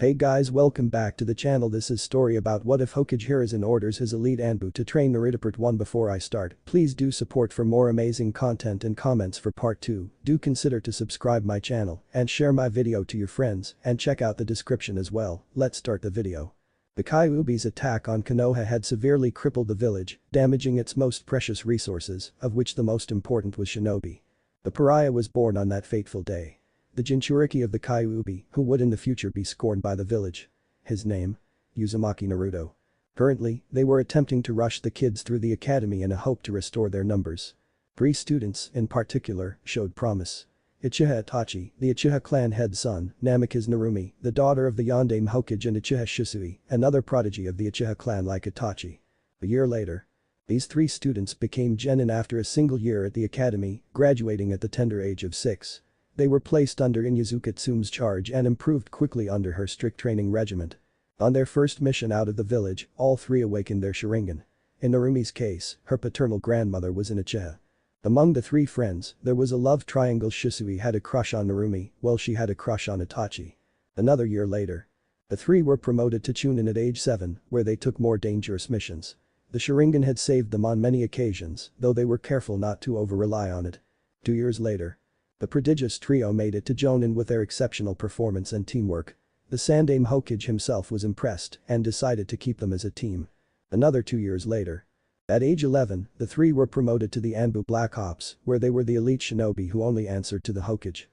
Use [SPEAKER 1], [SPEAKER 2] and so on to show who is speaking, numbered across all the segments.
[SPEAKER 1] Hey guys, welcome back to the channel. This is story about what if Hokage Hiruzen orders his elite Anbu to train Naruto. Part 1. Before I start, please do support for more amazing content and comments for part 2. Do consider to subscribe my channel and share my video to your friends and check out the description as well. Let's start the video. The Kyuubi's attack on Konoha had severely crippled the village, damaging its most precious resources, of which the most important was shinobi. The pariah was born on that fateful day. The Jinchuriki of the Kyuubi, who would in the future be scorned by the village. His name? Uzumaki Naruto. Currently, they were attempting to rush the kids through the academy in a hope to restore their numbers. 3 students, in particular, showed promise. Uchiha Itachi, the Uchiha clan head son, Namikaze Narumi, the daughter of the Yondaime Hokage and Uchiha Shisui, another prodigy of the Uchiha clan like Itachi. A year later, these 3 students became genin after a single year at the academy, graduating at the tender age of 6. They were placed under Inuzuka Tsume's charge and improved quickly under her strict training regiment. On their first mission out of the village, all 3 awakened their Sharingan. In Narumi's case, her paternal grandmother was an Uchiha. Among the 3 friends, there was a love triangle. Shisui had a crush on Narumi, while she had a crush on Itachi. Another year later, the 3 were promoted to Chunin at age 7, where they took more dangerous missions. The Sharingan had saved them on many occasions, though they were careful not to over-rely on it. 2 years later, the prodigious trio made it to Jonin with their exceptional performance and teamwork. The Sandaime Hokage himself was impressed and decided to keep them as a team. Another 2 years later. At age 11, the 3 were promoted to the Anbu Black Ops, where they were the elite shinobi who only answered to the Hokage.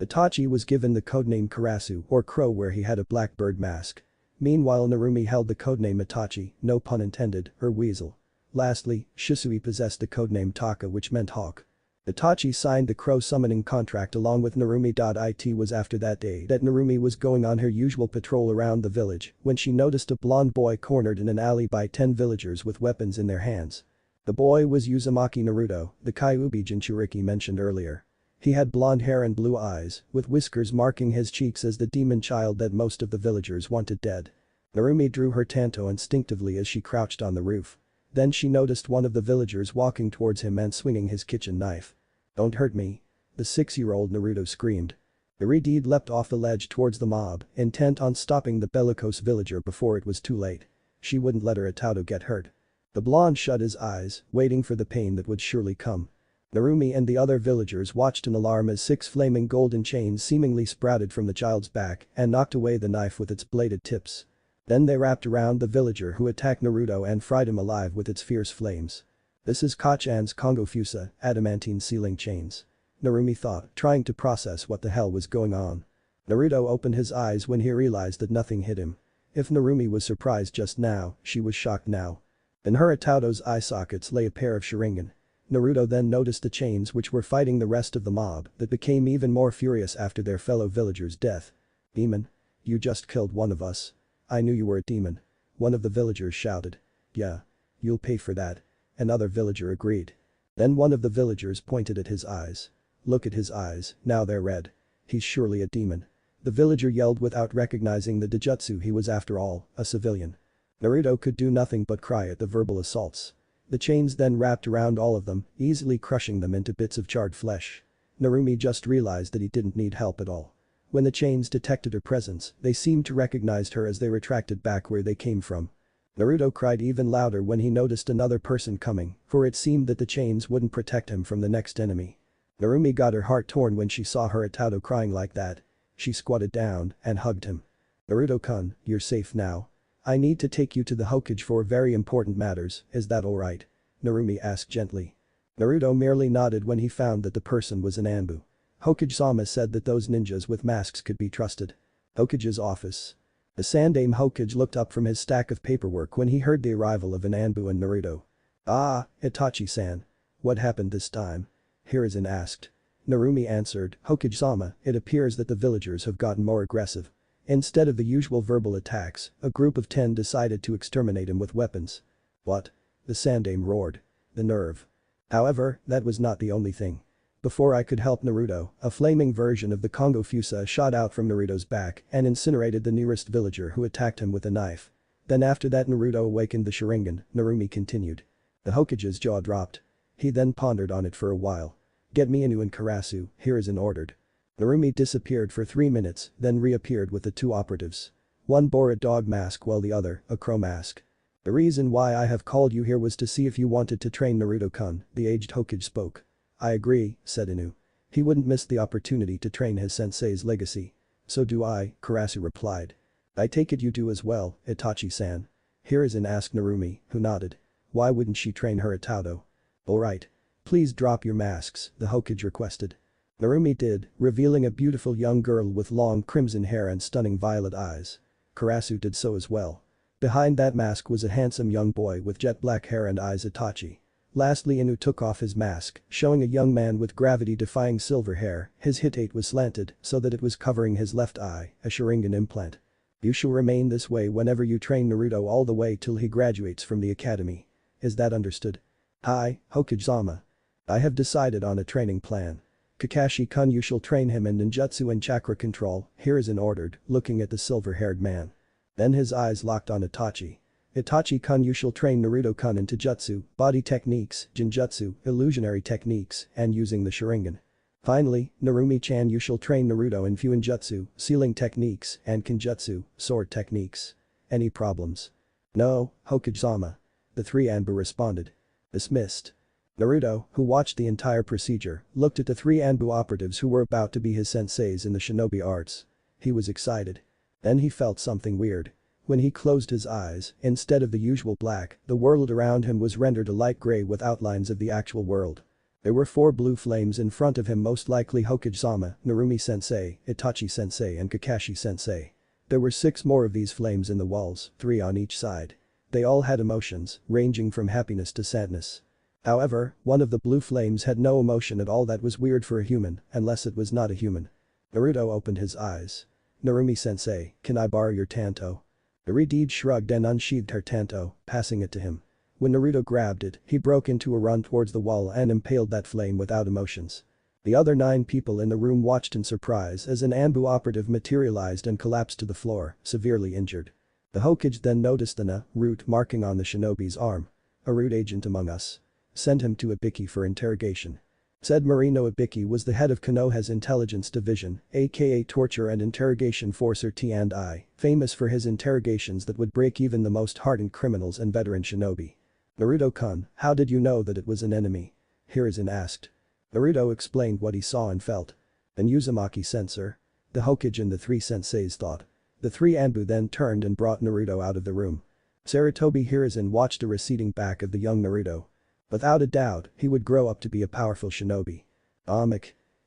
[SPEAKER 1] Itachi was given the codename Karasu or Crow, where he had a black bird mask. Meanwhile, Narumi held the codename Itachi, no pun intended, or Weasel. Lastly, Shisui possessed the codename Taka, which meant hawk. Itachi signed the crow summoning contract along with Narumi. It was after that day that Narumi was going on her usual patrol around the village when she noticed a blonde boy cornered in an alley by 10 villagers with weapons in their hands. The boy was Uzumaki Naruto, the Kyuubi Jinchuriki mentioned earlier. He had blonde hair and blue eyes, with whiskers marking his cheeks as the demon child that most of the villagers wanted dead. Narumi drew her tanto instinctively as she crouched on the roof. Then she noticed one of the villagers walking towards him and swinging his kitchen knife. "Don't hurt me," the 6-year-old Naruto screamed. Irideed leapt off the ledge towards the mob, intent on stopping the bellicose villager before it was too late. She wouldn't let her Itato get hurt. The blonde shut his eyes, waiting for the pain that would surely come. Narumi and the other villagers watched in alarm as 6 flaming golden chains seemingly sprouted from the child's back and knocked away the knife with its bladed tips. Then they wrapped around the villager who attacked Naruto and fried him alive with its fierce flames. "This is Kachan's Kongo Fusa, adamantine sealing chains," Narumi thought, trying to process what the hell was going on. Naruto opened his eyes when he realized that nothing hit him. If Narumi was surprised just now, she was shocked now. In her Itato's eye sockets lay a pair of Sharingan. Naruto then noticed the chains which were fighting the rest of the mob that became even more furious after their fellow villager's death. "Demon? You just killed one of us. I knew you were a demon," one of the villagers shouted. "Yeah. You'll pay for that," another villager agreed. Then one of the villagers pointed at his eyes. "Look at his eyes, now they're red. He's surely a demon," the villager yelled without recognizing the Dojutsu. He was after all, a civilian. Naruto could do nothing but cry at the verbal assaults. The chains then wrapped around all of them, easily crushing them into bits of charred flesh. Narumi just realized that he didn't need help at all. When the chains detected her presence, they seemed to recognize her as they retracted back where they came from. Naruto cried even louder when he noticed another person coming, for it seemed that the chains wouldn't protect him from the next enemy. Narumi got her heart torn when she saw her Itato crying like that. She squatted down and hugged him. "Naruto-kun, you're safe now. I need to take you to the Hokage for very important matters, is that alright?" Narumi asked gently. Naruto merely nodded when he found that the person was an Anbu. Hokage-sama said that those ninjas with masks could be trusted. Hokage's office. The Sandaime Hokage looked up from his stack of paperwork when he heard the arrival of an Anbu and Naruto. "Ah, Itachi-san. What happened this time?" Hiruzen asked. Narumi answered, "Hokage-sama, it appears that the villagers have gotten more aggressive. Instead of the usual verbal attacks, a group of 10 decided to exterminate him with weapons." "What?" the Sandaime roared. The nerve. However, that was not the only thing. Before I could help Naruto, a flaming version of the Kongo Fusa shot out from Naruto's back and incinerated the nearest villager who attacked him with a knife. Then after that Naruto awakened the Sharingan, Narumi continued. The Hokage's jaw dropped. He then pondered on it for a while. "Get me Inu and Karasu," Hiruzen ordered. Narumi disappeared for 3 minutes, then reappeared with the 2 operatives. One bore a dog mask while the other, a crow mask. The reason why I have called you here was to see if you wanted to train Naruto-kun, the aged Hokage spoke. I agree, said Inu. He wouldn't miss the opportunity to train his sensei's legacy. So do I, Karasu replied. I take it you do as well, Itachi-san. Hiruzen asked Narumi, who nodded. Why wouldn't she train her Itato? Alright. Please drop your masks, the Hokage requested. Narumi did, revealing a beautiful young girl with long crimson hair and stunning violet eyes. Karasu did so as well. Behind that mask was a handsome young boy with jet black hair and eyes. Itachi. Lastly, Inu took off his mask, showing a young man with gravity-defying silver hair. His hitate was slanted so that it was covering his left eye, a Sharingan implant. You shall remain this way whenever you train Naruto all the way till he graduates from the academy. Is that understood? Hi, Hokage-sama. I have decided on a training plan. Kakashi-kun, you shall train him in ninjutsu and chakra control, Hiruzen ordered, looking at the silver-haired man. Then his eyes locked on Itachi. Itachi-kun, you shall train Naruto-kun in taijutsu, body techniques, genjutsu, illusionary techniques, and using the Sharingan. Finally, Narumi-chan, you shall train Naruto in fuinjutsu, sealing techniques, and kinjutsu, sword techniques. Any problems? No, Hokage-sama. The three Anbu responded. Dismissed. Naruto, who watched the entire procedure, looked at the three Anbu operatives who were about to be his senseis in the shinobi arts. He was excited. Then he felt something weird. When he closed his eyes, instead of the usual black, the world around him was rendered a light gray with outlines of the actual world. There were 4 blue flames in front of him, most likely Hokage-sama, Narumi-sensei, Itachi-sensei and Kakashi-sensei. There were 6 more of these flames in the walls, 3 on each side. They all had emotions, ranging from happiness to sadness. However, one of the blue flames had no emotion at all. That was weird for a human, unless it was not a human. Naruto opened his eyes. Narumi-sensei, can I borrow your tanto? Naruto shrugged and unsheathed her tanto, passing it to him. When Naruto grabbed it, he broke into a run towards the wall and impaled that flame without emotions. The other 9 people in the room watched in surprise as an Anbu operative materialized and collapsed to the floor, severely injured. The Hokage then noticed the Naruto marking on the shinobi's arm. A root agent among us. Send him to Ibiki for interrogation. Said Marino. Ibiki was the head of Konoha's intelligence division, aka torture and interrogation forcer T&I, famous for his interrogations that would break even the most hardened criminals and veteran shinobi. Naruto-kun, how did you know that it was an enemy? Hiruzen asked. Naruto explained what he saw and felt. An Uzumaki sensor. The Hokage and the 3 senseis thought. The 3 Anbu then turned and brought Naruto out of the room. Sarutobi Hiruzen watched the receding back of the young Naruto. Without a doubt, he would grow up to be a powerful shinobi.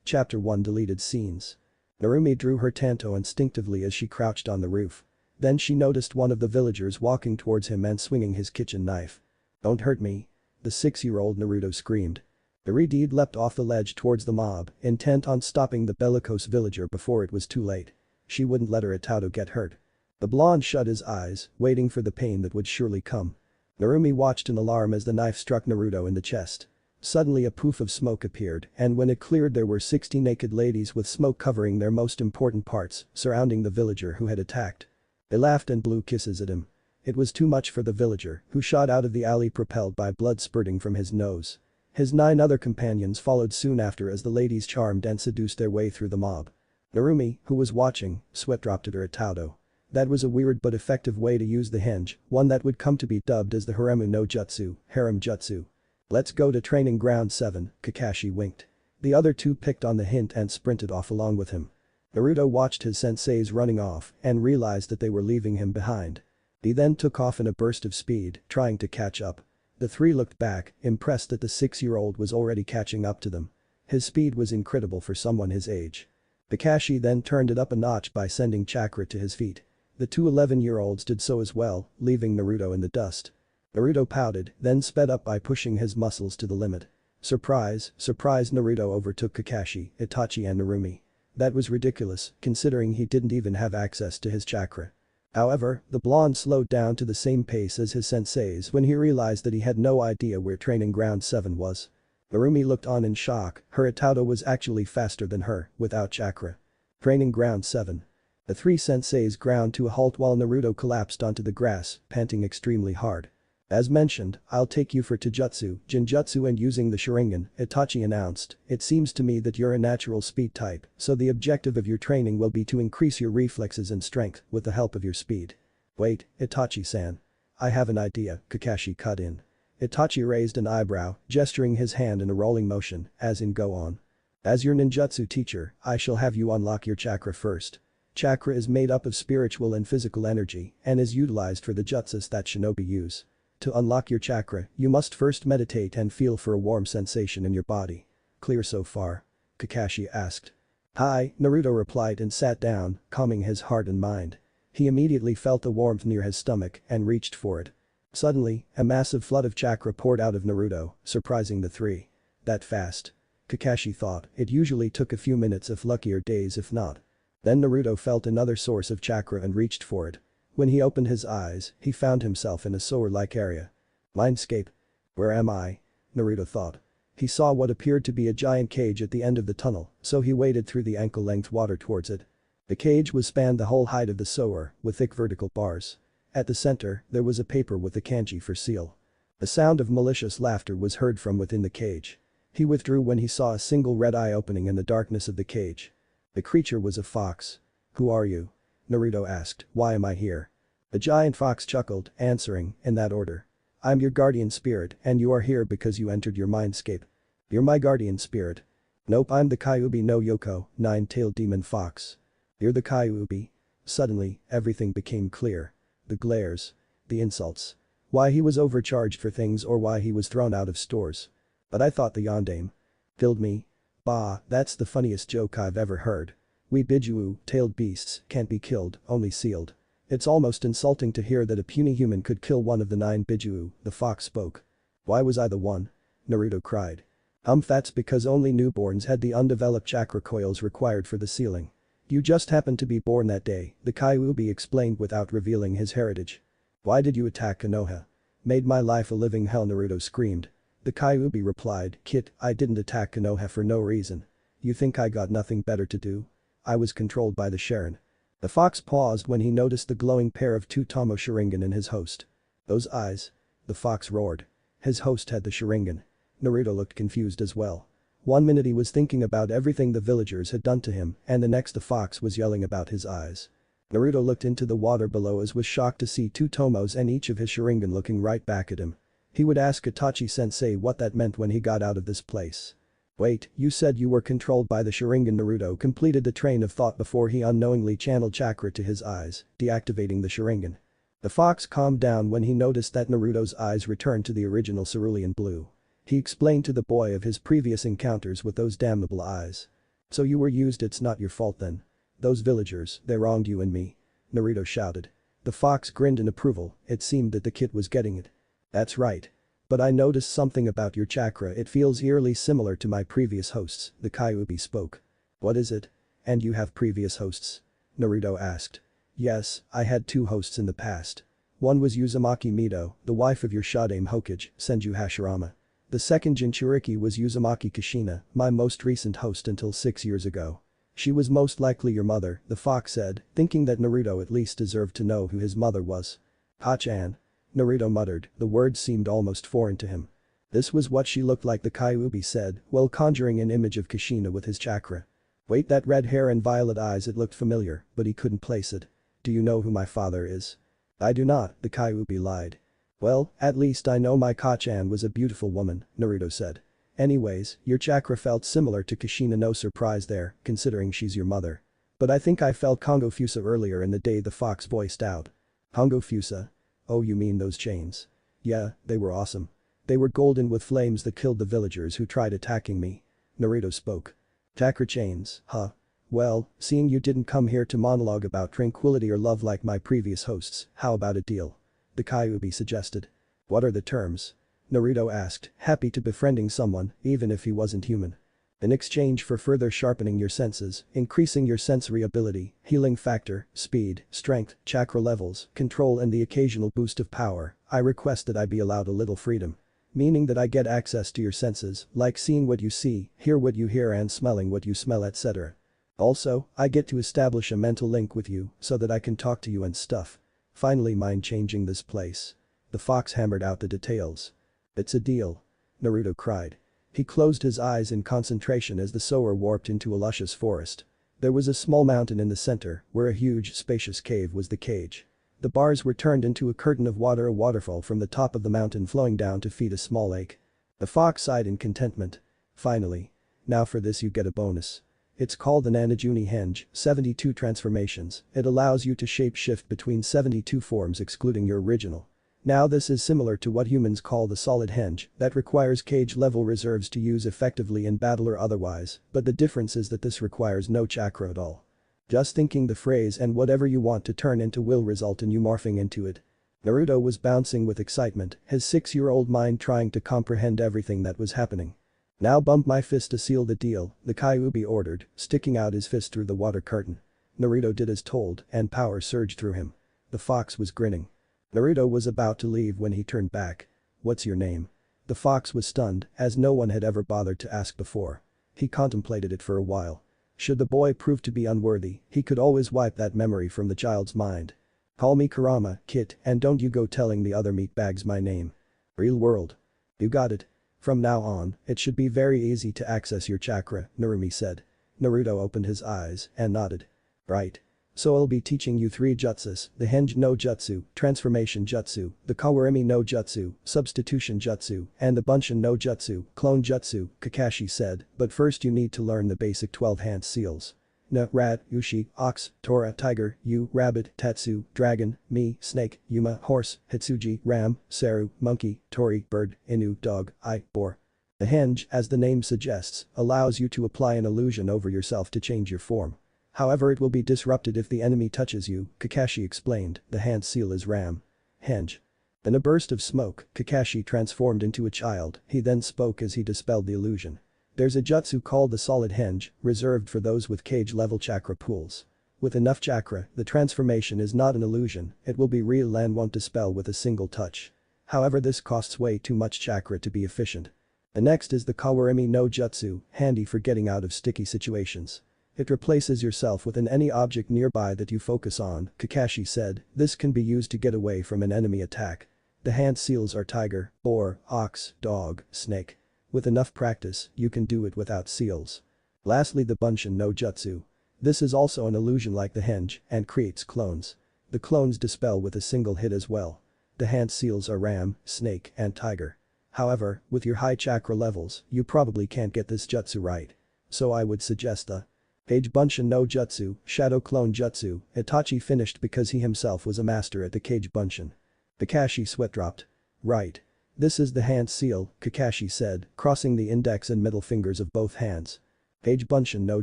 [SPEAKER 1] Chapter 1 Deleted Scenes. Narumi drew her tanto instinctively as she crouched on the roof. Then she noticed one of the villagers walking towards him and swinging his kitchen knife. Don't hurt me. The 6-year-old Naruto screamed. Naruto leapt off the ledge towards the mob, intent on stopping the bellicose villager before it was too late. She wouldn't let her Itato get hurt. The blonde shut his eyes, waiting for the pain that would surely come. Narumi watched in alarm as the knife struck Naruto in the chest. Suddenly a poof of smoke appeared, and when it cleared there were 60 naked ladies with smoke covering their most important parts, surrounding the villager who had attacked. They laughed and blew kisses at him. It was too much for the villager, who shot out of the alley propelled by blood spurting from his nose. His 9 other companions followed soon after as the ladies charmed and seduced their way through the mob. Narumi, who was watching, sweat dropped at her Itato. That was a weird but effective way to use the hinge, one that would come to be dubbed as the Haremu no Jutsu, harem jutsu. Let's go to training ground 7, Kakashi winked. The other 2 picked on the hint and sprinted off along with him. Naruto watched his senseis running off and realized that they were leaving him behind. He then took off in a burst of speed, trying to catch up. The 3 looked back, impressed that the 6-year-old was already catching up to them. His speed was incredible for someone his age. Kakashi then turned it up a notch by sending chakra to his feet. The 2 11-year-olds did so as well, leaving Naruto in the dust. Naruto pouted, then sped up by pushing his muscles to the limit. Surprise, surprise, Naruto overtook Kakashi, Itachi and Narumi. That was ridiculous, considering he didn't even have access to his chakra. However, the blonde slowed down to the same pace as his senseis when he realized that he had no idea where training ground 7 was. Narumi looked on in shock, her Itato was actually faster than her, without chakra. Training ground 7. The 3 senseis ground to a halt while Naruto collapsed onto the grass, panting extremely hard. As mentioned, I'll take you for Taijutsu, Jinjutsu and using the Sharingan, Itachi announced. It seems to me that you're a natural speed type, so the objective of your training will be to increase your reflexes and strength with the help of your speed. Wait, Itachi-san. I have an idea, Kakashi cut in. Itachi raised an eyebrow, gesturing his hand in a rolling motion, as in go on. As your ninjutsu teacher, I shall have you unlock your chakra first. Chakra is made up of spiritual and physical energy and is utilized for the jutsus that shinobi use. To unlock your chakra, you must first meditate and feel for a warm sensation in your body. Clear so far? Kakashi asked. Hi, Naruto replied and sat down, calming his heart and mind. He immediately felt a warmth near his stomach and reached for it. Suddenly, a massive flood of chakra poured out of Naruto, surprising the three. That fast? Kakashi thought. It usually took a few minutes if lucky or days if not. Then Naruto felt another source of chakra and reached for it. When he opened his eyes, he found himself in a sewer-like area. Mindscape? Where am I? Naruto thought. He saw what appeared to be a giant cage at the end of the tunnel, so he waded through the ankle-length water towards it. The cage was spanned the whole height of the sewer, with thick vertical bars. At the center, there was a paper with a kanji for seal. A sound of malicious laughter was heard from within the cage. He withdrew when he saw a single red eye opening in the darkness of the cage. The creature was a fox. Who are you? Naruto asked. Why am I here? The giant fox chuckled, answering, in that order. I'm your guardian spirit and you are here because you entered your mindscape. You're my guardian spirit. Nope, I'm the Kyuubi no Yoko, nine-tailed demon fox. You're the Kyuubi. Suddenly, everything became clear. The glares. The insults. Why he was overcharged for things or why he was thrown out of stores. But I thought the yondaime killed me. Bah, that's the funniest joke I've ever heard. We Biju-tailed beasts can't be killed, only sealed. It's almost insulting to hear that a puny human could kill one of the 9 Biju, the fox spoke. Why was I the one? Naruto cried. That's because only newborns had the undeveloped chakra coils required for the sealing. You just happened to be born that day, the Kyuubi explained without revealing his heritage. Why did you attack Konoha? Made my life a living hell, Naruto screamed. The Kyuubi replied, Kid, I didn't attack Konoha for no reason. You think I got nothing better to do? I was controlled by the Sharin. The fox paused when he noticed the glowing pair of 2 Tomo Sharingan in his host. Those eyes? The fox roared. His host had the Sharingan. Naruto looked confused as well. 1 minute he was thinking about everything the villagers had done to him and the next the fox was yelling about his eyes. Naruto looked into the water below as was shocked to see 2 Tomos and each of his Sharingan looking right back at him. He would ask Itachi-sensei what that meant when he got out of this place. Wait, you said you were controlled by the Sharingan. Naruto completed the train of thought before he unknowingly channeled chakra to his eyes, deactivating the Sharingan. The fox calmed down when he noticed that Naruto's eyes returned to the original cerulean blue. He explained to the boy of his previous encounters with those damnable eyes. So you were used, it's not your fault then. Those villagers, they wronged you and me. Naruto shouted. The fox grinned in approval, it seemed that the kid was getting it. That's right. But I noticed something about your chakra, it feels eerily similar to my previous hosts, the Kyuubi spoke. What is it? And you have previous hosts? Naruto asked. Yes, I had 2 hosts in the past. One was Uzumaki Mido, the wife of your Shadaime Hokage, Senju Hashirama. The second Jinchuriki was Uzumaki Kushina, my most recent host until 6 years ago. She was most likely your mother, the fox said, thinking that Naruto at least deserved to know who his mother was. Ha-chan. Naruto muttered, the words seemed almost foreign to him. This was what she looked like, the Kyuubi said, while conjuring an image of Kushina with his chakra. Wait, that red hair and violet eyes, it looked familiar, but he couldn't place it. Do you know who my father is? I do not, the Kyuubi lied. Well, at least I know my Ka-chan was a beautiful woman, Naruto said. Anyways, your chakra felt similar to Kushina, no surprise there, considering she's your mother. But I think I felt Kongo Fusa earlier in the day, the fox voiced out. Kongo Fusa? Oh, you mean those chains? Yeah, they were awesome. They were golden with flames that killed the villagers who tried attacking me. Naruto spoke. Chakra chains, huh? Well, seeing you didn't come here to monologue about tranquility or love like my previous hosts, how about a deal? The Kyuubi suggested. What are the terms? Naruto asked, happy to befriending someone, even if he wasn't human. In exchange for further sharpening your senses, increasing your sensory ability, healing factor, speed, strength, chakra levels, control and the occasional boost of power, I request that I be allowed a little freedom. Meaning that I get access to your senses, like seeing what you see, hear what you hear and smelling what you smell, etc. Also, I get to establish a mental link with you so that I can talk to you and stuff. Finally mind changing this place. The fox hammered out the details. "It's a deal." Naruto cried. He closed his eyes in concentration as the Sora warped into a luscious forest. There was a small mountain in the center, where a huge, spacious cave was the cage. The bars were turned into a curtain of water, a waterfall from the top of the mountain flowing down to feed a small lake. The fox sighed in contentment. "Finally. Now for this you get a bonus. It's called an Anajuni Henge, 72 transformations. It allows you to shape-shift between 72 forms excluding your original. Now this is similar to what humans call the solid henge, that requires cage-level reserves to use effectively in battle or otherwise, but the difference is that this requires no chakra at all. Just thinking the phrase and whatever you want to turn into will result in you morphing into it." Naruto was bouncing with excitement, his 6-year-old mind trying to comprehend everything that was happening. "Now bump my fist to seal the deal," the Kyuubi ordered, sticking out his fist through the water curtain. Naruto did as told, and power surged through him. The fox was grinning. Naruto was about to leave when he turned back. "What's your name?" The fox was stunned, as no one had ever bothered to ask before. He contemplated it for a while. Should the boy prove to be unworthy, he could always wipe that memory from the child's mind. "Call me Kurama, Kit, and don't you go telling the other meatbags my name." "Real world." "You got it. From now on, it should be very easy to access your chakra," Narumi said. Naruto opened his eyes and nodded. "Right. So I'll be teaching you 3 jutsus, the Henge no Jutsu, Transformation Jutsu, the Kawarimi no Jutsu, Substitution Jutsu, and the Bunshin no Jutsu, Clone Jutsu," Kakashi said, "but first you need to learn the basic 12 hand seals. Na, rat, Ushi, ox, Tora, tiger, Yu, rabbit, Tatsu, dragon, Mi, snake, Yuma, horse, Hitsuji, ram, Seru, monkey, Tori, bird, Inu, dog, I, boar." The henge, as the name suggests, allows you to apply an illusion over yourself to change your form. However, it will be disrupted if the enemy touches you, Kakashi explained. The hand seal is ram. Henge. In a burst of smoke, Kakashi transformed into a child, he then spoke as he dispelled the illusion. "There's a jutsu called the solid henge, reserved for those with cage-level chakra pools. With enough chakra, the transformation is not an illusion, it will be real and won't dispel with a single touch. However, this costs way too much chakra to be efficient." The next is the Kawarimi no Jutsu, handy for getting out of sticky situations. "It replaces yourself within any object nearby that you focus on," Kakashi said. "This can be used to get away from an enemy attack." The hand seals are tiger, boar, ox, dog, snake. With enough practice, you can do it without seals. Lastly, the Bunshin no Jutsu. This is also an illusion like the henge and creates clones. The clones dispel with a single hit as well. The hand seals are ram, snake, and tiger. However, with your high chakra levels, you probably can't get this jutsu right. So I would suggest the Page Bunshin no Jutsu, Shadow Clone Jutsu. Itachi finished because he himself was a master at the Kage Bunshin. Kakashi sweat dropped. "Right. This is the hand seal," Kakashi said, crossing the index and middle fingers of both hands. "Page Bunshin no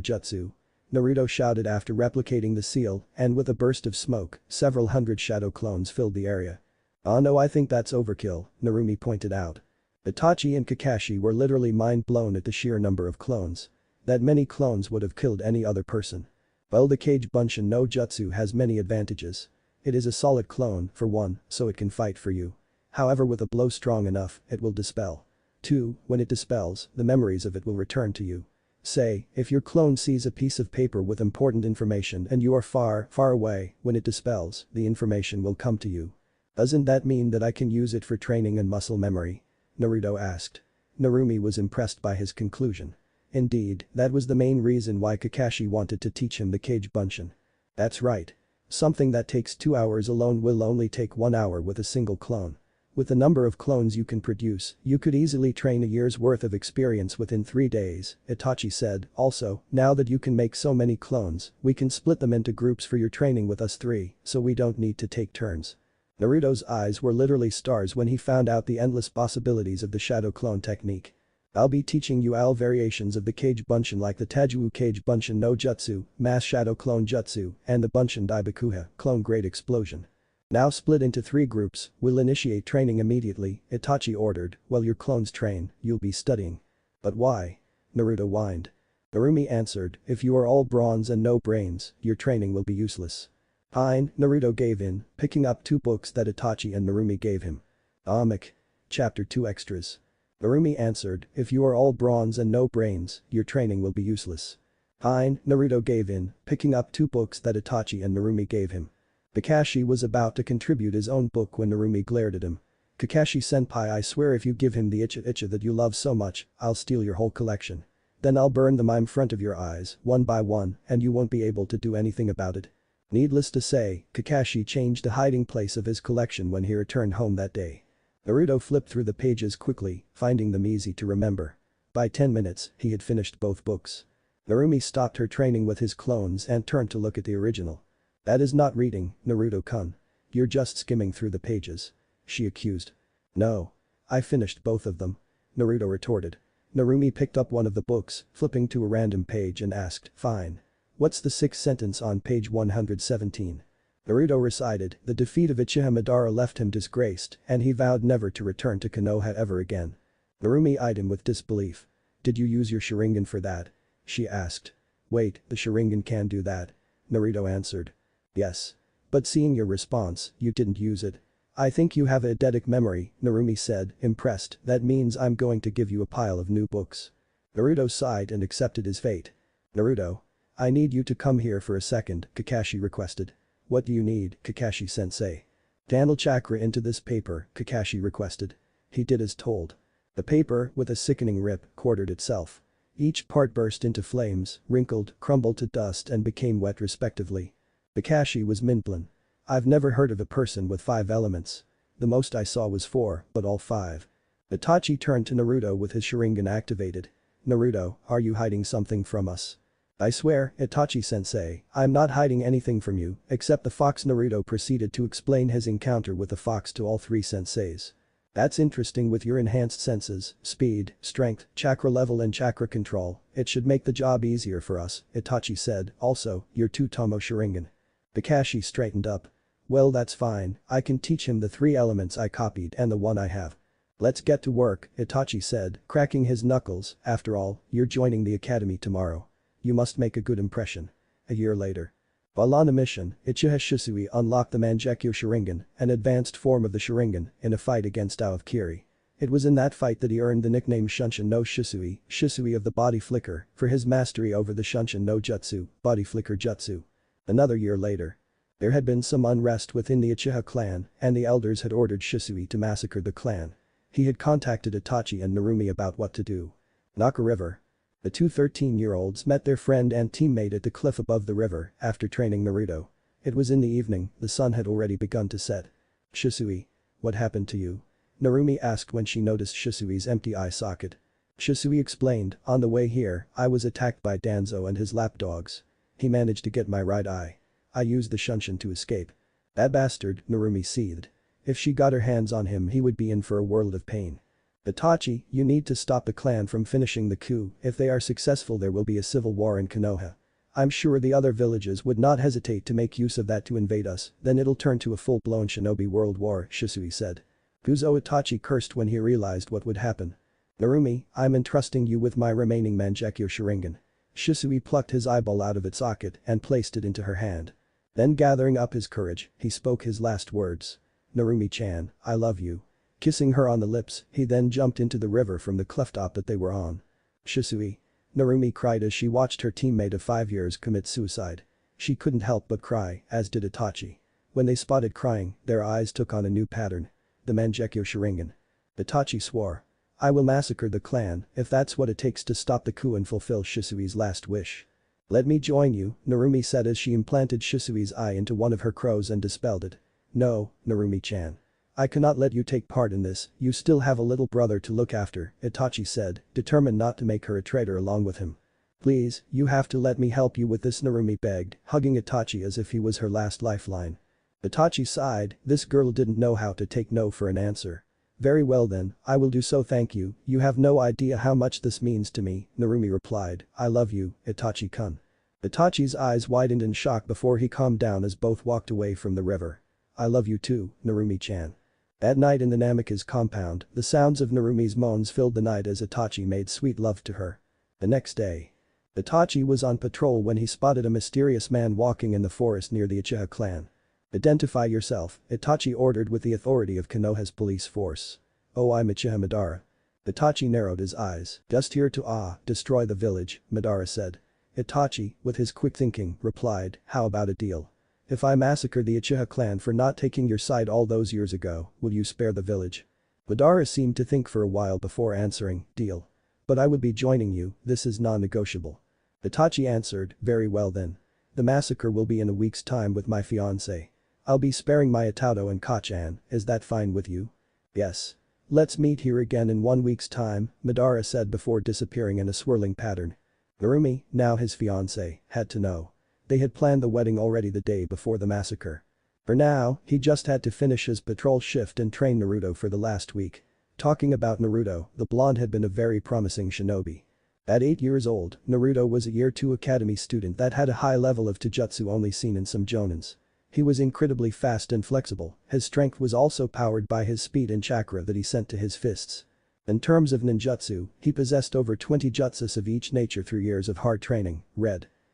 [SPEAKER 1] Jutsu." Naruto shouted after replicating the seal, and with a burst of smoke, several hundred shadow clones filled the area. "Oh no, I think that's overkill," Narumi pointed out. Itachi and Kakashi were literally mind-blown at the sheer number of clones. That many clones would have killed any other person. Well, the Kage Bunshin no Jutsu has many advantages. It is a solid clone, for one, so it can fight for you. However, with a blow strong enough, it will dispel. 2. When it dispels, the memories of it will return to you. Say, if your clone sees a piece of paper with important information and you are far, far away, when it dispels, the information will come to you. Doesn't that mean that I can use it for training and muscle memory? Naruto asked. Narumi was impressed by his conclusion. Indeed, that was the main reason why Kakashi wanted to teach him the Kage Bunshin. That's right. Something that takes 2 hours alone will only take 1 hour with a single clone. With the number of clones you can produce, you could easily train a year's worth of experience within 3 days, Itachi said. Also, now that you can make so many clones, we can split them into groups for your training with us 3, so we don't need to take turns. Naruto's eyes were literally stars when he found out the endless possibilities of the shadow clone technique. "I'll be teaching you all variations of the Kage Bunshin like the Taijuu Kage Bunshin no Jutsu, Mass Shadow Clone Jutsu, and the Bunshin Daibakuha, Clone Great Explosion. Now split into 3 groups, we'll initiate training immediately," Itachi ordered. "While your clones train, you'll be studying." "But why?" Naruto whined. Narumi answered, "If you are all bronze and no brains, your training will be useless." Fine, Naruto gave in, picking up 2 books that Itachi and Narumi gave him. Amic. Chapter 2 Extras. Narumi answered, "If you are all bronze and no brains, your training will be useless." Fine, Naruto gave in, picking up 2 books that Itachi and Narumi gave him. Kakashi was about to contribute his own book when Narumi glared at him. Kakashi-senpai, I swear if you give him the icha that you love so much, I'll steal your whole collection. Then I'll burn them in front of your eyes, one by one, and you won't be able to do anything about it. Needless to say, Kakashi changed the hiding place of his collection when he returned home that day. Naruto flipped through the pages quickly, finding them easy to remember. By 10 minutes, he had finished both books. Narumi stopped her training with his clones and turned to look at the original. That is not reading, Naruto-kun. You're just skimming through the pages. She accused. No. I finished both of them. Naruto retorted. Narumi picked up one of the books, flipping to a random page and asked, fine. What's the sixth sentence on page 117? Naruto recited, the defeat of Uchiha Madara left him disgraced and he vowed never to return to Konoha ever again. Narumi eyed him with disbelief. Did you use your Sharingan for that? She asked. Wait, the Sharingan can do that? Naruto answered. Yes. But seeing your response, you didn't use it. I think you have a eidetic memory, Narumi said, impressed, that means I'm going to give you a pile of new books. Naruto sighed and accepted his fate. Naruto. I need you to come here for a second, Kakashi requested. What do you need, Kakashi-sensei? Channel chakra into this paper, Kakashi requested. He did as told. The paper, with a sickening rip, quartered itself. Each part burst into flames, wrinkled, crumbled to dust and became wet respectively. Kakashi was mindblown. I've never heard of a person with 5 elements. The most I saw was 4, but all 5. Itachi turned to Naruto with his Sharingan activated. Naruto, are you hiding something from us? I swear, Itachi-sensei, I'm not hiding anything from you, except the fox. Naruto proceeded to explain his encounter with the fox to all 3 senseis. That's interesting. With your enhanced senses, speed, strength, chakra level and chakra control, it should make the job easier for us, Itachi said. Also, your 2 Tomo Sharingan. Kakashi straightened up. Well, that's fine, I can teach him the 3 elements I copied and the one I have. Let's get to work, Itachi said, cracking his knuckles. After all, you're joining the academy tomorrow. You must make a good impression. A year later. While on a mission, Uchiha Shisui unlocked the Mangekyo Sharingan, an advanced form of the Sharingan, in a fight against Aokiri. It was in that fight that he earned the nickname Shunshin no Shisui, Shisui of the Body Flicker, for his mastery over the Shunshin no Jutsu, Body Flicker Jutsu. Another year later. There had been some unrest within the Uchiha clan, and the elders had ordered Shisui to massacre the clan. He had contacted Itachi and Narumi about what to do. Naka River. The 2 13-year-olds met their friend and teammate at the cliff above the river after training Naruto. It was in the evening, the sun had already begun to set. Shisui. What happened to you? Narumi asked when she noticed Shisui's empty eye socket. Shisui explained, on the way here, I was attacked by Danzo and his lapdogs. He managed to get my right eye. I used the Shunshin to escape. That bastard, Narumi seethed. If she got her hands on him he would be in for a world of pain. Itachi, you need to stop the clan from finishing the coup. If they are successful there will be a civil war in Konoha. I'm sure the other villages would not hesitate to make use of that to invade us, then it'll turn to a full-blown shinobi world war, Shisui said. Kuzo. Itachi cursed when he realized what would happen. Narumi, I'm entrusting you with my remaining Mangekyo Sharingan. Shisui plucked his eyeball out of its socket and placed it into her hand. Then gathering up his courage, he spoke his last words. Narumi-chan, I love you. Kissing her on the lips, he then jumped into the river from the clifftop that they were on. Shisui. Narumi cried as she watched her teammate of 5 years commit suicide. She couldn't help but cry, as did Itachi. When they spotted crying, their eyes took on a new pattern. The Mangekyo Sharingan. Itachi swore. I will massacre the clan if that's what it takes to stop the coup and fulfill Shisui's last wish. Let me join you, Narumi said as she implanted Shisui's eye into one of her crows and dispelled it. No, Narumi-chan. I cannot let you take part in this, you still have a little brother to look after, Itachi said, determined not to make her a traitor along with him. Please, you have to let me help you with this, Narumi begged, hugging Itachi as if he was her last lifeline. Itachi sighed, this girl didn't know how to take no for an answer. Very well then, I will do so, thank you, you have no idea how much this means to me, Narumi replied, I love you, Itachi-kun. Itachi's eyes widened in shock before he calmed down as both walked away from the river. I love you too, Narumi-chan. That night in the Namikaze compound, the sounds of Narumi's moans filled the night as Itachi made sweet love to her. The next day. Itachi was on patrol when he spotted a mysterious man walking in the forest near the Uchiha clan. Identify yourself, Itachi ordered with the authority of Konoha's police force. Oh, I'm Uchiha Madara. Itachi narrowed his eyes. Just here to destroy the village, Madara said. Itachi, with his quick thinking, replied, how about a deal? If I massacre the Uchiha clan for not taking your side all those years ago, will you spare the village? Madara seemed to think for a while before answering, deal. But I would be joining you, this is non-negotiable. Itachi answered, very well then. The massacre will be in a week's time with my fiancé. I'll be sparing my Itato and Kachan, is that fine with you? Yes. Let's meet here again in 1 week's time, Madara said before disappearing in a swirling pattern. Narumi, now his fiancé, had to know. They had planned the wedding already the day before the massacre. For now, he just had to finish his patrol shift and train Naruto for the last week. Talking about Naruto, the blonde had been a very promising shinobi. At 8 years old, Naruto was a Year 2 academy student that had a high level of taijutsu only seen in some jonins. He was incredibly fast and flexible, his strength was also powered by his speed and chakra that he sent to his fists. In terms of ninjutsu, he possessed over 20 jutsus of each nature through years of hard training,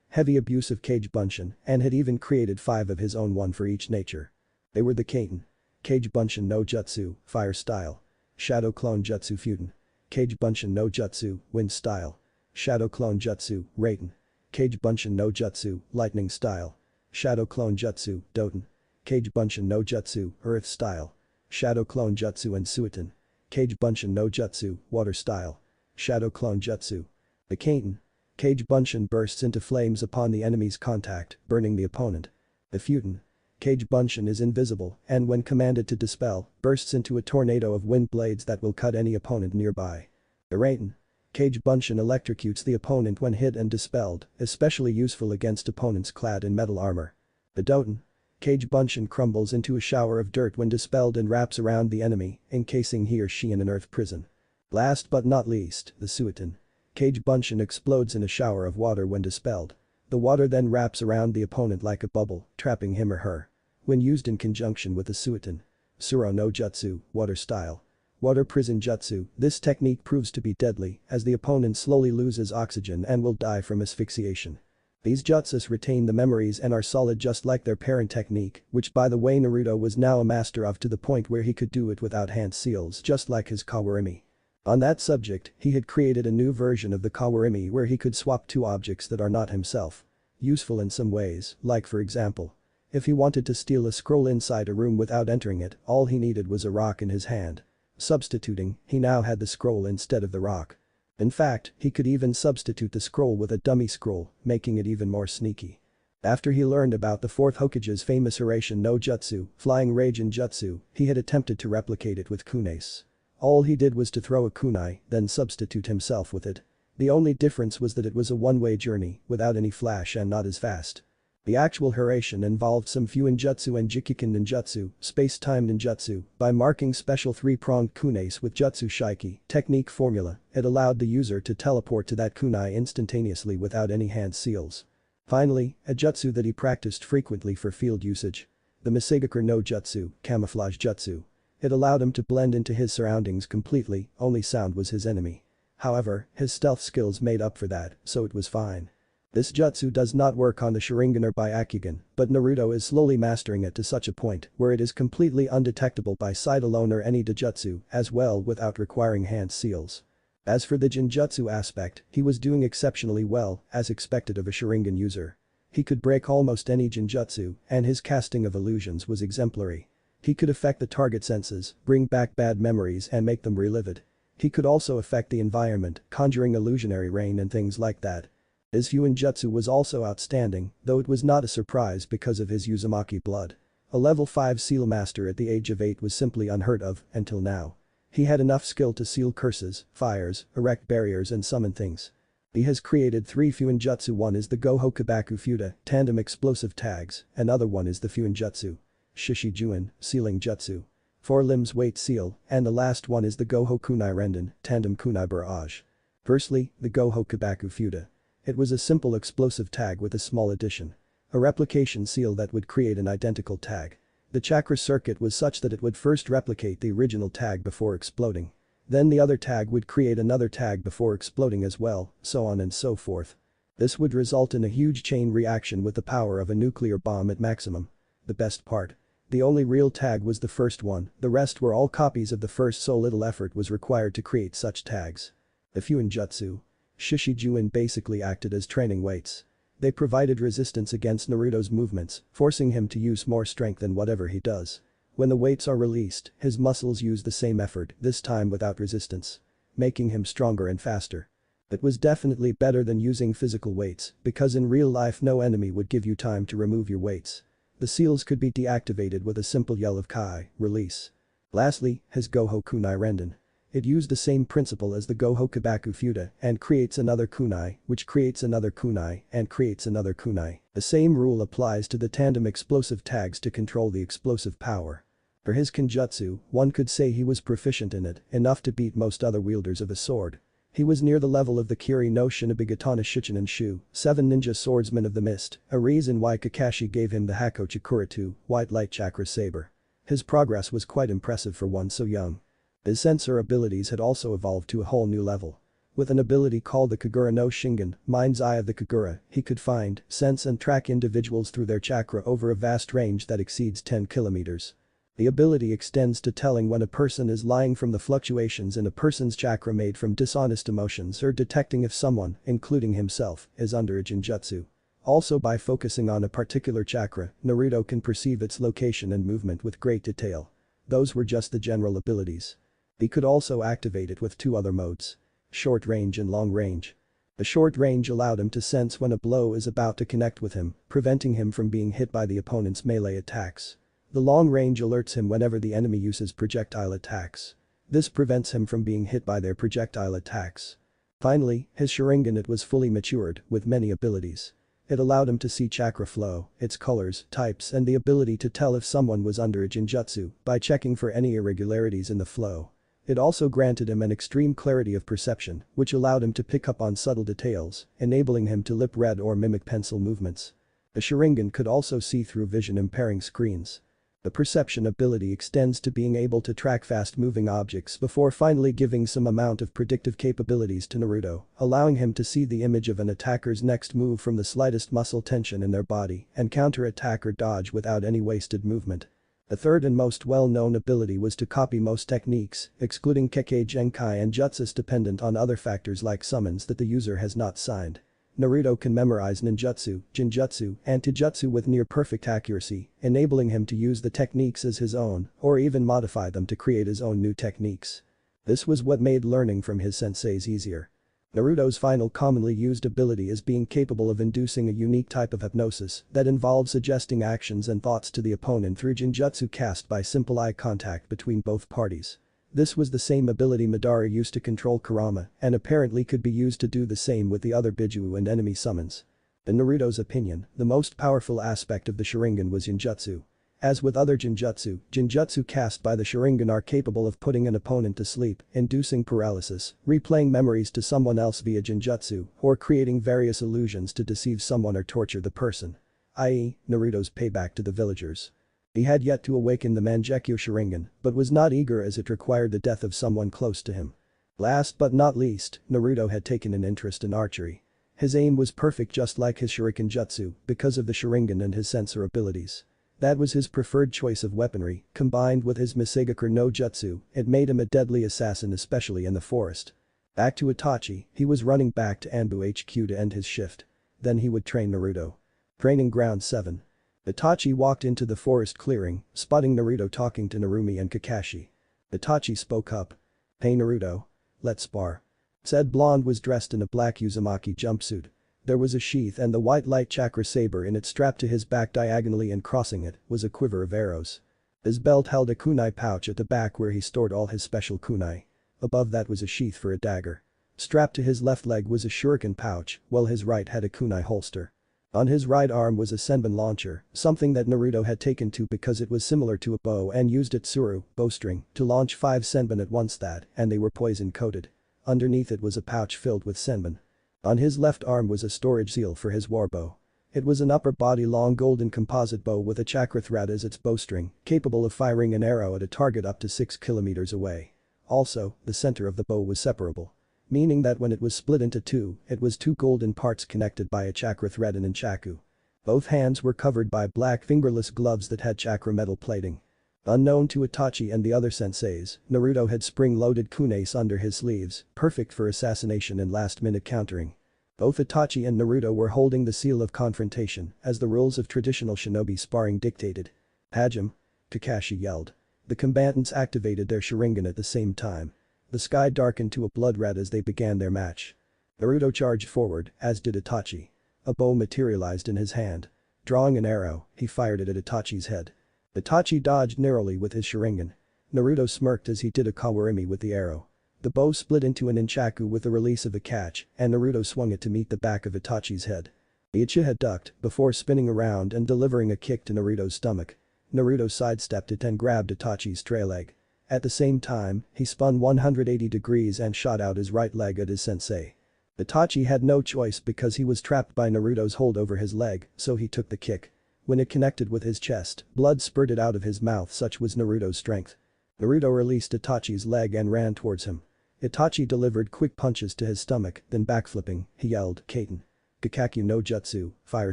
[SPEAKER 1] heavy abuse of Kage Bunshin, and had even created 5 of his own, one for each nature. They were the Kaiten. Kage Bunshin no Jutsu, Fire Style. Shadow Clone Jutsu Futen. Kage Bunshin no Jutsu, Wind Style. Shadow Clone Jutsu, Raiten. Kage Bunshin no Jutsu, Lightning Style. Shadow Clone Jutsu, Doten. Kage Bunshin no Jutsu, Earth Style. Shadow Clone Jutsu and Suiton. Kage Bunshin no Jutsu, Water Style. Shadow Clone Jutsu. The Kaiten. Kage Bunshin bursts into flames upon the enemy's contact, burning the opponent. The Futen. Kage Bunshin is invisible and when commanded to dispel, bursts into a tornado of wind blades that will cut any opponent nearby. The Raiten. Kage Bunshin electrocutes the opponent when hit and dispelled, especially useful against opponents clad in metal armor. The Doten. Kage Bunshin crumbles into a shower of dirt when dispelled and wraps around the enemy, encasing he or she in an earth prison. Last but not least, the Suiton. Kage Bunshin explodes in a shower of water when dispelled. The water then wraps around the opponent like a bubble, trapping him or her. When used in conjunction with the Suiton. Suro no Jutsu, Water Style. Water Prison Jutsu, this technique proves to be deadly as the opponent slowly loses oxygen and will die from asphyxiation. These jutsus retain the memories and are solid just like their parent technique, which by the way Naruto was now a master of to the point where he could do it without hand seals just like his Kawarimi. On that subject, he had created a new version of the Kawarimi where he could swap 2 objects that are not himself. Useful in some ways, like for example. If he wanted to steal a scroll inside a room without entering it, all he needed was a rock in his hand. Substituting, he now had the scroll instead of the rock. In fact, he could even substitute the scroll with a dummy scroll, making it even more sneaky. After he learned about the 4th Hokage's famous Hiruzen no Jutsu, Flying Raijin Jutsu, he had attempted to replicate it with kunaes. All he did was to throw a kunai, then substitute himself with it. The only difference was that it was a one-way journey, without any flash and not as fast. The actual Hiruzen involved some Fuinjutsu and Jikiken ninjutsu, space-time ninjutsu, by marking special 3-pronged kunaes with Jutsu Shiki technique formula, it allowed the user to teleport to that kunai instantaneously without any hand seals. Finally, a jutsu that he practiced frequently for field usage. The Misegaku no Jutsu, Camouflage Jutsu. It allowed him to blend into his surroundings completely, only sound was his enemy. However, his stealth skills made up for that, so it was fine. This jutsu does not work on the Sharingan or Byakugan, but Naruto is slowly mastering it to such a point where it is completely undetectable by sight alone or any Dojutsu as well without requiring hand seals. As for the Jinjutsu aspect, he was doing exceptionally well, as expected of a Sharingan user. He could break almost any Jinjutsu, and his casting of illusions was exemplary. He could affect the target senses, bring back bad memories and make them relive it. He could also affect the environment, conjuring illusionary rain and things like that. His Fuinjutsu was also outstanding, though it was not a surprise because of his Uzumaki blood. A level 5 seal master at the age of 8 was simply unheard of, until now. He had enough skill to seal curses, fires, erect barriers and summon things. He has created 3 Fuinjutsu, one is the Goho Kabaku Futa, tandem explosive tags, another one is the Fuinjutsu. Shishijuin, sealing jutsu. 4 limbs weight seal, and the last one is the Goho Kunai Renden, tandem kunai barrage. Firstly, the Goho Kabaku Futa. It was a simple explosive tag with a small addition. A replication seal that would create an identical tag. The chakra circuit was such that it would first replicate the original tag before exploding. Then the other tag would create another tag before exploding as well, so on and so forth. This would result in a huge chain reaction with the power of a nuclear bomb at maximum. The best part. The only real tag was the first one, the rest were all copies of the first, so little effort was required to create such tags. The Fuinjutsu. Shishijuin basically acted as training weights. They provided resistance against Naruto's movements, forcing him to use more strength in whatever he does. When the weights are released, his muscles use the same effort, this time without resistance, making him stronger and faster. It was definitely better than using physical weights, because in real life no enemy would give you time to remove your weights. The seals could be deactivated with a simple yell of Kai, release. Lastly, his Goho Kunai Renden. It used the same principle as the Goho Kabaku Fuda and creates another kunai, which creates another kunai and creates another kunai. The same rule applies to the tandem explosive tags to control the explosive power. For his Kenjutsu, one could say he was proficient in it, enough to beat most other wielders of a sword. He was near the level of the Kiri no Shinobigatana Shichinen Shu, 7 ninja swordsmen of the mist, a reason why Kakashi gave him the Hako Chikuritu, white light chakra saber. His progress was quite impressive for one so young. His sensor abilities had also evolved to a whole new level. With an ability called the Kagura no Shingen, Mind's Eye of the Kagura, he could find, sense and track individuals through their chakra over a vast range that exceeds 10 kilometers. The ability extends to telling when a person is lying from the fluctuations in a person's chakra made from dishonest emotions or detecting if someone, including himself, is under a genjutsu. Also by focusing on a particular chakra, Naruto can perceive its location and movement with great detail. Those were just the general abilities. He could also activate it with 2 other modes. Short range and long range. The short range allowed him to sense when a blow is about to connect with him, preventing him from being hit by the opponent's melee attacks. The long range alerts him whenever the enemy uses projectile attacks. This prevents him from being hit by their projectile attacks. Finally, his Sharingan it was fully matured, with many abilities. It allowed him to see chakra flow, its colors, types and the ability to tell if someone was under a genjutsu by checking for any irregularities in the flow. It also granted him an extreme clarity of perception, which allowed him to pick up on subtle details, enabling him to lip read or mimic pencil movements. The Sharingan could also see through vision impairing screens. The perception ability extends to being able to track fast-moving objects before finally giving some amount of predictive capabilities to Naruto, allowing him to see the image of an attacker's next move from the slightest muscle tension in their body and counter-attack or dodge without any wasted movement. The third and most well-known ability was to copy most techniques, excluding Kekkei Genkai and Jutsus dependent on other factors like summons that the user has not signed. Naruto can memorize ninjutsu, genjutsu, and taijutsu with near-perfect accuracy, enabling him to use the techniques as his own or even modify them to create his own new techniques. This was what made learning from his senseis easier. Naruto's final commonly used ability is being capable of inducing a unique type of hypnosis that involves suggesting actions and thoughts to the opponent through genjutsu cast by simple eye contact between both parties. This was the same ability Madara used to control Kurama and apparently could be used to do the same with the other Biju and enemy summons. In Naruto's opinion, the most powerful aspect of the Sharingan was genjutsu. As with other genjutsu cast by the Sharingan are capable of putting an opponent to sleep, inducing paralysis, replaying memories to someone else via genjutsu, or creating various illusions to deceive someone or torture the person. I.e., Naruto's payback to the villagers. He had yet to awaken the Mangekyo Sharingan, but was not eager as it required the death of someone close to him. Last but not least, Naruto had taken an interest in archery. His aim was perfect just like his Shuriken Jutsu because of the Sharingan and his sensor abilities. That was his preferred choice of weaponry, combined with his Misegakur no Jutsu, it made him a deadly assassin especially in the forest. Back to Itachi, he was running back to Anbu HQ to end his shift. Then he would train Naruto. Training Ground 7. Itachi walked into the forest clearing, spotting Naruto talking to Narumi and Kakashi. Itachi spoke up. "Hey Naruto. Let's spar." Said blonde was dressed in a black Uzumaki jumpsuit. There was a sheath and the white light chakra saber in it strapped to his back diagonally and crossing it was a quiver of arrows. His belt held a kunai pouch at the back where he stored all his special kunai. Above that was a sheath for a dagger. Strapped to his left leg was a shuriken pouch, while his right had a kunai holster. On his right arm was a senbon launcher, something that Naruto had taken to because it was similar to a bow and used its tsuru, bowstring, to launch 5 senbon at once and they were poison coated. Underneath it was a pouch filled with senbon. On his left arm was a storage seal for his warbow. It was an upper body long golden composite bow with a chakra thread as its bowstring, capable of firing an arrow at a target up to 6 kilometers away. Also, the center of the bow was separable. Meaning that when it was split into 2, it was 2 golden parts connected by a chakra thread and nunchaku. Both hands were covered by black fingerless gloves that had chakra metal plating. Unknown to Itachi and the other senseis, Naruto had spring-loaded kunace under his sleeves, perfect for assassination and last-minute countering. Both Itachi and Naruto were holding the seal of confrontation as the rules of traditional shinobi sparring dictated. Hajime! Kakashi yelled. The combatants activated their Sharingan at the same time. The sky darkened to a blood red as they began their match. Naruto charged forward, as did Itachi. A bow materialized in his hand. Drawing an arrow, he fired it at Itachi's head. Itachi dodged narrowly with his Sharingan. Naruto smirked as he did a Kawarimi with the arrow. The bow split into an Nunchaku with the release of a catch, and Naruto swung it to meet the back of Itachi's head. The Uchiha ducked before spinning around and delivering a kick to Naruto's stomach. Naruto sidestepped it and grabbed Itachi's stray leg. At the same time, he spun 180 degrees and shot out his right leg at his sensei. Itachi had no choice because he was trapped by Naruto's hold over his leg, so he took the kick. When it connected with his chest, blood spurted out of his mouth, such was Naruto's strength. Naruto released Itachi's leg and ran towards him. Itachi delivered quick punches to his stomach, then backflipping, he yelled, "Kaiten! Kakakyu no Jutsu, fire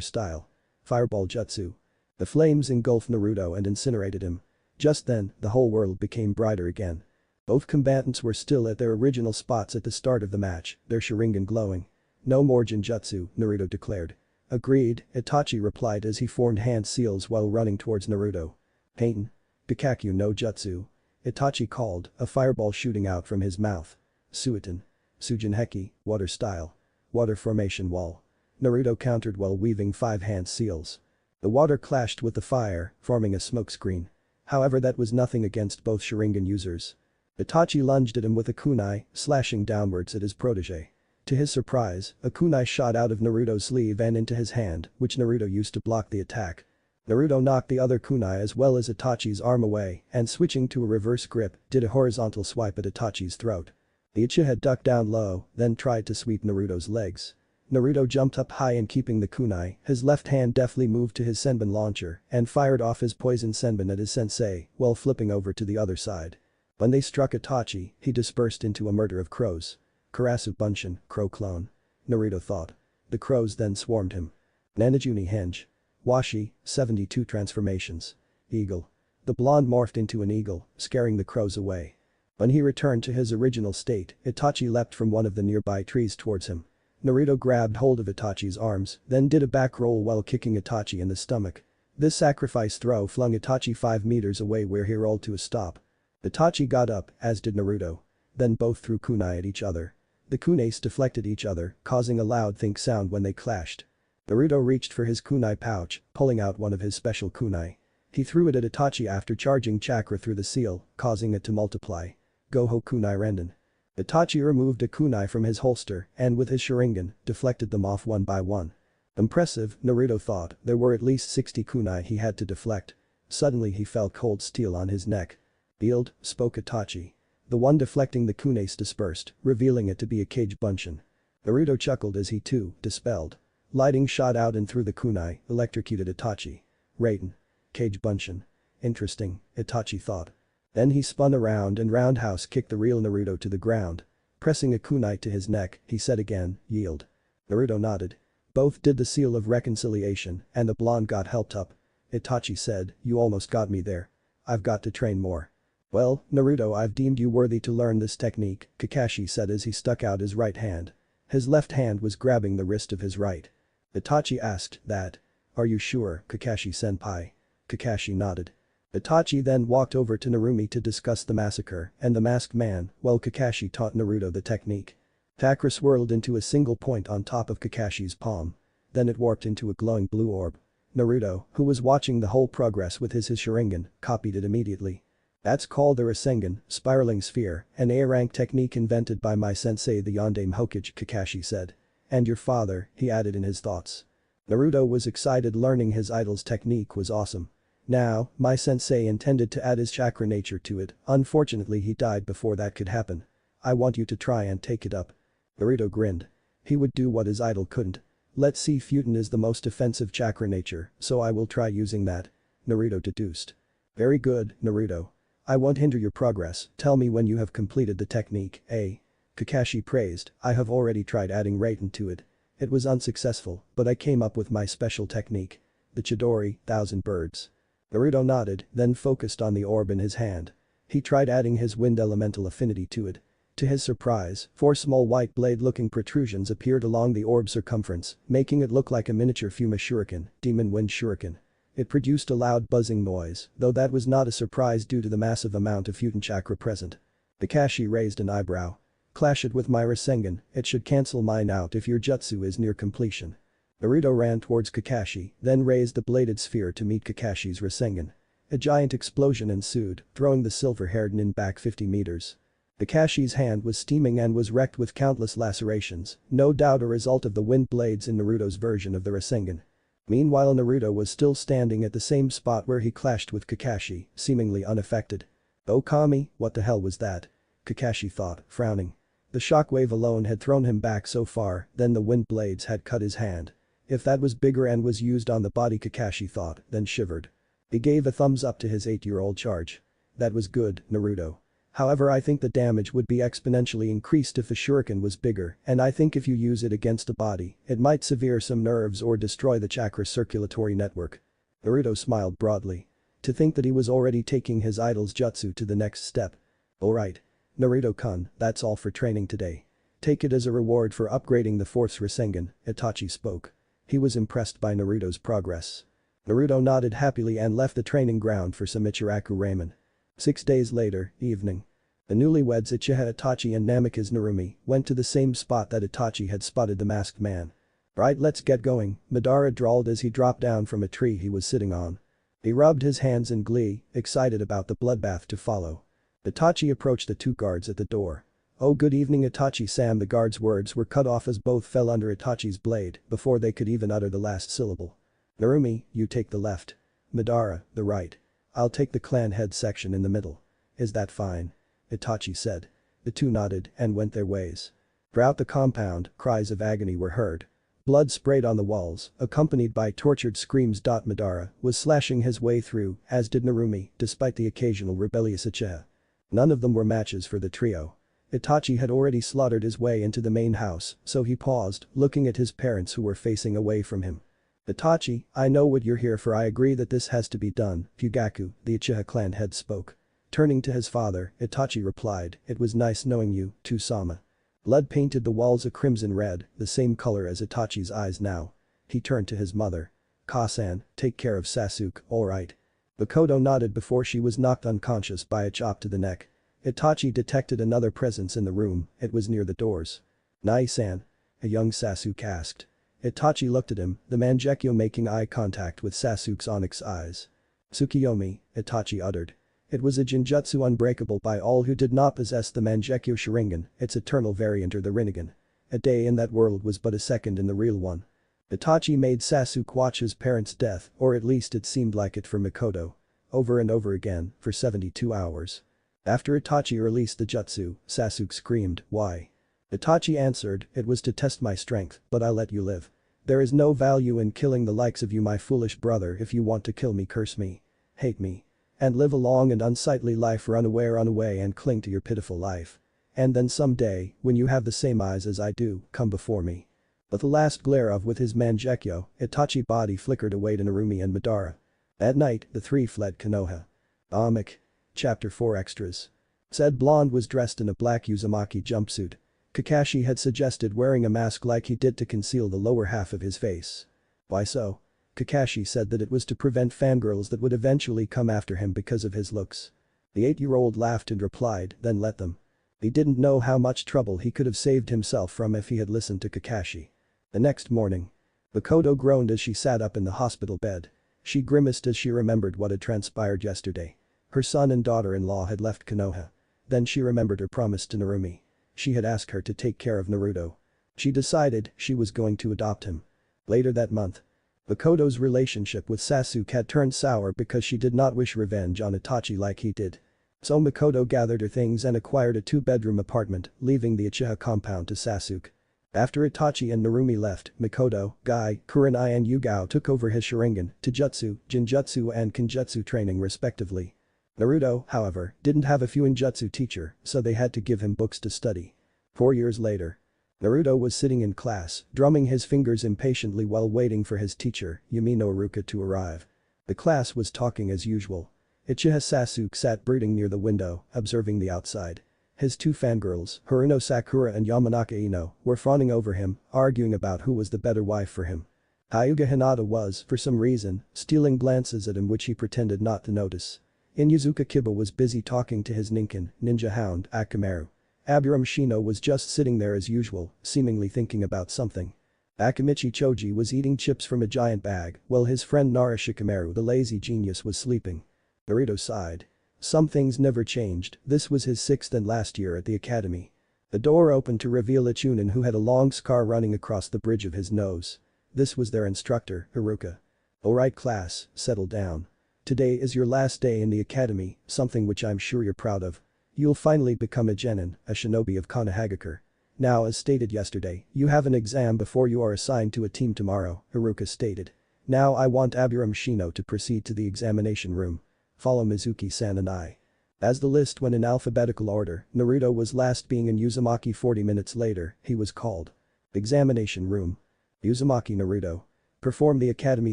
[SPEAKER 1] style. Fireball Jutsu." The flames engulfed Naruto and incinerated him. Just then, the whole world became brighter again. Both combatants were still at their original spots at the start of the match, their Sharingan glowing. "No more Genjutsu," Naruto declared. "Agreed," Itachi replied as he formed hand seals while running towards Naruto. "Kaiten! Kakakyu no Jutsu," Itachi called, a fireball shooting out from his mouth. "Suiton! Sujinheki, water style. Water formation wall." Naruto countered while weaving 5 hand seals. The water clashed with the fire, forming a smokescreen. However, that was nothing against both Sharingan users. Itachi lunged at him with a kunai, slashing downwards at his protege. To his surprise, a kunai shot out of Naruto's sleeve and into his hand, which Naruto used to block the attack. Naruto knocked the other kunai as well as Itachi's arm away and switching to a reverse grip, did a horizontal swipe at Itachi's throat. The Uchiha ducked down low, then tried to sweep Naruto's legs. Naruto jumped up high and keeping the kunai, his left hand deftly moved to his senbon launcher and fired off his poison senbon at his sensei while flipping over to the other side. When they struck Itachi, he dispersed into a murder of crows. Karasu Bunshin, crow clone. Naruto thought. The crows then swarmed him. Nanajuni Henge. Washi, 72 transformations. Eagle. The blonde morphed into an eagle, scaring the crows away. When he returned to his original state, Itachi leapt from one of the nearby trees towards him. Naruto grabbed hold of Itachi's arms, then did a back roll while kicking Itachi in the stomach. This sacrifice throw flung Itachi 5 meters away where he rolled to a stop. Itachi got up, as did Naruto. Then both threw kunai at each other. The kunais deflected each other, causing a loud think sound when they clashed. Naruto reached for his kunai pouch, pulling out one of his special kunai. He threw it at Itachi after charging chakra through the seal, causing it to multiply. Goho kunai renden. Itachi removed a kunai from his holster and with his Sharingan, deflected them off one by one. Impressive, Naruto thought, there were at least 60 kunai he had to deflect. Suddenly he felt cold steel on his neck. "Yield," spoke Itachi. The one deflecting the kunais dispersed, revealing it to be a Kage Bunshin. Naruto chuckled as he too, dispelled. Lighting shot out and through the kunai, electrocuted Itachi. Raiden. Kage Bunshin. Interesting, Itachi thought. Then he spun around and roundhouse kicked the real Naruto to the ground. Pressing a kunai to his neck, he said again, "Yield." Naruto nodded. Both did the seal of reconciliation and the blonde got helped up. Itachi said, "You almost got me there. I've got to train more." "Well, Naruto, I've deemed you worthy to learn this technique," Kakashi said as he stuck out his right hand. His left hand was grabbing the wrist of his right. Itachi asked, "That? Are you sure, Kakashi-senpai?" Kakashi nodded. Itachi then walked over to Narumi to discuss the massacre and the masked man while Kakashi taught Naruto the technique. Chakra swirled into a single point on top of Kakashi's palm. Then it warped into a glowing blue orb. Naruto, who was watching the whole progress with his Sharingan, copied it immediately. "That's called the Rasengan, spiraling sphere, an A-rank technique invented by my sensei the Yondaime Hokage," Kakashi said. "And your father," he added in his thoughts. Naruto was excited learning his idol's technique was awesome. Now, my sensei intended to add his chakra nature to it, unfortunately he died before that could happen. I want you to try and take it up." Naruto grinned. He would do what his idol couldn't. "Let's see, Futon is the most offensive chakra nature, so I will try using that," Naruto deduced. "Very good, Naruto. I won't hinder your progress, tell me when you have completed the technique, eh?" Kakashi praised, "I have already tried adding Raiden to it. It was unsuccessful, but I came up with my special technique. The Chidori, 1000 birds." Naruto nodded, then focused on the orb in his hand. He tried adding his wind elemental affinity to it. To his surprise, 4 small white blade-looking protrusions appeared along the orb's circumference, making it look like a miniature Fuma shuriken, demon wind shuriken. It produced a loud buzzing noise, though that was not a surprise due to the massive amount of Futon chakra present. Kakashi raised an eyebrow. Clash it with my Rasengan, it should cancel mine out if your jutsu is near completion. Naruto ran towards Kakashi, then raised the bladed sphere to meet Kakashi's Rasengan. A giant explosion ensued, throwing the silver-haired nin back 50 meters. Kakashi's hand was steaming and was wrecked with countless lacerations, no doubt a result of the wind blades in Naruto's version of the Rasengan. Meanwhile Naruto was still standing at the same spot where he clashed with Kakashi, seemingly unaffected. "Oh Kami, what the hell was that?" Kakashi thought, frowning. The shockwave alone had thrown him back so far, then the wind blades had cut his hand. If that was bigger and was used on the body, Kakashi thought, then shivered. He gave a thumbs up to his 8-year-old charge. "That was good, Naruto. However, I think the damage would be exponentially increased if the shuriken was bigger, and I think if you use it against a body, it might sever some nerves or destroy the chakra circulatory network." Naruto smiled broadly. To think that he was already taking his idol's jutsu to the next step. "Alright. Naruto-kun, that's all for training today. Take it as a reward for upgrading the 4th Rasengan," Itachi spoke. He was impressed by Naruto's progress. Naruto nodded happily and left the training ground for some Ichiraku ramen. 6 days later, evening. The newlyweds Uchiha Itachi and Namikaze Narumi went to the same spot that Itachi had spotted the masked man. "Right, let's get going," Madara drawled as he dropped down from a tree he was sitting on. He rubbed his hands in glee, excited about the bloodbath to follow. Itachi approached the 2 guards at the door. "Oh, good evening, Itachi-san." The guards' words were cut off as both fell under Itachi's blade before they could even utter the last syllable. "Narumi, you take the left. Madara, the right. I'll take the clan head section in the middle. Is that fine?" Itachi said. The 2 nodded and went their ways. Throughout the compound, cries of agony were heard. Blood sprayed on the walls, accompanied by tortured screams. Madara was slashing his way through, as did Narumi, despite the occasional rebellious Uchiha. None of them were matches for the trio. Itachi had already slaughtered his way into the main house, so he paused, looking at his parents who were facing away from him. "Itachi, I know what you're here for. I agree that this has to be done." Fugaku, the Uchiha clan head, spoke. Turning to his father, Itachi replied, "It was nice knowing you, too-sama." Blood painted the walls a crimson red, the same color as Itachi's eyes now. He turned to his mother. "Kasan, take care of Sasuke, alright?" Makoto nodded before she was knocked unconscious by a chop to the neck. Itachi detected another presence in the room, it was near the doors. "Nai-san?" a young Sasuke asked. Itachi looked at him, the Mangekyo making eye contact with Sasuke's onyx eyes. "Tsukiyomi," Itachi uttered. It was a genjutsu unbreakable by all who did not possess the Mangekyo Sharingan, its eternal variant or the Rinnegan. A day in that world was but a second in the real one. Itachi made Sasuke watch his parents' death, or at least it seemed like it for Makoto. Over and over again, for 72 hours. After Itachi released the jutsu, Sasuke screamed, "Why?" Itachi answered, "It was to test my strength, but I let you live. There is no value in killing the likes of you, my foolish brother. If you want to kill me, curse me. Hate me. And live a long and unsightly life. Run away and cling to your pitiful life. And then someday, when you have the same eyes as I do, come before me." But the last glare of with his Mangekyo, Itachi body flickered away to Narumi and Madara. At night, the 3 fled Konoha. Amik. Chapter 4 Extras. Said blonde was dressed in a black Uzumaki jumpsuit. Kakashi had suggested wearing a mask like he did to conceal the lower half of his face. Why so? Kakashi said that it was to prevent fangirls that would eventually come after him because of his looks. The 8-year-old laughed and replied, "Then let them." He didn't know how much trouble he could have saved himself from if he had listened to Kakashi. The next morning. Makoto groaned as she sat up in the hospital bed. She grimaced as she remembered what had transpired yesterday. Her son and daughter-in-law had left Konoha. Then she remembered her promise to Narumi. She had asked her to take care of Naruto. She decided she was going to adopt him. Later that month. Makoto's relationship with Sasuke had turned sour because she did not wish revenge on Itachi like he did. So Makoto gathered her things and acquired a 2-bedroom apartment, leaving the Uchiha compound to Sasuke. After Itachi and Narumi left, Makoto, Guy, Kurenai and Yugao took over his Sharingan, Taijutsu, Jinjutsu and Kenjutsu training respectively. Naruto, however, didn't have a Fuinjutsu teacher, so they had to give him books to study. 4 years later. Naruto was sitting in class, drumming his fingers impatiently while waiting for his teacher, Yumino Iruka, to arrive. The class was talking as usual. Uchiha Sasuke sat brooding near the window, observing the outside. His two fangirls, Haruno Sakura and Yamanaka Ino, were fawning over him, arguing about who was the better wife for him. Hyuga Hinata was, for some reason, stealing glances at him which he pretended not to notice. Inuzuka Kiba was busy talking to his ninja hound, Akamaru. Aburame Shino was just sitting there as usual, seemingly thinking about something. Akamichi Choji was eating chips from a giant bag, while his friend Nara Shikamaru the lazy genius was sleeping. Naruto sighed. Some things never changed, this was his 6th and last year at the academy. The door opened to reveal a Chunin who had a long scar running across the bridge of his nose. This was their instructor, Haruka. Alright class, settle down. Today is your last day in the academy, something which I'm sure you're proud of. You'll finally become a genin, a shinobi of Konohagakure. Now as stated yesterday, you have an exam before you are assigned to a team tomorrow, Haruka stated. Now I want Aburame Shino to proceed to the examination room. Follow Mizuki-san and I. As the list went in alphabetical order, Naruto was last being in Uzumaki 40 minutes later, he was called. Examination room. Uzumaki Naruto. Perform the Academy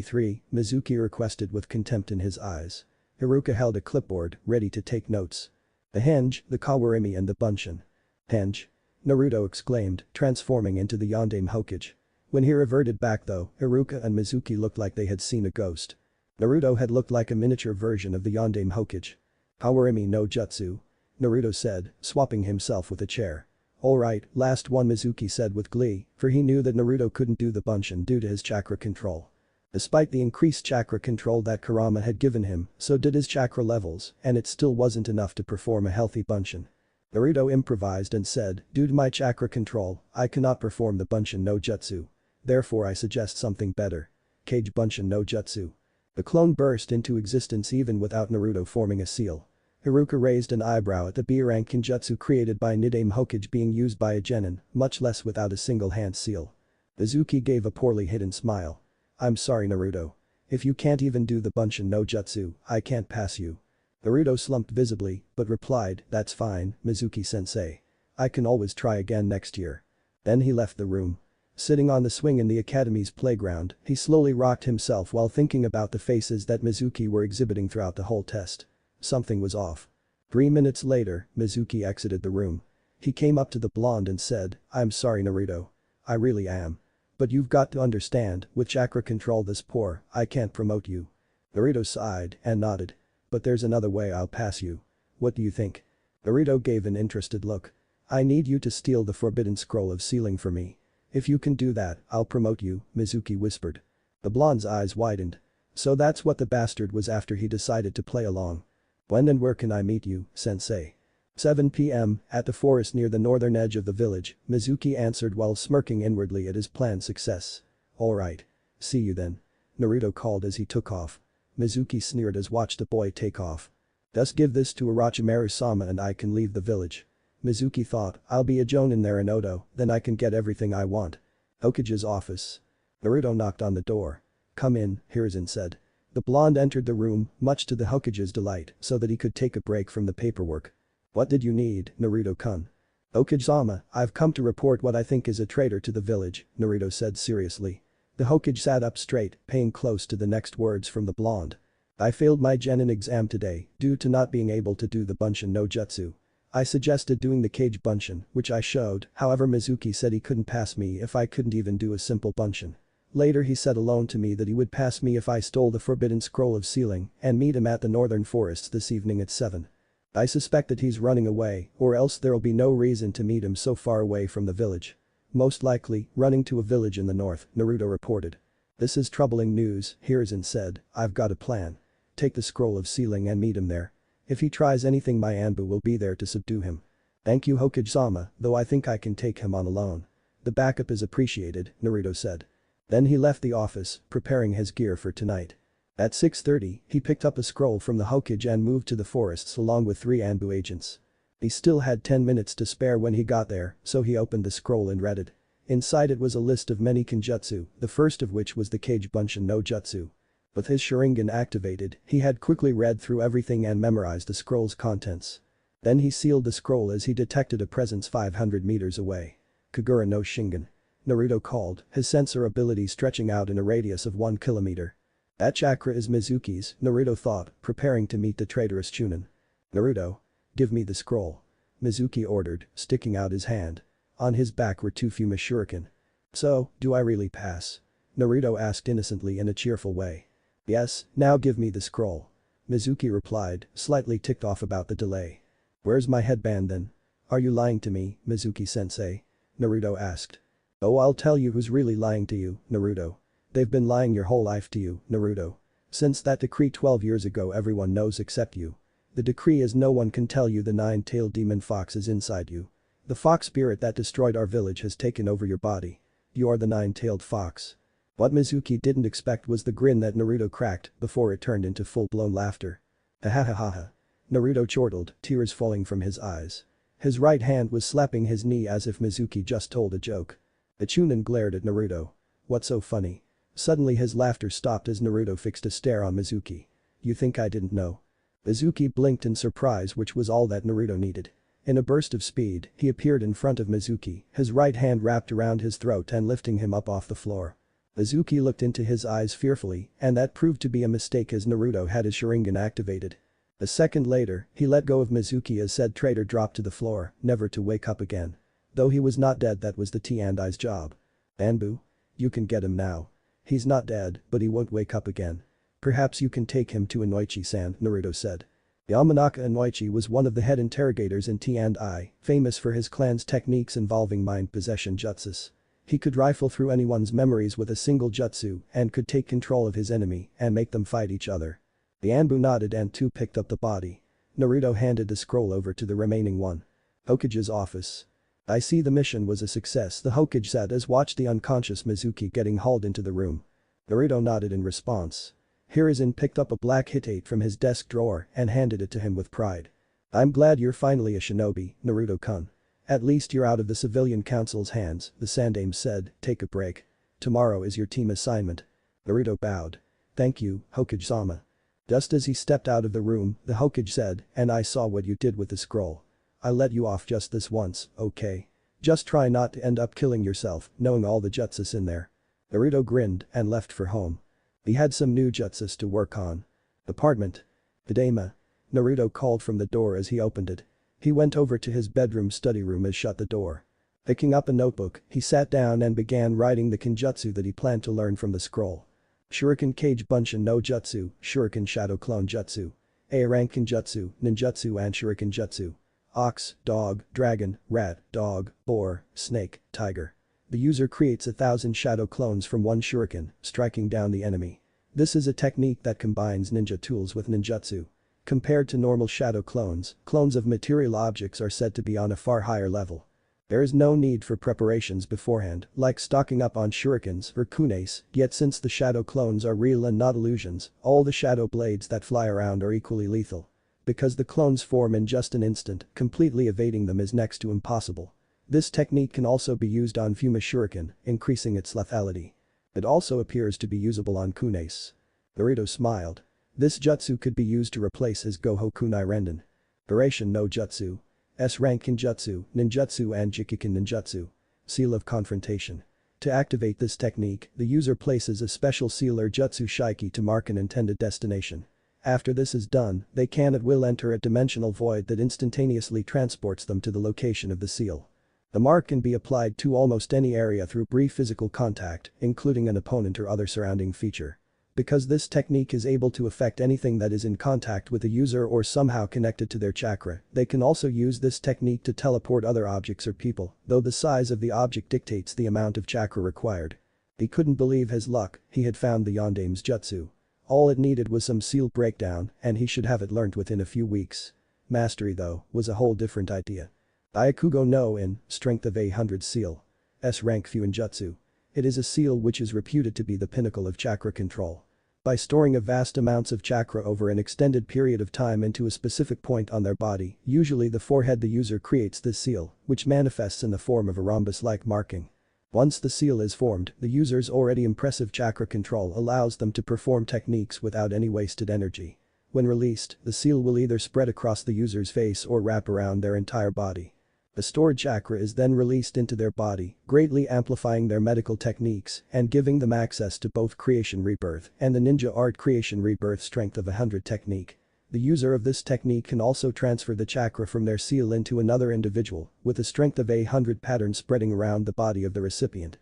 [SPEAKER 1] 3, Mizuki requested with contempt in his eyes. Haruka held a clipboard, ready to take notes. The henge, the kawarimi and the bunshin. Henge. Naruto exclaimed, transforming into the Yondaime Hokage. When he reverted back though, Haruka and Mizuki looked like they had seen a ghost. Naruto had looked like a miniature version of the Yondaime Hokage. Kawarimi no Jutsu. Naruto said, swapping himself with a chair. Alright, last one Mizuki said with glee, for he knew that Naruto couldn't do the bunshin due to his chakra control. Despite the increased chakra control that Kurama had given him, so did his chakra levels, and it still wasn't enough to perform a healthy bunshin. Naruto improvised and said, due to my chakra control, I cannot perform the bunshin no jutsu. Therefore I suggest something better. Kage bunshin no jutsu. The clone burst into existence even without Naruto forming a seal. Haruka raised an eyebrow at the B-rank kinjutsu created by Nidaime Hokage being used by a genin, much less without a single hand seal. Mizuki gave a poorly hidden smile. I'm sorry Naruto. If you can't even do the bunshin no jutsu, I can't pass you. Naruto slumped visibly, but replied, that's fine, Mizuki-sensei. I can always try again next year. Then he left the room. Sitting on the swing in the academy's playground, he slowly rocked himself while thinking about the faces that Mizuki were exhibiting throughout the whole test. Something was off. 3 minutes later, Mizuki exited the room. He came up to the blonde and said, I'm sorry Naruto. I really am. But you've got to understand, with chakra control this poor, I can't promote you. Naruto sighed and nodded. But there's another way I'll pass you. What do you think? Naruto gave an interested look. I need you to steal the forbidden scroll of sealing for me. If you can do that, I'll promote you, Mizuki whispered. The blonde's eyes widened. So that's what the bastard was after he decided to play along. When and where can I meet you, sensei? 7 p.m., at the forest near the northern edge of the village, Mizuki answered while smirking inwardly at his planned success. Alright. See you then. Naruto called as he took off. Mizuki sneered as watched the boy take off. Just give this to Orochimaru-sama and I can leave the village. Mizuki thought, I'll be a jonin there in Odo, then I can get everything I want. Hokage's office. Naruto knocked on the door. Come in, Hiruzen said. The blonde entered the room, much to the Hokage's delight, so that he could take a break from the paperwork. What did you need, Naruto-kun? Hokage-sama, I've come to report what I think is a traitor to the village, Naruto said seriously. The Hokage sat up straight, paying close to the next words from the blonde. I failed my genin exam today, due to not being able to do the bunshin no jutsu. I suggested doing the Kage bunshin, which I showed, however Mizuki said he couldn't pass me if I couldn't even do a simple bunshin. Later he said alone to me that he would pass me if I stole the forbidden scroll of sealing and meet him at the northern forests this evening at 7. I suspect that he's running away, or else there'll be no reason to meet him so far away from the village. Most likely, running to a village in the north, Naruto reported. This is troubling news, Hiruzen said, I've got a plan. Take the scroll of sealing and meet him there. If he tries anything my Anbu will be there to subdue him. Thank you Hokage-sama, though I think I can take him on alone. The backup is appreciated, Naruto said. Then he left the office, preparing his gear for tonight. At 6:30, he picked up a scroll from the Hokage and moved to the forests along with 3 Anbu agents. He still had 10 minutes to spare when he got there, so he opened the scroll and read it. Inside it was a list of many kinjutsu, the first of which was the Kage bunshin no jutsu. With his Sharingan activated, he had quickly read through everything and memorized the scroll's contents. Then he sealed the scroll as he detected a presence 500 meters away. Kagura no Shingen. Naruto called, his sensor ability stretching out in a radius of 1 kilometer. That chakra is Mizuki's, Naruto thought, preparing to meet the traitorous Chunin. Naruto. Give me the scroll. Mizuki ordered, sticking out his hand. On his back were 2 Fuma shuriken. "So, do I really pass?" Naruto asked innocently in a cheerful way. "Yes, now give me the scroll." Mizuki replied, slightly ticked off about the delay. "Where's my headband then?" "Are you lying to me, Mizuki-sensei?" Naruto asked. "Oh, I'll tell you who's really lying to you, Naruto. They've been lying your whole life to you, Naruto. Since that decree 12 years ago everyone knows except you. The decree is no one can tell you the 9-tailed demon fox is inside you. The fox spirit that destroyed our village has taken over your body. You are the 9-tailed fox." What Mizuki didn't expect was the grin that Naruto cracked before it turned into full-blown laughter. "Ha-ha-ha-ha." Naruto chortled, tears falling from his eyes. His right hand was slapping his knee as if Mizuki just told a joke. The Chunin glared at Naruto. "What's so funny?" Suddenly his laughter stopped as Naruto fixed a stare on Mizuki. "You think I didn't know?" Mizuki blinked in surprise, which was all that Naruto needed. In a burst of speed, he appeared in front of Mizuki, his right hand wrapped around his throat and lifting him up off the floor. Mizuki looked into his eyes fearfully, and that proved to be a mistake as Naruto had his Sharingan activated. A second later, he let go of Mizuki as said traitor dropped to the floor, never to wake up again. Though he was not dead, that was the T&I's job. "Anbu? You can get him now. He's not dead, but he won't wake up again. Perhaps you can take him to Inoichi-san," Naruto said. Yamanaka Inoichi was one of the head interrogators in T&I, famous for his clan's techniques involving mind possession jutsus. He could rifle through anyone's memories with a single jutsu and could take control of his enemy and make them fight each other. The Anbu nodded and too picked up the body. Naruto handed the scroll over to the remaining one. Hokage's office. "I see the mission was a success," the Hokage said as watched the unconscious Mizuki getting hauled into the room. Naruto nodded in response. Hiruzen picked up a black hitate from his desk drawer and handed it to him with pride. "I'm glad you're finally a shinobi, Naruto-kun. At least you're out of the civilian council's hands," the Sandaime said. "Take a break. Tomorrow is your team assignment." Naruto bowed. "Thank you, Hokage-sama." Just as he stepped out of the room, the Hokage said, "And I saw what you did with the scroll. I let you off just this once, okay? Just try not to end up killing yourself, knowing all the jutsus in there." Naruto grinned and left for home. He had some new jutsus to work on. "Apartment. Tadaima." Naruto called from the door as he opened it. He went over to his bedroom study room and shut the door. Picking up a notebook, he sat down and began writing the kinjutsu that he planned to learn from the scroll. Shuriken Kage Bunshin no Jutsu, Shuriken Shadow Clone Jutsu. A-rank Kinjutsu, Ninjutsu and Shuriken Jutsu. Ox, dog, dragon, rat, dog, boar, snake, tiger. The user creates 1,000 shadow clones from one shuriken, striking down the enemy. This is a technique that combines ninja tools with ninjutsu. Compared to normal shadow clones, clones of material objects are said to be on a far higher level. There is no need for preparations beforehand, like stocking up on shurikens or kunes, yet since the shadow clones are real and not illusions, all the shadow blades that fly around are equally lethal. Because the clones form in just an instant, completely evading them is next to impossible. This technique can also be used on Fuma Shuriken, increasing its lethality. It also appears to be usable on kunes. Naruto smiled. This jutsu could be used to replace his Goho Kunai Renden. Duration no Jutsu. S-rank Kinjutsu, Ninjutsu and Jikiken Ninjutsu. Seal of Confrontation. To activate this technique, the user places a special seal or jutsu shiki to mark an intended destination. After this is done, they can at will enter a dimensional void that instantaneously transports them to the location of the seal. The mark can be applied to almost any area through brief physical contact, including an opponent or other surrounding feature. Because this technique is able to affect anything that is in contact with the user or somehow connected to their chakra, they can also use this technique to teleport other objects or people, though the size of the object dictates the amount of chakra required. He couldn't believe his luck, he had found the Yondaime's jutsu. All it needed was some seal breakdown and he should have it learnt within a few weeks. Mastery though, was a whole different idea. Ayakugo no in, strength of 100 seal. S-rank Fuinjutsu. It is a seal which is reputed to be the pinnacle of chakra control. By storing a vast amounts of chakra over an extended period of time into a specific point on their body, usually the forehead, the user creates this seal, which manifests in the form of a rhombus-like marking. Once the seal is formed, the user's already impressive chakra control allows them to perform techniques without any wasted energy. When released, the seal will either spread across the user's face or wrap around their entire body. The stored chakra is then released into their body, greatly amplifying their medical techniques and giving them access to both creation rebirth and the ninja art creation rebirth strength of 100 technique. The user of this technique can also transfer the chakra from their seal into another individual, with a strength of 100 pattern spreading around the body of the recipient.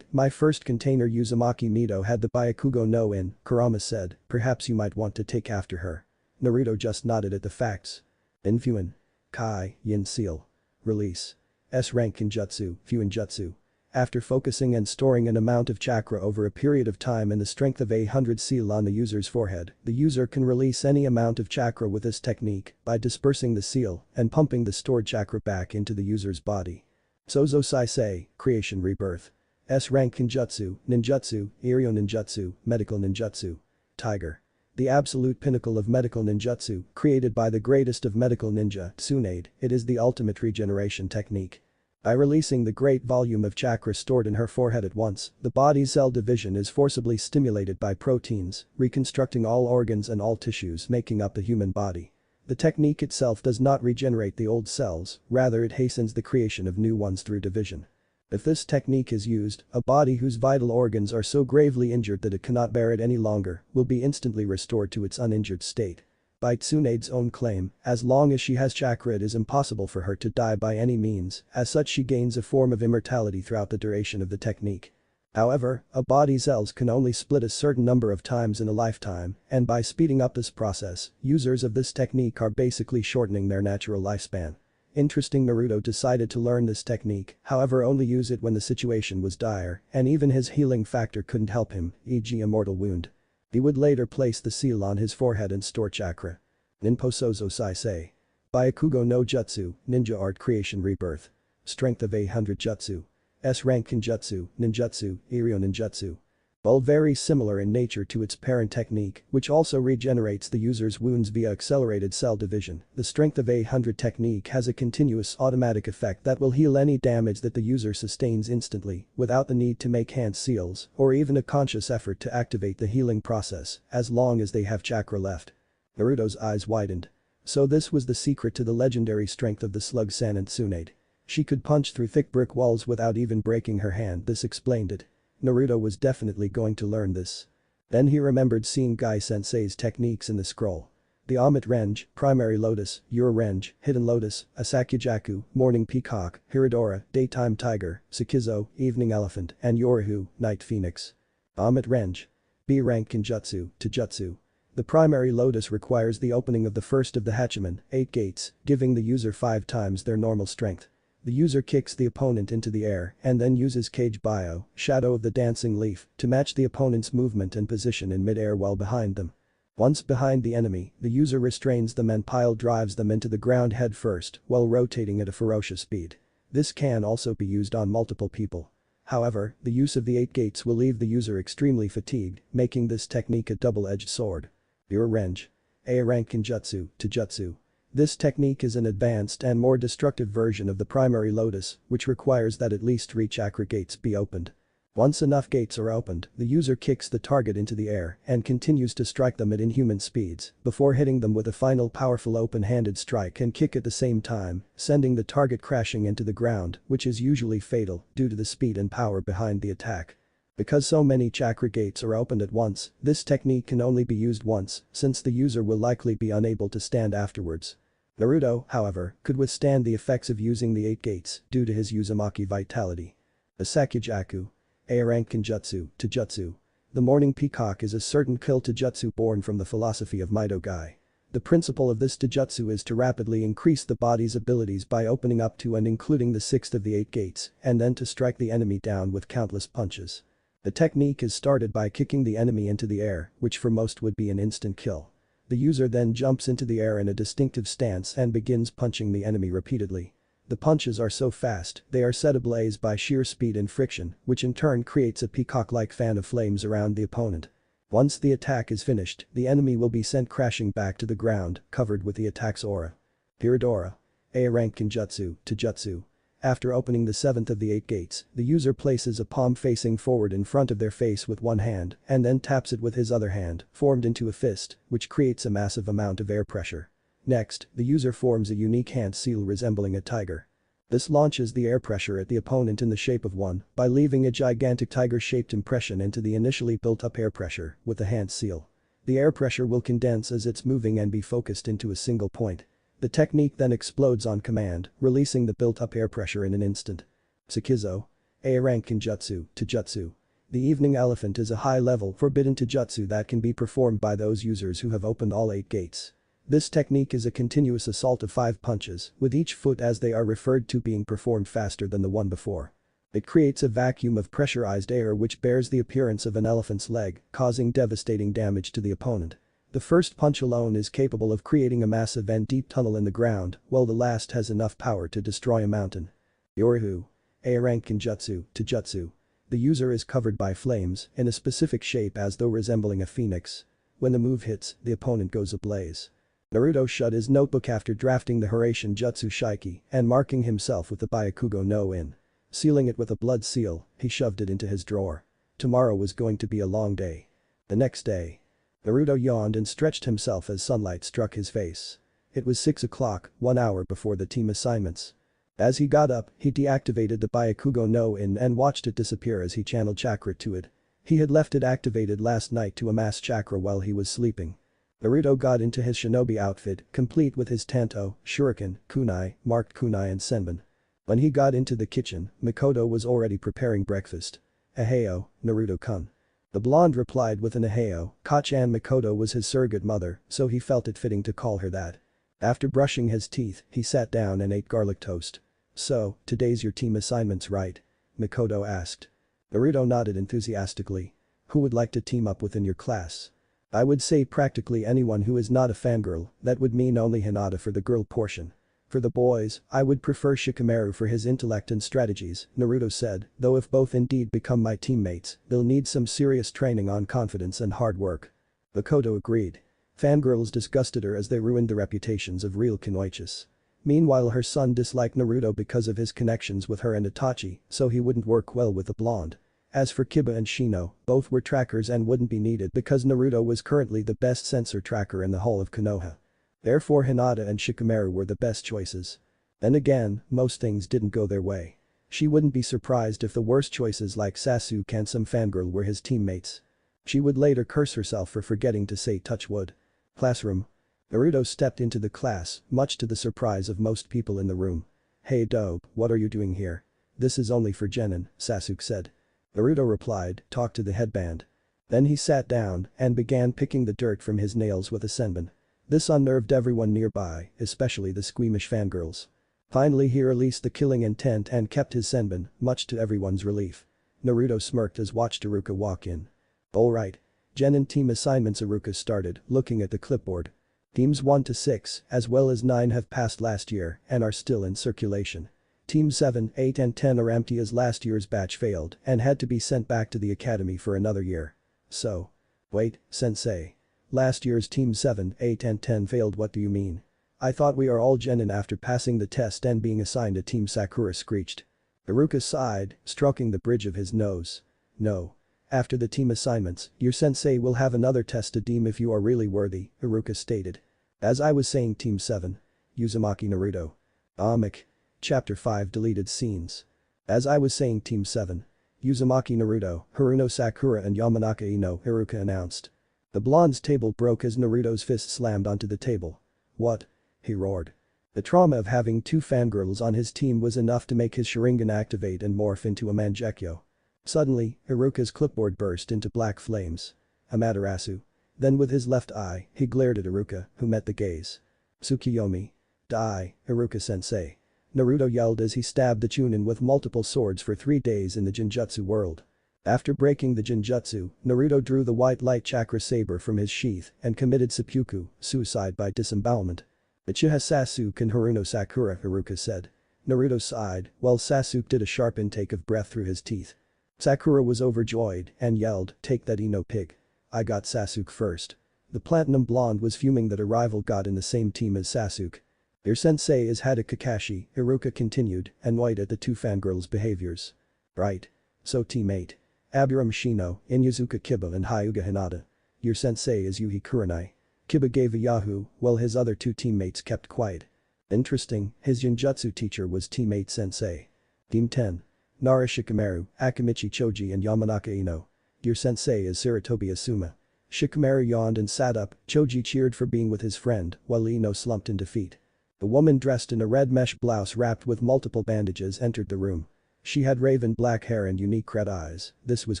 [SPEAKER 1] My first container Uzumaki Mido had the Byakugo no in, Kurama said, perhaps you might want to take after her. Naruto just nodded at the facts. Infuin. Kai, Yin Seal. Release. S-rank Kinjutsu, Fuinjutsu. After focusing and storing an amount of chakra over a period of time and the strength of 100 seal on the user's forehead, the user can release any amount of chakra with this technique by dispersing the seal and pumping the stored chakra back into the user's body. Sozo Saisei, Creation Rebirth. S-rank Kinjutsu, Ninjutsu, Iryo Ninjutsu, Medical Ninjutsu. Tiger. The absolute pinnacle of medical ninjutsu, created by the greatest of medical ninja, Tsunade, it is the ultimate regeneration technique. By releasing the great volume of chakra stored in her forehead at once, the body's cell division is forcibly stimulated by proteins, reconstructing all organs and all tissues making up the human body. The technique itself does not regenerate the old cells, rather it hastens the creation of new ones through division. If this technique is used, a body whose vital organs are so gravely injured that it cannot bear it any longer will be instantly restored to its uninjured state. By Tsunade's own claim, as long as she has chakra it is impossible for her to die by any means, as such she gains a form of immortality throughout the duration of the technique. However, a body's cells can only split a certain number of times in a lifetime, and by speeding up this process, users of this technique are basically shortening their natural lifespan. Interesting. Naruto decided to learn this technique, however only use it when the situation was dire, and even his healing factor couldn't help him, e.g. a mortal wound. He would later place the seal on his forehead and store chakra. Ninpo Sozo Saisei. Byakugo no Jutsu, Ninja Art Creation Rebirth. Strength of 100 Jutsu. S-rank Kinjutsu, Ninjutsu, Iryo Ninjutsu. All very similar in nature to its parent technique, which also regenerates the user's wounds via accelerated cell division. The strength of 100 technique has a continuous automatic effect that will heal any damage that the user sustains instantly, without the need to make hand seals or even a conscious effort to activate the healing process, as long as they have chakra left. Naruto's eyes widened. So this was the secret to the legendary strength of the slug Sanin Tsunade. She could punch through thick brick walls without even breaking her hand. This explained it. Naruto was definitely going to learn this. Then he remembered seeing Gai-sensei's techniques in the scroll. The Amit Renge, Primary Lotus, Ura Renge, Hidden Lotus, Asakujaku, Morning Peacock, Hiradora, Daytime Tiger, Sakizo, Evening Elephant, and Yorahu, Night Phoenix. Amit Renge. B-rank Kinjutsu, Taijutsu. The Primary Lotus requires the opening of the first of the Hachiman, 8 gates, giving the user 5 times their normal strength. The user kicks the opponent into the air and then uses Kage Bio, Shadow of the Dancing Leaf, to match the opponent's movement and position in mid-air while behind them. Once behind the enemy, the user restrains them and pile drives them into the ground head first while rotating at a ferocious speed. This can also be used on multiple people. However, the use of the 8 gates will leave the user extremely fatigued, making this technique a double-edged sword. Ura Renge. A-rank Kinjutsu, Taijutsu. This technique is an advanced and more destructive version of the Primary Lotus, which requires that at least 3 chakra gates be opened. Once enough gates are opened, the user kicks the target into the air and continues to strike them at inhuman speeds before hitting them with a final powerful open-handed strike and kick at the same time, sending the target crashing into the ground, which is usually fatal due to the speed and power behind the attack. Because so many chakra gates are opened at once, this technique can only be used once, since the user will likely be unable to stand afterwards. Naruto, however, could withstand the effects of using the 8 gates due to his Uzumaki vitality. Asakujaku. A-rank Kinjutsu, Taijutsu. The Morning Peacock is a certain kill taijutsu born from the philosophy of Mido Gai. The principle of this taijutsu is to rapidly increase the body's abilities by opening up to and including the 6th of the 8 gates, and then to strike the enemy down with countless punches. The technique is started by kicking the enemy into the air, which for most would be an instant kill. The user then jumps into the air in a distinctive stance and begins punching the enemy repeatedly. The punches are so fast, they are set ablaze by sheer speed and friction, which in turn creates a peacock-like fan of flames around the opponent. Once the attack is finished, the enemy will be sent crashing back to the ground, covered with the attack's aura. Hiradora. A-rank Kinjutsu, Taijutsu. After opening the 7th of the 8 gates, the user places a palm facing forward in front of their face with one hand and then taps it with his other hand, formed into a fist, which creates a massive amount of air pressure. Next, the user forms a unique hand seal resembling a tiger. This launches the air pressure at the opponent in the shape of one by leaving a gigantic tiger-shaped impression into the initially built-up air pressure with the hand seal. The air pressure will condense as it's moving and be focused into a single point. The technique then explodes on command, releasing the built-up air pressure in an instant. Tsukizo. A rank Kinjutsu, Taijutsu. The evening elephant is a high-level, forbidden taijutsu that can be performed by those users who have opened all 8 gates. This technique is a continuous assault of 5 punches, with each foot as they are referred to being performed faster than the one before. It creates a vacuum of pressurized air which bears the appearance of an elephant's leg, causing devastating damage to the opponent. The first punch alone is capable of creating a massive and deep tunnel in the ground, while the last has enough power to destroy a mountain. Yorihu. A rank Kinjutsu, Taijutsu. The user is covered by flames, in a specific shape as though resembling a phoenix. When the move hits, the opponent goes ablaze. Naruto shut his notebook after drafting the Hiraishin Jutsu Shiki and marking himself with the Byakugo no In. Sealing it with a blood seal, he shoved it into his drawer. Tomorrow was going to be a long day. The next day. Naruto yawned and stretched himself as sunlight struck his face. It was 6 o'clock, 1 hour before the team assignments. As he got up, he deactivated the Byakugo no In and watched it disappear as he channeled chakra to it. He had left it activated last night to amass chakra while he was sleeping. Naruto got into his shinobi outfit, complete with his tanto, shuriken, kunai, marked kunai and senbon. When he got into the kitchen, Mikoto was already preparing breakfast. "Aheo, Naruto-kun." The blonde replied with an aheo. Kachan Mikoto was his surrogate mother, so he felt it fitting to call her that. After brushing his teeth, he sat down and ate garlic toast. "So, today's your team assignments, right?" Mikoto asked. Naruto nodded enthusiastically. "Who would like to team up within your class?" "I would say practically anyone who is not a fangirl, that would mean only Hinata for the girl portion. For the boys, I would prefer Shikamaru for his intellect and strategies," Naruto said, "though if both indeed become my teammates, they'll need some serious training on confidence and hard work." Mikoto agreed. Fangirls disgusted her as they ruined the reputations of real kunoichis. Meanwhile her son disliked Naruto because of his connections with her and Itachi, so he wouldn't work well with the blonde. As for Kiba and Shino, both were trackers and wouldn't be needed because Naruto was currently the best sensor tracker in the whole of Konoha. Therefore Hinata and Shikamaru were the best choices. Then again, most things didn't go their way. She wouldn't be surprised if the worst choices like Sasuke and some fangirl were his teammates. She would later curse herself for forgetting to say touch wood. Classroom. Naruto stepped into the class, much to the surprise of most people in the room. "Hey dope, what are you doing here?" "This is only for Genin," Sasuke said. Naruto replied, "Talk to the headband." Then he sat down and began picking the dirt from his nails with a senbon. This unnerved everyone nearby, especially the squeamish fangirls. Finally he released the killing intent and kept his senbon, much to everyone's relief. Naruto smirked as watched Iruka walk in. "Alright. Genin team assignments," Iruka started, looking at the clipboard. "Teams 1 to 6, as well as 9 have passed last year and are still in circulation. Teams 7, 8 and 10 are empty as last year's batch failed and had to be sent back to the academy for another year. So." "Wait, sensei. Last year's team 7, 8 and 10 failed, what do you mean? I thought we are all genin after passing the test and being assigned a team," Sakura screeched. Iruka sighed, stroking the bridge of his nose. "No. After the team assignments, your sensei will have another test to deem if you are really worthy," Iruka stated. "As I was saying, team 7. Uzumaki Naruto." Amik. Chapter 5 Deleted Scenes. "As I was saying, team 7. Uzumaki Naruto, Haruno Sakura and Yamanaka Ino," Iruka announced. The blonde's table broke as Naruto's fist slammed onto the table. "What?" he roared. The trauma of having 2 fangirls on his team was enough to make his Sharingan activate and morph into a Mangekyo. Suddenly, Iruka's clipboard burst into black flames. "Amaterasu." Then with his left eye, he glared at Iruka, who met the gaze. "Tsukiyomi. Die, Iruka-sensei." Naruto yelled as he stabbed the Chunin with multiple swords for 3 days in the Jinjutsu world. After breaking the Jinjutsu, Naruto drew the white light chakra saber from his sheath and committed seppuku, suicide by disembowelment. "Uchiha Sasuke and Haruno Sakura," Iruka said. Naruto sighed, while Sasuke did a sharp intake of breath through his teeth. Sakura was overjoyed and yelled, "Take that, Ino pig. I got Sasuke first." The platinum blonde was fuming that a rival got in the same team as Sasuke. "Your sensei is Hada Kakashi," Iruka continued, annoyed at the 2 fangirls' behaviors. "Right. So teammate. Aburame Shino, Inuzuka Kiba and Hyuga Hinata. Your sensei is Yuhi Kurenai." Kiba gave a yahoo, while his other 2 teammates kept quiet. Interesting, his Jinjutsu teacher was teammate sensei. Team 10. Nara Shikamaru, Akamichi Choji and Yamanaka Ino. Your sensei is Sarutobi Asuma. Shikamaru yawned and sat up. Choji cheered for being with his friend, while Ino slumped in defeat. A woman dressed in a red mesh blouse wrapped with multiple bandages entered the room. She had raven black hair and unique red eyes. This was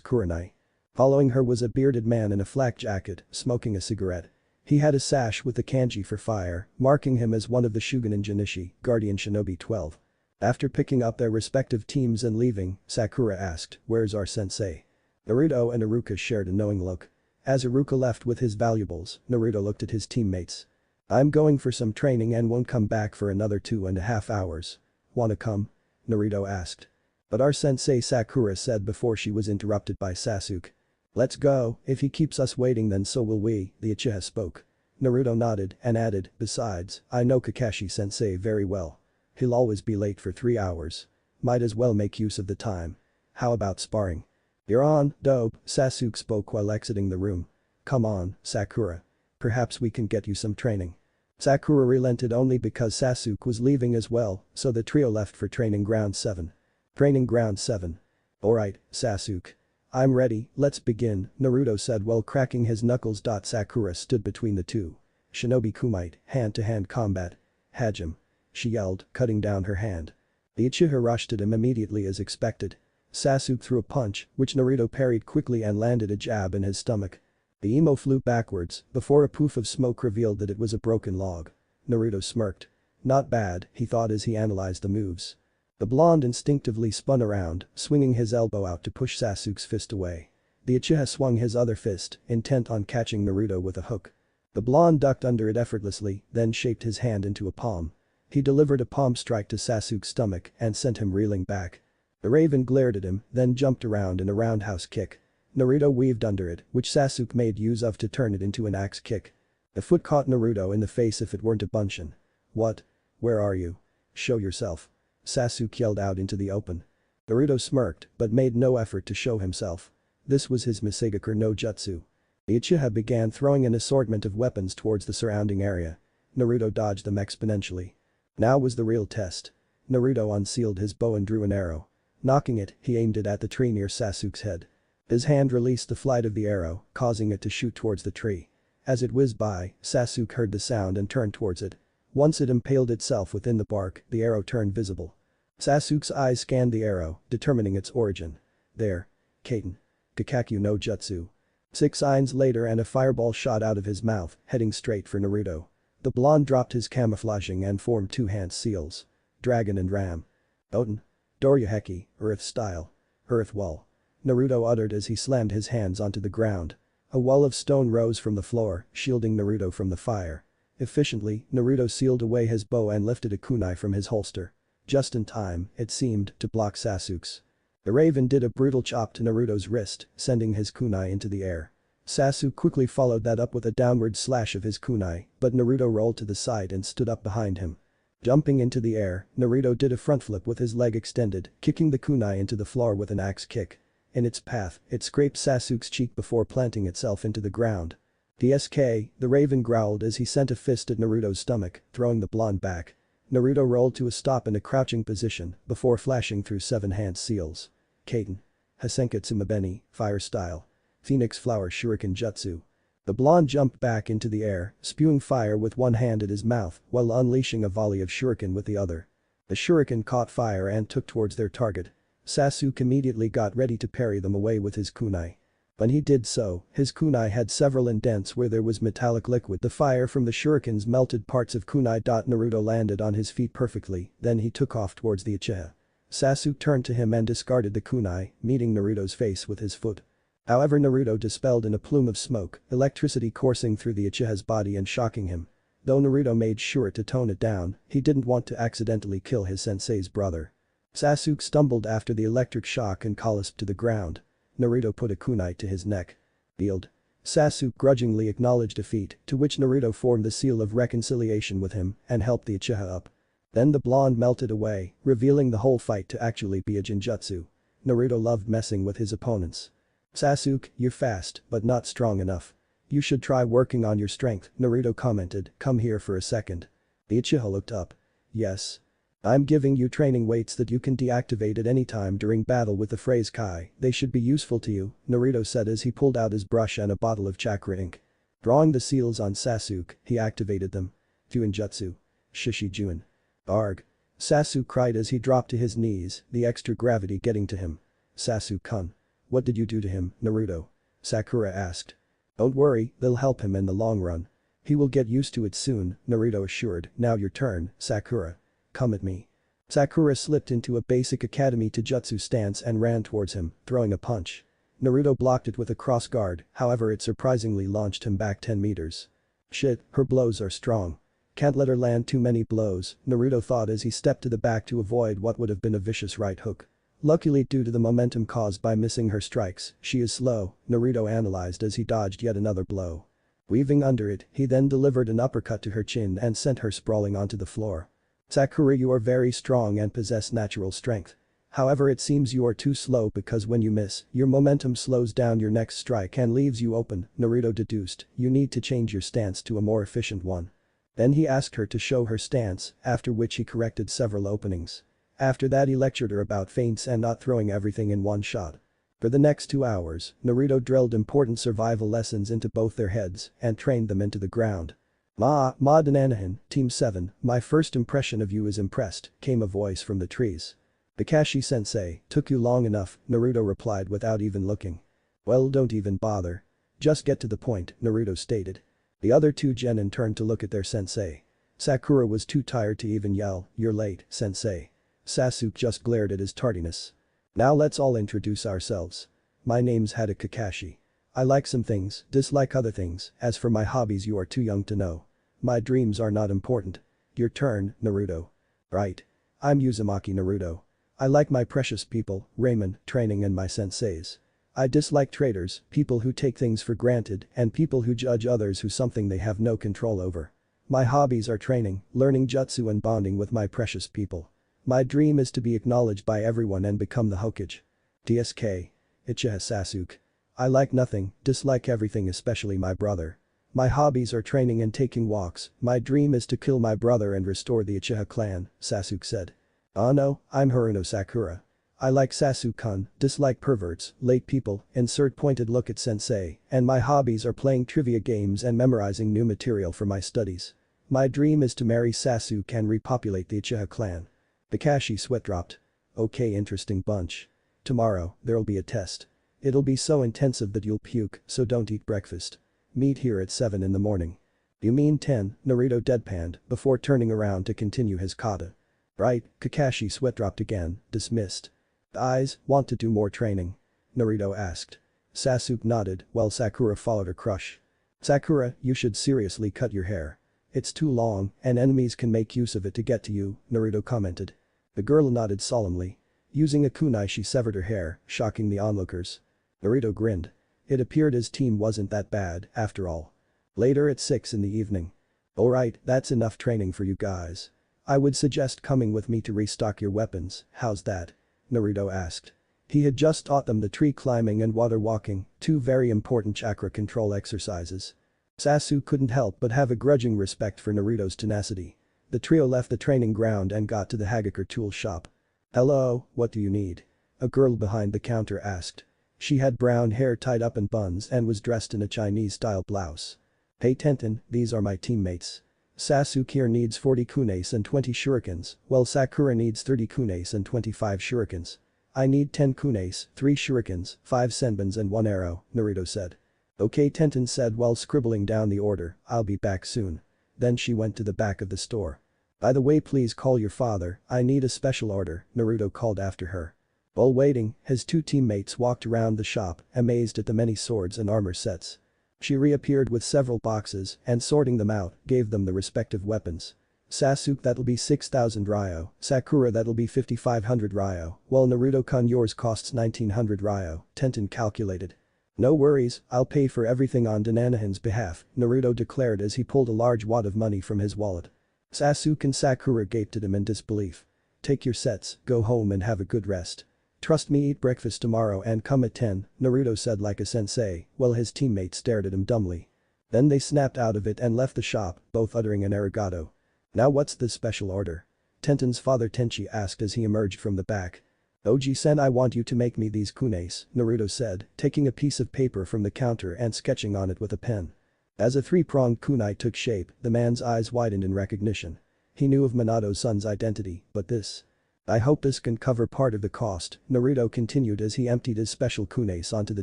[SPEAKER 1] Kurenai. Following her was a bearded man in a flak jacket, smoking a cigarette. He had a sash with the kanji for fire, marking him as one of the Shugenin Jinishi, Guardian Shinobi 12. After picking up their respective teams and leaving, Sakura asked, "Where's our sensei?" Naruto and Iruka shared a knowing look. As Iruka left with his valuables, Naruto looked at his teammates. "I'm going for some training and won't come back for another 2.5 hours. Wanna come?" Naruto asked. "But our sensei," Sakura said before she was interrupted by Sasuke. "Let's go, if he keeps us waiting then so will we," the Uchiha spoke. Naruto nodded and added, "Besides, I know Kakashi-sensei very well. He'll always be late for 3 hours. Might as well make use of the time. How about sparring?" "You're on, dope," Sasuke spoke while exiting the room. "Come on, Sakura. Perhaps we can get you some training." Sakura relented only because Sasuke was leaving as well, so the trio left for Training Ground 7. Training Ground 7. "Alright, Sasuke. I'm ready, let's begin," Naruto said while cracking his knuckles. Sakura stood between the two. "Shinobi Kumite, hand-to-hand combat. Hajime," she yelled, cutting down her hand. The Uchiha rushed at him immediately as expected. Sasuke threw a punch, which Naruto parried quickly and landed a jab in his stomach. The emo flew backwards before a poof of smoke revealed that it was a broken log. Naruto smirked. Not bad, he thought as he analyzed the moves. The blonde instinctively spun around, swinging his elbow out to push Sasuke's fist away. The Uchiha swung his other fist, intent on catching Naruto with a hook. The blonde ducked under it effortlessly, then shaped his hand into a palm. He delivered a palm strike to Sasuke's stomach and sent him reeling back. The raven glared at him, then jumped around in a roundhouse kick. Naruto weaved under it, which Sasuke made use of to turn it into an axe kick. The foot caught Naruto in the face if it weren't a bunshin. "What? Where are you? Show yourself." Sasuke yelled out into the open. Naruto smirked but made no effort to show himself. This was his Misegakure no Jutsu. The Uchiha began throwing an assortment of weapons towards the surrounding area. Naruto dodged them exponentially. Now was the real test. Naruto unsealed his bow and drew an arrow. Knocking it, he aimed it at the tree near Sasuke's head. His hand released the flight of the arrow, causing it to shoot towards the tree. As it whizzed by, Sasuke heard the sound and turned towards it. Once it impaled itself within the bark, the arrow turned visible. Sasuke's eyes scanned the arrow, determining its origin. There. Kaiten. Kakakyu no Jutsu. 6 seconds later and a fireball shot out of his mouth, heading straight for Naruto. The blonde dropped his camouflaging and formed 2 hand seals. Dragon and Ram. Oten. Doryuheki, Earth style. Earth wall. Naruto uttered as he slammed his hands onto the ground. A wall of stone rose from the floor, shielding Naruto from the fire. Efficiently, Naruto sealed away his bow and lifted a kunai from his holster. Just in time, it seemed, to block Sasuke's. The raven did a brutal chop to Naruto's wrist, sending his kunai into the air. Sasuke quickly followed that up with a downward slash of his kunai, but Naruto rolled to the side and stood up behind him. Jumping into the air, Naruto did a front flip with his leg extended, kicking the kunai into the floor with an axe kick. In its path, it scraped Sasuke's cheek before planting itself into the ground. "DSK," the raven growled as he sent a fist at Naruto's stomach, throwing the blonde back. Naruto rolled to a stop in a crouching position before flashing through 7 hand seals. Kaiten. Hasenketsu Mabeni, Fire Style. Phoenix Flower Shuriken Jutsu. The blonde jumped back into the air, spewing fire with one hand at his mouth while unleashing a volley of shuriken with the other. The shuriken caught fire and took towards their target. Sasuke immediately got ready to parry them away with his kunai. When he did so, his kunai had several indents where there was metallic liquid. The fire from the shurikens melted parts of kunai. Naruto landed on his feet perfectly, then he took off towards the Uchiha. Sasuke turned to him and discarded the kunai, meeting Naruto's face with his foot. However, Naruto dispelled in a plume of smoke, electricity coursing through the Uchiha's body and shocking him. Though Naruto made sure to tone it down, he didn't want to accidentally kill his sensei's brother. Sasuke stumbled after the electric shock and collapsed to the ground. Naruto put a kunai to his neck. Yield. Sasuke grudgingly acknowledged defeat, to which Naruto formed the seal of reconciliation with him and helped the Uchiha up. Then the blonde melted away, revealing the whole fight to actually be a genjutsu. Naruto loved messing with his opponents. "Sasuke, you're fast, but not strong enough. You should try working on your strength," Naruto commented. "Come here for a second." The Uchiha looked up. "Yes." I'm giving you training weights that you can deactivate at any time during battle with the phrase Kai. They should be useful to you, Naruto said as he pulled out his brush and a bottle of chakra ink. Drawing the seals on Sasuke, he activated them. Juinjutsu. Shishi Jun. Arg. Sasuke cried as he dropped to his knees, the extra gravity getting to him. Sasuke-kun. What did you do to him, Naruto? Sakura asked. Don't worry, they'll help him in the long run. He will get used to it soon, Naruto assured. Now your turn, Sakura. Come at me. Sakura slipped into a basic academy Taijutsu stance and ran towards him, throwing a punch. Naruto blocked it with a cross guard, however it surprisingly launched him back 10 meters. Shit, her blows are strong. Can't let her land too many blows, Naruto thought as he stepped to the back to avoid what would have been a vicious right hook. Luckily due to the momentum caused by missing her strikes, she is slow, Naruto analyzed as he dodged yet another blow. Weaving under it, he then delivered an uppercut to her chin and sent her sprawling onto the floor. Sakura, you are very strong and possess natural strength. However, it seems you are too slow because when you miss, your momentum slows down your next strike and leaves you open, Naruto deduced. You need to change your stance to a more efficient one. Then he asked her to show her stance, after which he corrected several openings. After that he lectured her about feints and not throwing everything in one shot. For the next 2 hours, Naruto drilled important survival lessons into both their heads and trained them into the ground. Ma Dananahan, Team 7, my first impression of you is impressed, came a voice from the trees. Kakashi-sensei, took you long enough, Naruto replied without even looking. Well, don't even bother. Just get to the point, Naruto stated. The other two genin turned to look at their sensei. Sakura was too tired to even yell, you're late, sensei. Sasuke just glared at his tardiness. Now let's all introduce ourselves. My name's Hada Kakashi. I like some things, dislike other things, as for my hobbies you are too young to know. My dreams are not important. Your turn, Naruto. Right. I'm Uzumaki Naruto. I like my precious people, ramen, training and my senseis. I dislike traitors, people who take things for granted and people who judge others who something they have no control over. My hobbies are training, learning jutsu and bonding with my precious people. My dream is to be acknowledged by everyone and become the Hokage. DSK. Uchiha Sasuke. I like nothing, dislike everything especially my brother. My hobbies are training and taking walks, my dream is to kill my brother and restore the Uchiha clan, Sasuke said. Oh no, I'm Haruno Sakura. I like Sasuke-kun, dislike perverts, late people, insert pointed look at sensei, and my hobbies are playing trivia games and memorizing new material for my studies. My dream is to marry Sasuke and repopulate the Uchiha clan. Kakashi sweat dropped. Okay, interesting bunch. Tomorrow, there'll be a test. It'll be so intensive that you'll puke, so don't eat breakfast. Meet here at 7 in the morning. You mean 10, Naruto deadpanned, before turning around to continue his kata. Right, Kakashi sweat dropped again, dismissed. Eyes, want to do more training? Naruto asked. Sasuke nodded while Sakura followed her crush. Sakura, you should seriously cut your hair. It's too long and enemies can make use of it to get to you, Naruto commented. The girl nodded solemnly. Using a kunai she severed her hair, shocking the onlookers. Naruto grinned. It appeared his team wasn't that bad, after all. Later at 6 in the evening. Alright, that's enough training for you guys. I would suggest coming with me to restock your weapons, how's that? Naruto asked. He had just taught them the tree climbing and water walking, two very important chakra control exercises. Sasuke couldn't help but have a grudging respect for Naruto's tenacity. The trio left the training ground and got to the Hagakure tool shop. Hello, what do you need? A girl behind the counter asked. She had brown hair tied up in buns and was dressed in a Chinese-style blouse. Hey Tenten, these are my teammates. Sasuke here needs 40 kunes and 20 shurikens, while Sakura needs 30 kunes and 25 shurikens. I need 10 kunes, 3 shurikens, 5 senbons and 1 arrow, Naruto said. Okay, Tenten said while scribbling down the order, I'll be back soon. Then she went to the back of the store. By the way, please call your father, I need a special order, Naruto called after her. While waiting, his two teammates walked around the shop, amazed at the many swords and armor sets. She reappeared with several boxes and sorting them out, gave them the respective weapons. Sasuke, that'll be 6,000 ryo, Sakura, that'll be 5,500 ryo, while Naruto-kun, yours costs 1,900 ryo, Tenten calculated. No worries, I'll pay for everything on Dananahan's behalf, Naruto declared as he pulled a large wad of money from his wallet. Sasuke and Sakura gaped at him in disbelief. Take your sets, go home and have a good rest. Trust me, eat breakfast tomorrow and come at 10, Naruto said like a sensei, while his teammates stared at him dumbly. Then they snapped out of it and left the shop, both uttering an arigato. Now what's this special order? Tenten's father Tenchi asked as he emerged from the back. Oji-sen, I want you to make me these kunes, Naruto said, taking a piece of paper from the counter and sketching on it with a pen. As a three-pronged kunai took shape, the man's eyes widened in recognition. He knew of Minato's son's identity, but this. I hope this can cover part of the cost, Naruto continued as he emptied his special kunes onto the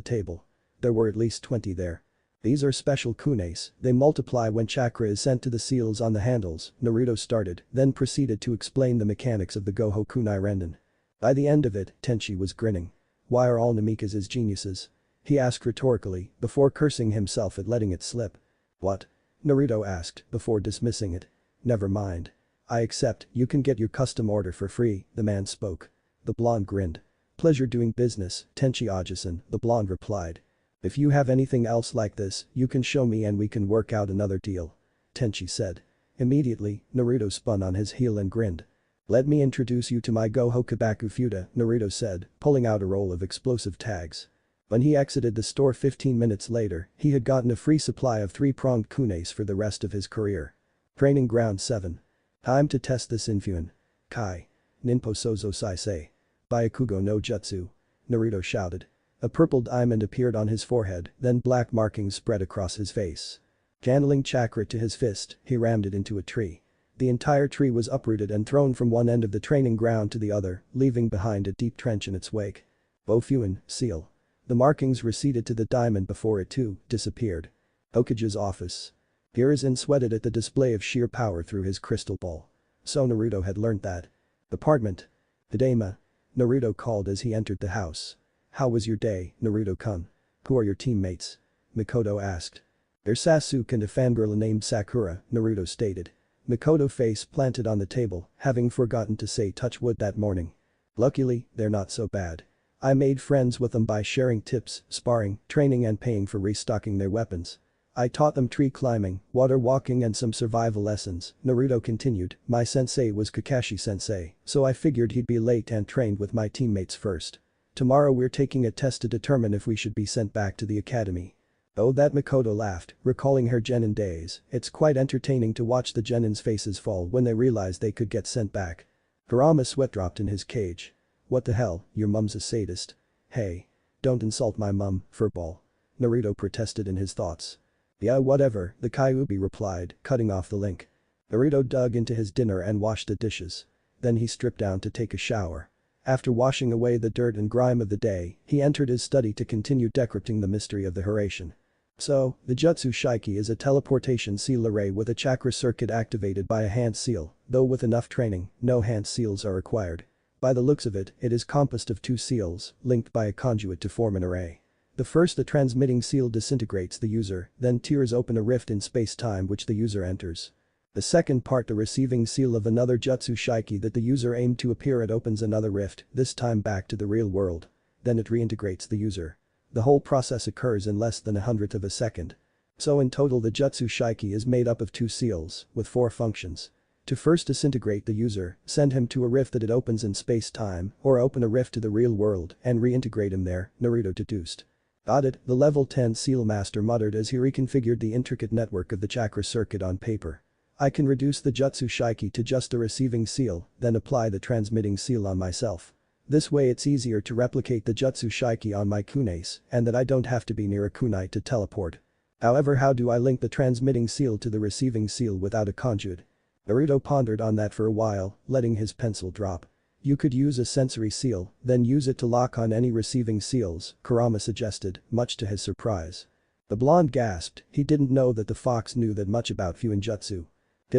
[SPEAKER 1] table. There were at least 20 there. These are special kunes, they multiply when chakra is sent to the seals on the handles, Naruto started, then proceeded to explain the mechanics of the Goho kunai renden. By the end of it, Tenchi was grinning. Why are all Namikases geniuses? He asked rhetorically, before cursing himself at letting it slip. What? Naruto asked, before dismissing it. Never mind. I accept, you can get your custom order for free, the man spoke. The blonde grinned. Pleasure doing business, Tenchi Oji-san, the blonde replied. If you have anything else like this, you can show me and we can work out another deal. Tenchi said. Immediately, Naruto spun on his heel and grinned. Let me introduce you to my Goho Kabaku Fuda, Naruto said, pulling out a roll of explosive tags. When he exited the store 15 minutes later, he had gotten a free supply of three-pronged kunes for the rest of his career. Training Ground 7. Time to test this Infuen. Kai. Ninpo Sozo Saisei. Byakugo no Jutsu. Naruto shouted. A purple diamond appeared on his forehead, then black markings spread across his face. Channeling chakra to his fist, he rammed it into a tree. The entire tree was uprooted and thrown from one end of the training ground to the other, leaving behind a deep trench in its wake. Bofuen, seal. The markings receded to the diamond before it too disappeared. Hokage's office. Hiruzen sweated at the display of sheer power through his crystal ball. So Naruto had learned that. Apartment. Hidema. Naruto called as he entered the house. How was your day, Naruto-kun? Who are your teammates? Mikoto asked. There's Sasuke and a fangirl named Sakura, Naruto stated. Mikoto face planted on the table, having forgotten to say touch wood that morning. Luckily, they're not so bad. I made friends with them by sharing tips, sparring, training and paying for restocking their weapons. I taught them tree climbing, water walking and some survival lessons, Naruto continued. My sensei was Kakashi-sensei, so I figured he'd be late and trained with my teammates first. Tomorrow we're taking a test to determine if we should be sent back to the academy. Oh, that Mikoto laughed, recalling her genin days. It's quite entertaining to watch the genins' faces fall when they realize they could get sent back. Kurama sweat dropped in his cage. What the hell, your mum's a sadist. Hey. Don't insult my mum, furball. Naruto protested in his thoughts. Yeah, whatever, the Kyuubi replied, cutting off the link. Naruto dug into his dinner and washed the dishes. Then he stripped down to take a shower. After washing away the dirt and grime of the day, he entered his study to continue decrypting the mystery of the Hiruzen. So, the Jutsu Shiki is a teleportation seal array with a chakra circuit activated by a hand seal, though with enough training, no hand seals are required. By the looks of it, it is composed of two seals, linked by a conduit to form an array. The first, the transmitting seal, disintegrates the user, then tears open a rift in space-time which the user enters. The second part, the receiving seal of another Jutsu Shiki that the user aimed to appear at, opens another rift, this time back to the real world. Then it reintegrates the user. The whole process occurs in less than 1/100 of a second. So in total the Jutsu Shiki is made up of two seals, with 4 functions. To first disintegrate the user, send him to a rift that it opens in space-time, or open a rift to the real world and reintegrate him there, Naruto deduced. Got it, the level 10 seal master muttered as he reconfigured the intricate network of the chakra circuit on paper. I can reduce the Jutsu Shiki to just a receiving seal, then apply the transmitting seal on myself. This way it's easier to replicate the Jutsu Shiki on my kunes, and that I don't have to be near a kunai to teleport. However, how do I link the transmitting seal to the receiving seal without a conduit? Naruto pondered on that for a while, letting his pencil drop. You could use a sensory seal, then use it to lock on any receiving seals, Kurama suggested, much to his surprise. The blonde gasped, he didn't know that the fox knew that much about Fuinjutsu.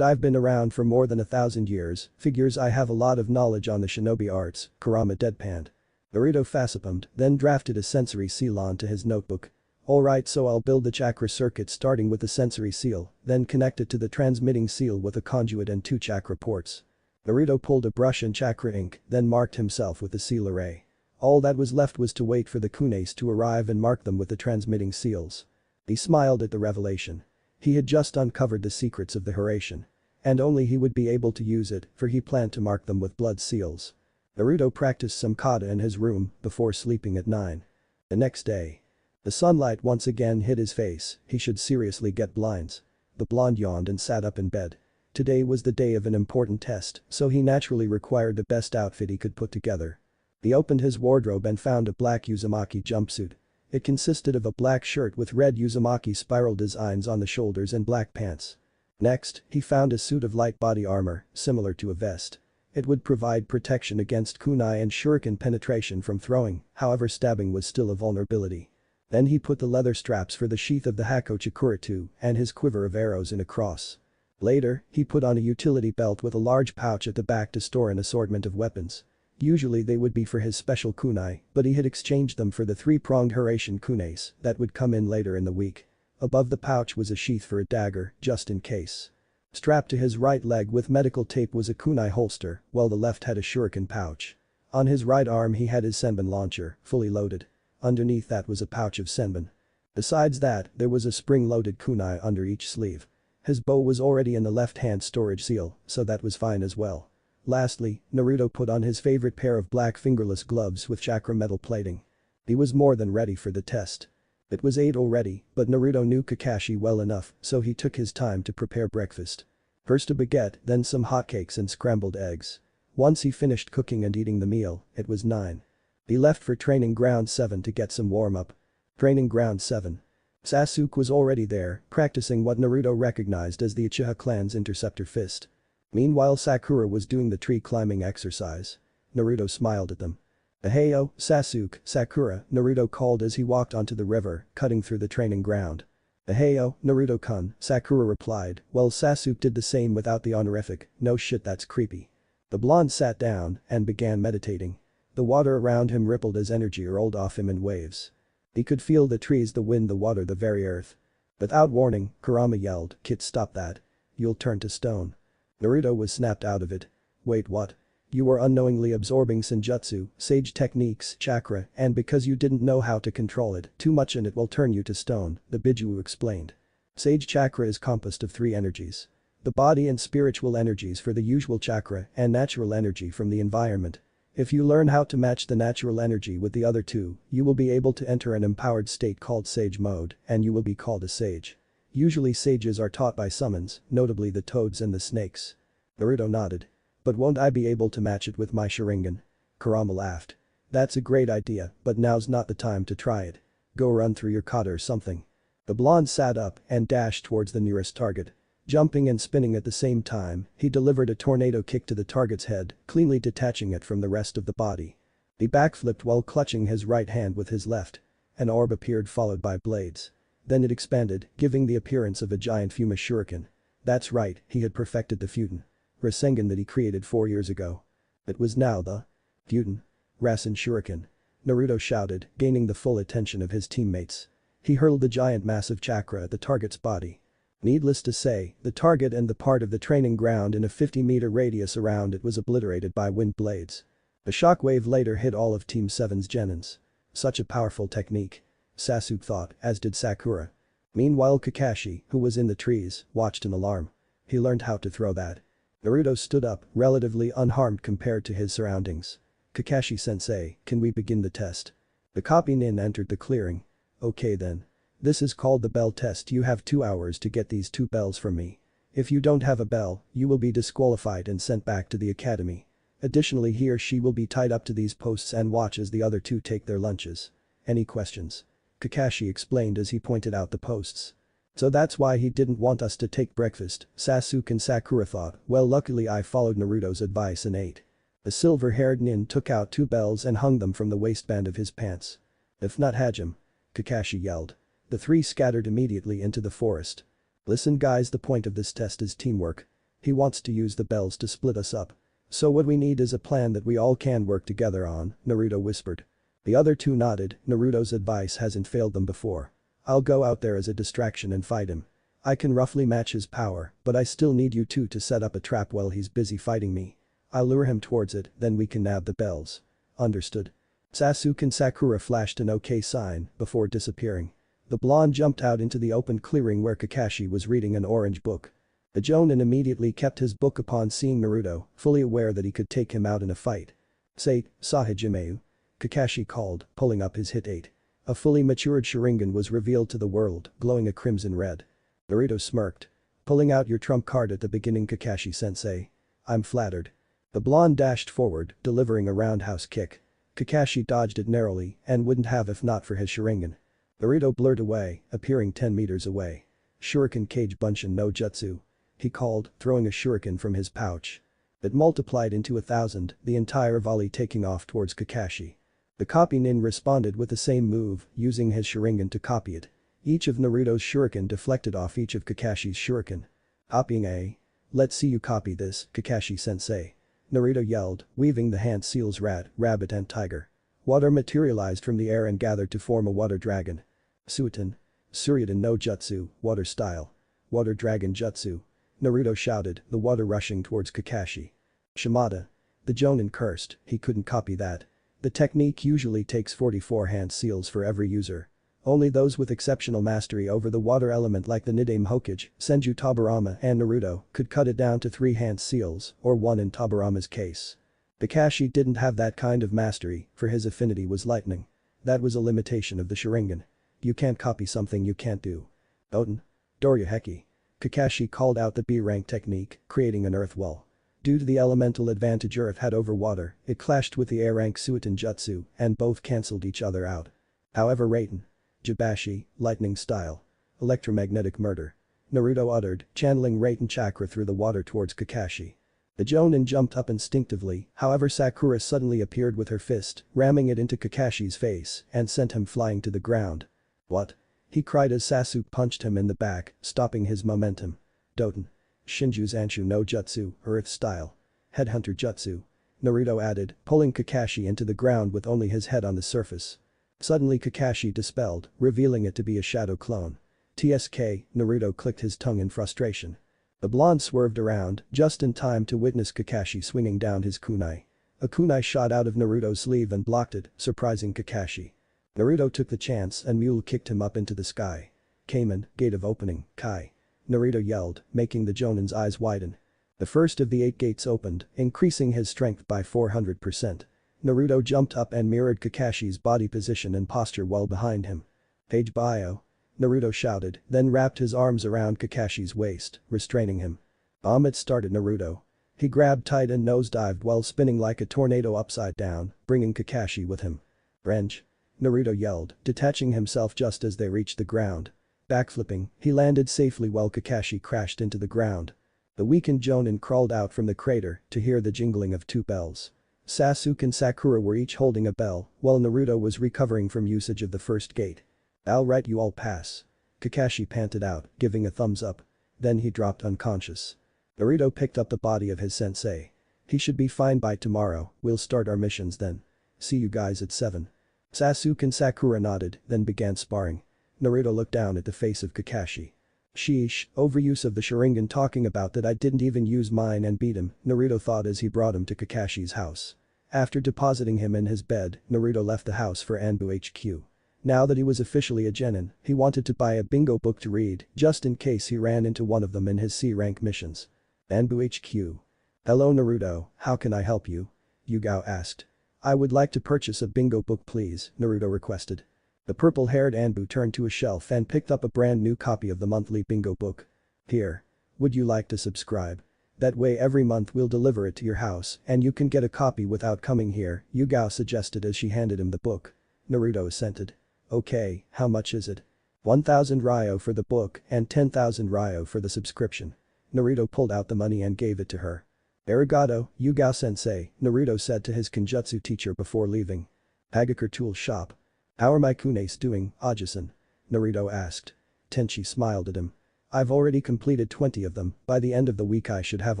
[SPEAKER 1] I've been around for more than 1,000 years, figures I have a lot of knowledge on the shinobi arts, Kurama deadpanned. Naruto facepalmed, then drafted a sensory seal onto his notebook. Alright, so I'll build the chakra circuit starting with the sensory seal, then connect it to the transmitting seal with a conduit and 2 chakra ports. Naruto pulled a brush and chakra ink, then marked himself with the seal array. All that was left was to wait for the kunes to arrive and mark them with the transmitting seals. He smiled at the revelation. He had just uncovered the secrets of the Hiruzen. And only he would be able to use it, for he planned to mark them with blood seals. Naruto practiced some kata in his room before sleeping at 9. The next day. The sunlight once again hit his face, he should seriously get blinds. The blonde yawned and sat up in bed. Today was the day of an important test, so he naturally required the best outfit he could put together. He opened his wardrobe and found a black Uzumaki jumpsuit. It consisted of a black shirt with red Uzumaki spiral designs on the shoulders and black pants. Next, he found a suit of light body armor, similar to a vest. It would provide protection against kunai and shuriken penetration from throwing, however stabbing was still a vulnerability. Then he put the leather straps for the sheath of the Hakochikura and his quiver of arrows in a cross. Later, he put on a utility belt with a large pouch at the back to store an assortment of weapons. Usually they would be for his special kunai, but he had exchanged them for the three-pronged Hiraishin kunais that would come in later in the week. Above the pouch was a sheath for a dagger, just in case. Strapped to his right leg with medical tape was a kunai holster, while the left had a shuriken pouch. On his right arm he had his senbon launcher, fully loaded. Underneath that was a pouch of senbon. Besides that, there was a spring-loaded kunai under each sleeve. His bow was already in the left-hand storage seal, so that was fine as well. Lastly, Naruto put on his favorite pair of black fingerless gloves with chakra metal plating. He was more than ready for the test. It was 8 already, but Naruto knew Kakashi well enough, so he took his time to prepare breakfast. First a baguette, then some hotcakes and scrambled eggs. Once he finished cooking and eating the meal, it was 9. He left for training ground 7 to get some warm-up. Training ground 7. Sasuke was already there, practicing what Naruto recognized as the Uchiha clan's interceptor fist. Meanwhile Sakura was doing the tree climbing exercise. Naruto smiled at them. "Aheyo, Sasuke, Sakura," Naruto called as he walked onto the river, cutting through the training ground. "Aheyo, Naruto-kun," Sakura replied, while Sasuke did the same without the honorific, "No shit, that's creepy." The blonde sat down and began meditating. The water around him rippled as energy rolled off him in waves. He could feel the trees, the wind, the water, the very earth. Without warning, Kurama yelled, "Kid, stop that. You'll turn to stone." Naruto was snapped out of it. "Wait, what? You were unknowingly absorbing senjutsu, sage techniques, chakra, and because you didn't know how to control it, too much and it will turn you to stone," the Biju explained. Sage chakra is composed of 3 energies. The body and spiritual energies for the usual chakra and natural energy from the environment. If you learn how to match the natural energy with the other 2, you will be able to enter an empowered state called sage mode, and you will be called a sage. Usually sages are taught by summons, notably the toads and the snakes. Naruto nodded. "But won't I be able to match it with my Sharingan?" Kurama laughed. "That's a great idea, but now's not the time to try it. Go run through your kata or something." The blonde sat up and dashed towards the nearest target. Jumping and spinning at the same time, he delivered a tornado kick to the target's head, cleanly detaching it from the rest of the body. He backflipped while clutching his right hand with his left. An orb appeared followed by blades. Then it expanded, giving the appearance of a giant Fuma Shuriken. That's right, he had perfected the Futen Rasengan that he created 4 years ago. It was now the Futen Rasen Shuriken. Naruto shouted, gaining the full attention of his teammates. He hurled the giant mass of chakra at the target's body. Needless to say, the target and the part of the training ground in a 50-meter radius around it was obliterated by wind blades. A shockwave later hit all of Team 7's genins. Such a powerful technique. Sasuke thought, as did Sakura. Meanwhile Kakashi, who was in the trees, watched in alarm. He learned how to throw that. Naruto stood up, relatively unharmed compared to his surroundings. "Kakashi-sensei, can we begin the test?" The copy nin entered the clearing. "Okay then. This is called the bell test. You have 2 hours to get these 2 bells from me. If you don't have a bell, you will be disqualified and sent back to the academy. Additionally, he or she will be tied up to these posts and watch as the other 2 take their lunches. Any questions?" Kakashi explained as he pointed out the posts. "So that's why he didn't want us to take breakfast," Sasuke and Sakura thought. "Well, luckily I followed Naruto's advice and ate." The silver-haired nin took out 2 bells and hung them from the waistband of his pants. "If not Hajime," Kakashi yelled. The 3 scattered immediately into the forest. "Listen guys, the point of this test is teamwork. He wants to use the bells to split us up. So what we need is a plan that we all can work together on," Naruto whispered. The other 2 nodded. Naruto's advice hasn't failed them before. "I'll go out there as a distraction and fight him. I can roughly match his power, but I still need you 2 to set up a trap while he's busy fighting me. I'll lure him towards it, then we can nab the bells." "Understood." Sasuke and Sakura flashed an OK sign before disappearing. The blonde jumped out into the open clearing where Kakashi was reading an orange book. The Jonin immediately kept his book upon seeing Naruto, fully aware that he could take him out in a fight. "Say, Sahajimeu," Kakashi called, pulling up his hit 8. A fully matured Sharingan was revealed to the world, glowing a crimson red. Naruto smirked. Pulling out your trump card at the beginning, Kakashi-sensei. I'm flattered. The blonde dashed forward, delivering a roundhouse kick. Kakashi dodged it narrowly and wouldn't have if not for his Sharingan. Naruto blurred away, appearing 10 meters away. Shuriken Kage Bunshin no Jutsu. He called, throwing a shuriken from his pouch. It multiplied into 1,000, the entire volley taking off towards Kakashi. The copy nin responded with the same move, using his Sharingan to copy it. Each of Naruto's shuriken deflected off each of Kakashi's shuriken. Copying A. Let's see you copy this, Kakashi-sensei. Naruto yelled, weaving the hand seals rat, rabbit and tiger. Water materialized from the air and gathered to form a water dragon. Suiton. Suryudan no Jutsu, water style. Water dragon jutsu. Naruto shouted, the water rushing towards Kakashi. Shimada. The Jonin cursed, he couldn't copy that. The technique usually takes 44 hand seals for every user. Only those with exceptional mastery over the water element like the Nidaime Hokage, Senju Tobirama and Naruto could cut it down to 3 hand seals, or 1 in Tobirama's case. Kakashi didn't have that kind of mastery, for his affinity was lightning. That was a limitation of the Sharingan. You can't copy something you can't do. Oten. Doryuheki. Kakashi called out the B-rank technique, creating an earth wall. Due to the elemental advantage earth had over water, it clashed with the air-rank Suiton jutsu, and both cancelled each other out. However, Raiten. Jibashi, lightning style. Electromagnetic murder. Naruto uttered, channeling Raiten chakra through the water towards Kakashi. The Jonin jumped up instinctively, however Sakura suddenly appeared with her fist, ramming it into Kakashi's face and sent him flying to the ground. What? He cried as Sasuke punched him in the back, stopping his momentum. Doten. Shinju's Anshu no Jutsu, earth style. Headhunter jutsu. Naruto added, pulling Kakashi into the ground with only his head on the surface. Suddenly Kakashi dispelled, revealing it to be a shadow clone. TSK, Naruto clicked his tongue in frustration. The blonde swerved around, just in time to witness Kakashi swinging down his kunai. A kunai shot out of Naruto's sleeve and blocked it, surprising Kakashi. Naruto took the chance and mule kicked him up into the sky. Kamen, gate of opening, Kai. Naruto yelled, making the Jonin's eyes widen. The first of the 8 gates opened, increasing his strength by 400%. Naruto jumped up and mirrored Kakashi's body position and posture well behind him. Page bio. Naruto shouted, then wrapped his arms around Kakashi's waist, restraining him. It started Naruto. He grabbed tight and nosedived while spinning like a tornado upside down, bringing Kakashi with him. Wrench. Naruto yelled, detaching himself just as they reached the ground. Backflipping, he landed safely while Kakashi crashed into the ground. The weakened Jonin crawled out from the crater to hear the jingling of 2 bells. Sasuke and Sakura were each holding a bell, while Naruto was recovering from usage of the first gate. Alright, you all pass. Kakashi panted out, giving a thumbs up. Then he dropped unconscious. Naruto picked up the body of his sensei. He should be fine by tomorrow, we'll start our missions then. See you guys at 7. Sasuke and Sakura nodded, then began sparring. Naruto looked down at the face of Kakashi. Sheesh, overuse of the Sharingan, talking about that I didn't even use mine and beat him, Naruto thought as he brought him to Kakashi's house. After depositing him in his bed, Naruto left the house for Anbu HQ. Now that he was officially a genin, he wanted to buy a bingo book to read, just in case he ran into one of them in his C-rank missions. Anbu HQ. Hello Naruto, how can I help you? Yugao asked. I would like to purchase a bingo book please, Naruto requested. The purple-haired Anbu turned to a shelf and picked up a brand new copy of the monthly bingo book. Here. Would you like to subscribe? That way every month we'll deliver it to your house and you can get a copy without coming here, Yugao suggested as she handed him the book. Naruto assented. Okay, how much is it? 1,000 ryo for the book and 10,000 ryo for the subscription. Naruto pulled out the money and gave it to her. Arigato, Yugao-sensei, Naruto said to his Kenjutsu teacher before leaving. Hagakure tool shop. How are my kunes doing, Ajisan? Naruto asked. Tenchi smiled at him. I've already completed 20 of them, by the end of the week I should have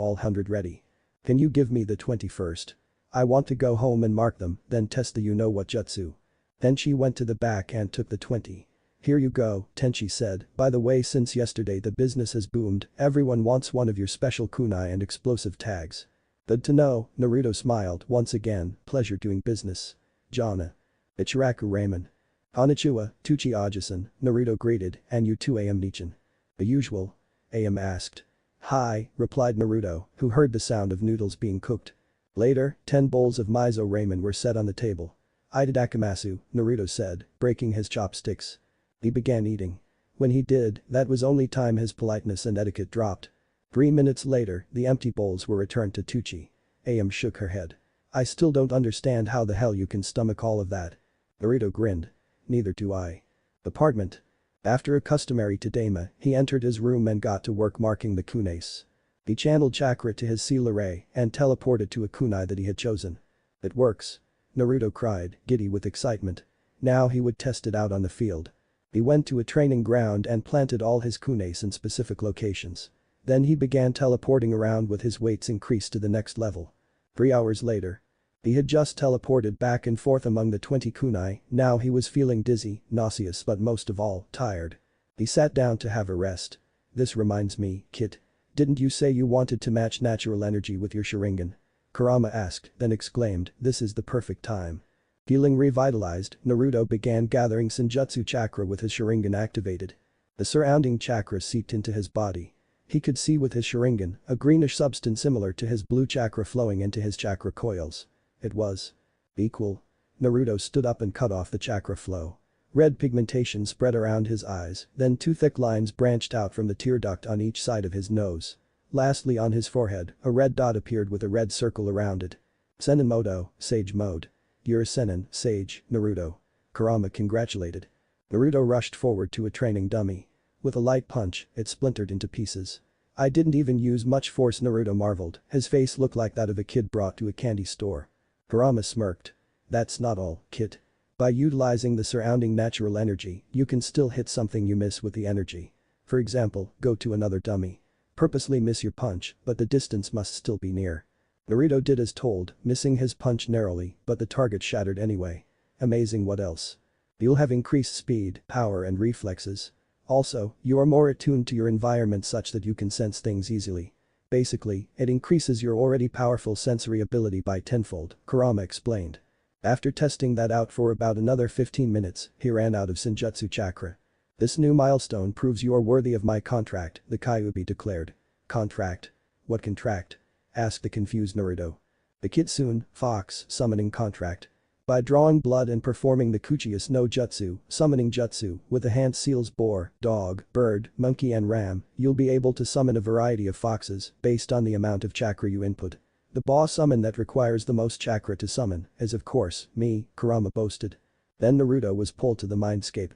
[SPEAKER 1] all 100 ready. Can you give me the 21st? I want to go home and mark them, then test the you-know-what jutsu. Tenchi went to the back and took the 20. Here you go, Tenchi said, by the way since yesterday the business has boomed, everyone wants one of your special kunai and explosive tags. Good to know, Naruto smiled once again, pleasure doing business. Jana. Ichiraku Ramen. Konnichiwa, Tuchi Ajisan, Naruto greeted, and you too am Nichan. The usual? Am asked. Hi, replied Naruto, who heard the sound of noodles being cooked. Later, 10 bowls of miso ramen were set on the table. Itadakimasu, Naruto said, breaking his chopsticks. He began eating. When he did, that was only time his politeness and etiquette dropped. 3 minutes later, the empty bowls were returned to Tucci. Am shook her head. I still don't understand how the hell you can stomach all of that. Naruto grinned. Neither do I. Apartment. After a customary tadaima, he entered his room and got to work marking the kunaes. He channeled chakra to his seal array and teleported to a kunai that he had chosen. It works. Naruto cried, giddy with excitement. Now he would test it out on the field. He went to a training ground and planted all his kunaes in specific locations. Then he began teleporting around with his weights increased to the next level. 3 hours later. He had just teleported back and forth among the 20 kunai, now he was feeling dizzy, nauseous but most of all, tired. He sat down to have a rest. This reminds me, Kit. Didn't you say you wanted to match natural energy with your Sharingan? Kurama asked, then exclaimed, this is the perfect time. Feeling revitalized, Naruto began gathering Senjutsu chakra with his Sharingan activated. The surrounding chakra seeped into his body. He could see with his Sharingan, a greenish substance similar to his blue chakra flowing into his chakra coils. It was equal. Naruto stood up and cut off the chakra flow. Red pigmentation spread around his eyes, then 2 thick lines branched out from the tear duct on each side of his nose. Lastly on his forehead, a red dot appeared with a red circle around it. Senin Modo, Sage Mode. You're a Senin, Sage, Naruto. Kurama congratulated. Naruto rushed forward to a training dummy. With a light punch, it splintered into pieces. I didn't even use much force, Naruto marveled, his face looked like that of a kid brought to a candy store. Kurama smirked. That's not all, Kit. By utilizing the surrounding natural energy, you can still hit something you miss with the energy. For example, go to another dummy. Purposely miss your punch, but the distance must still be near. Naruto did as told, missing his punch narrowly, but the target shattered anyway. Amazing, what else? You'll have increased speed, power and reflexes. Also, you are more attuned to your environment such that you can sense things easily. Basically, it increases your already powerful sensory ability by tenfold, Kurama explained. After testing that out for about another 15 minutes, he ran out of Senjutsu chakra. This new milestone proves you are worthy of my contract, the Kyuubi declared. Contract? What contract? Asked the confused Naruto. The Kitsune, Fox, summoning contract. By drawing blood and performing the Kuchius no Jutsu, summoning jutsu, with the hand seals boar, dog, bird, monkey and ram, you'll be able to summon a variety of foxes based on the amount of chakra you input. The boss summon that requires the most chakra to summon is of course, me, Kurama boasted. Then Naruto was pulled to the mindscape.